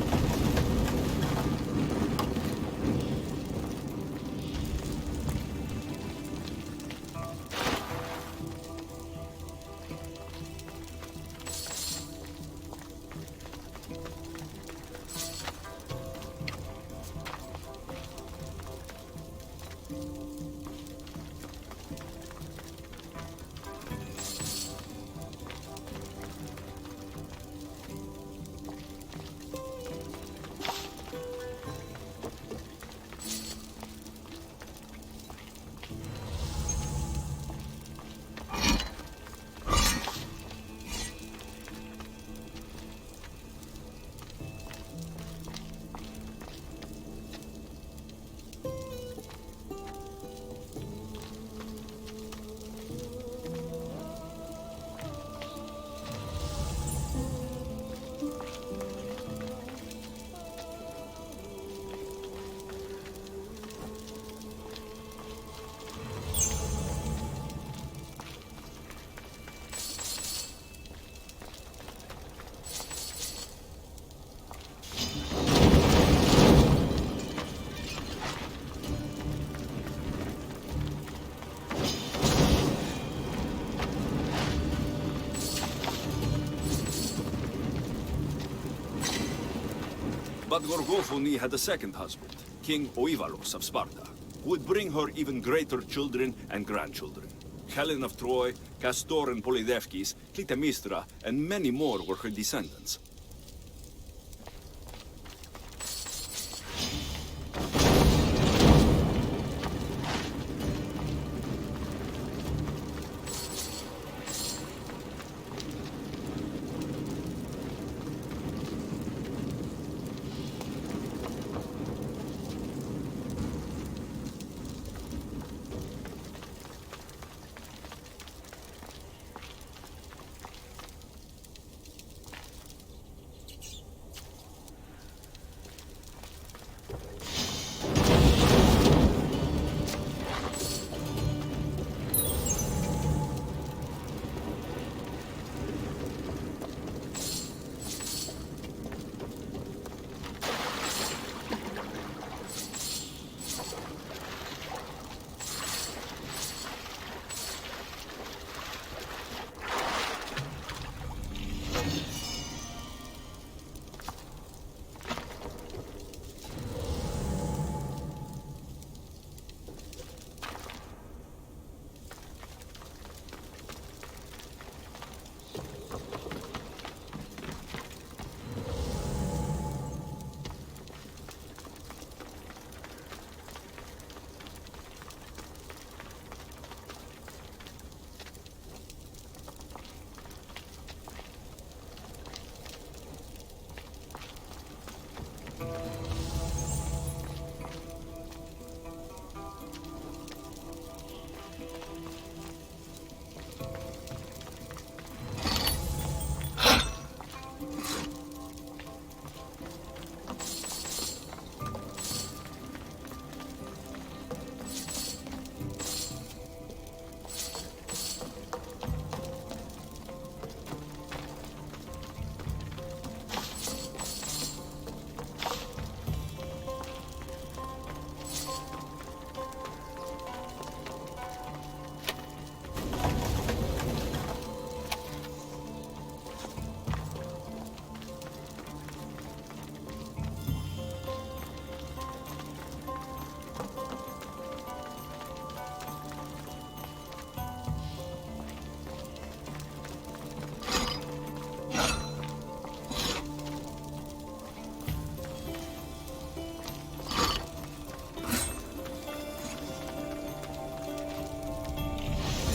But Gorgophone had a second husband, King Oivalos of Sparta, who would bring her even greater children and grandchildren. Helen of Troy, Castor and Polydevkis, Clytemnestra, and many more were her descendants.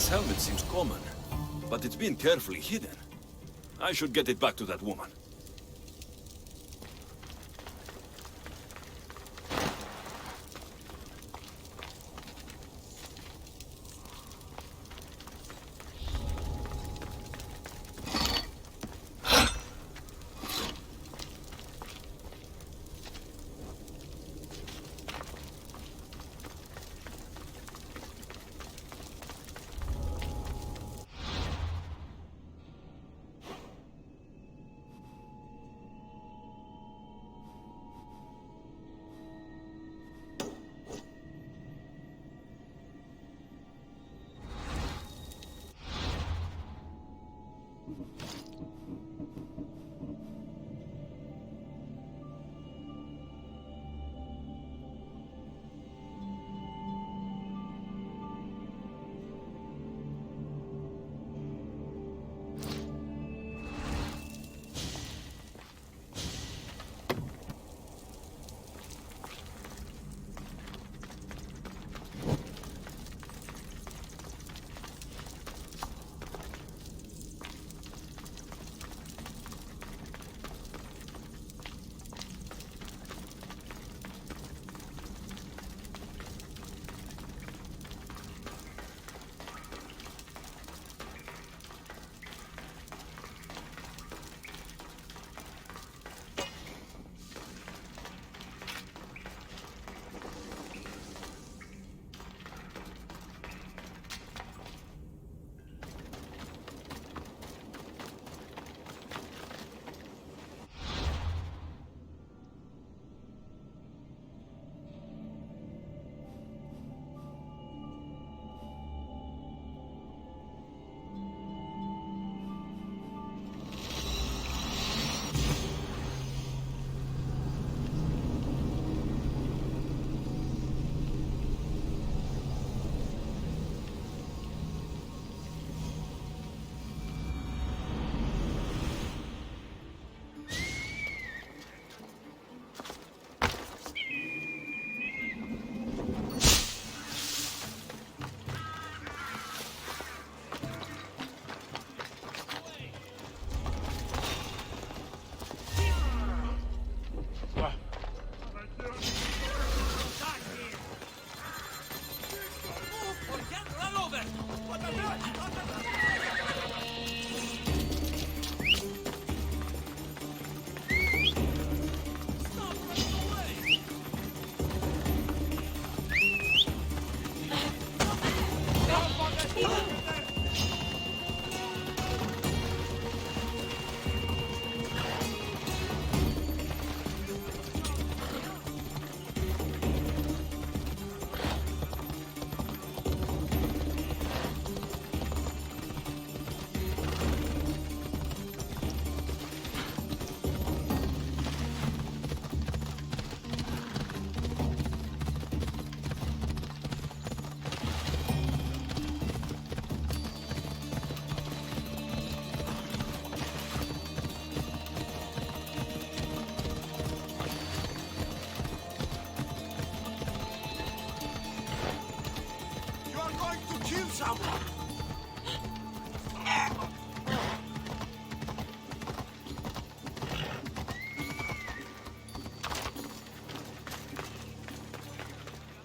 This helmet seems common, but it's been carefully hidden. I should get it back to that woman.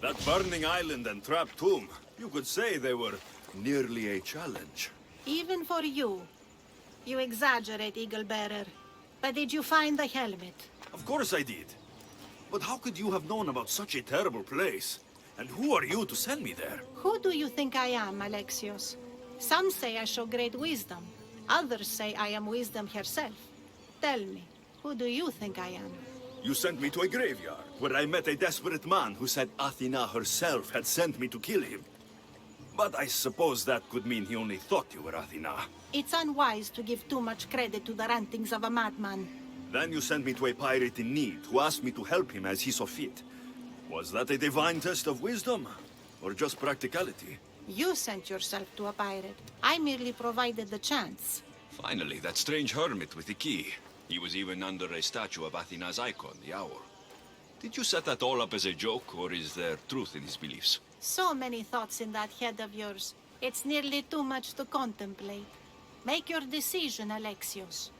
That burning island and trapped tomb, you could say they were nearly a challenge. Even for you. You exaggerate, Eagle Bearer. But did you find the helmet? Of course I did. But how could you have known about such a terrible place? And who are you to send me there? Who do you think I am, Alexios? Some say I show great wisdom. Others say I am wisdom herself. Tell me, who do you think I am? You sent me to a graveyard, where I met a desperate man who said Athena herself had sent me to kill him. But I suppose that could mean he only thought you were Athena. It's unwise to give too much credit to the rantings of a madman. Then you sent me to a pirate in need, who asked me to help him as he saw fit. Was that a divine test of wisdom? Or just practicality? You sent yourself to a pirate. I merely provided the chance. Finally, that strange hermit with the key. He was even under a statue of Athena's icon, the owl. Did you set that all up as a joke, or is there truth in his beliefs? So many thoughts in that head of yours. It's nearly too much to contemplate. Make your decision, Alexios.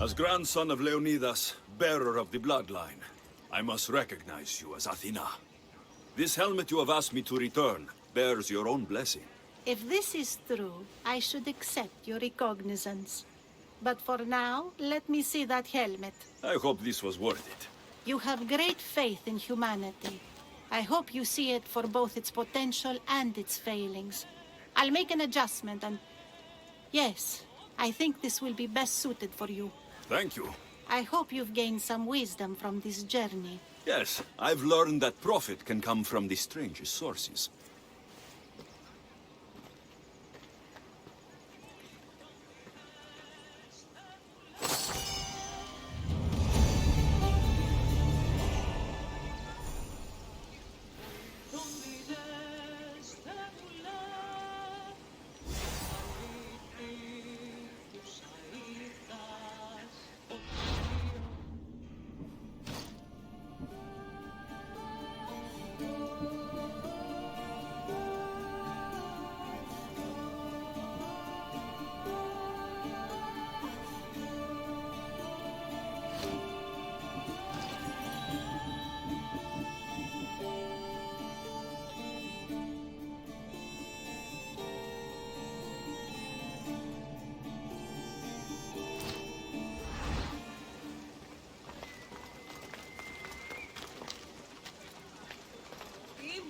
As grandson of Leonidas, bearer of the bloodline, I must recognize you as Athena. This helmet you have asked me to return bears your own blessing. If this is true, I should accept your recognizance. But for now, let me see that helmet. I hope this was worth it. You have great faith in humanity. I hope you see it for both its potential and its failings. I'll make an adjustment and... Yes, I think this will be best suited for you. Thank you. I hope you've gained some wisdom from this journey. Yes, I've learned that profit can come from the strangest sources.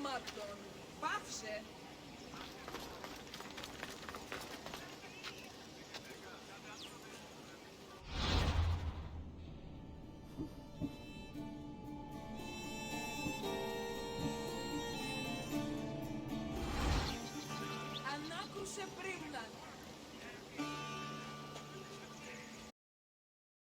Ήμαρτον, πάυσε.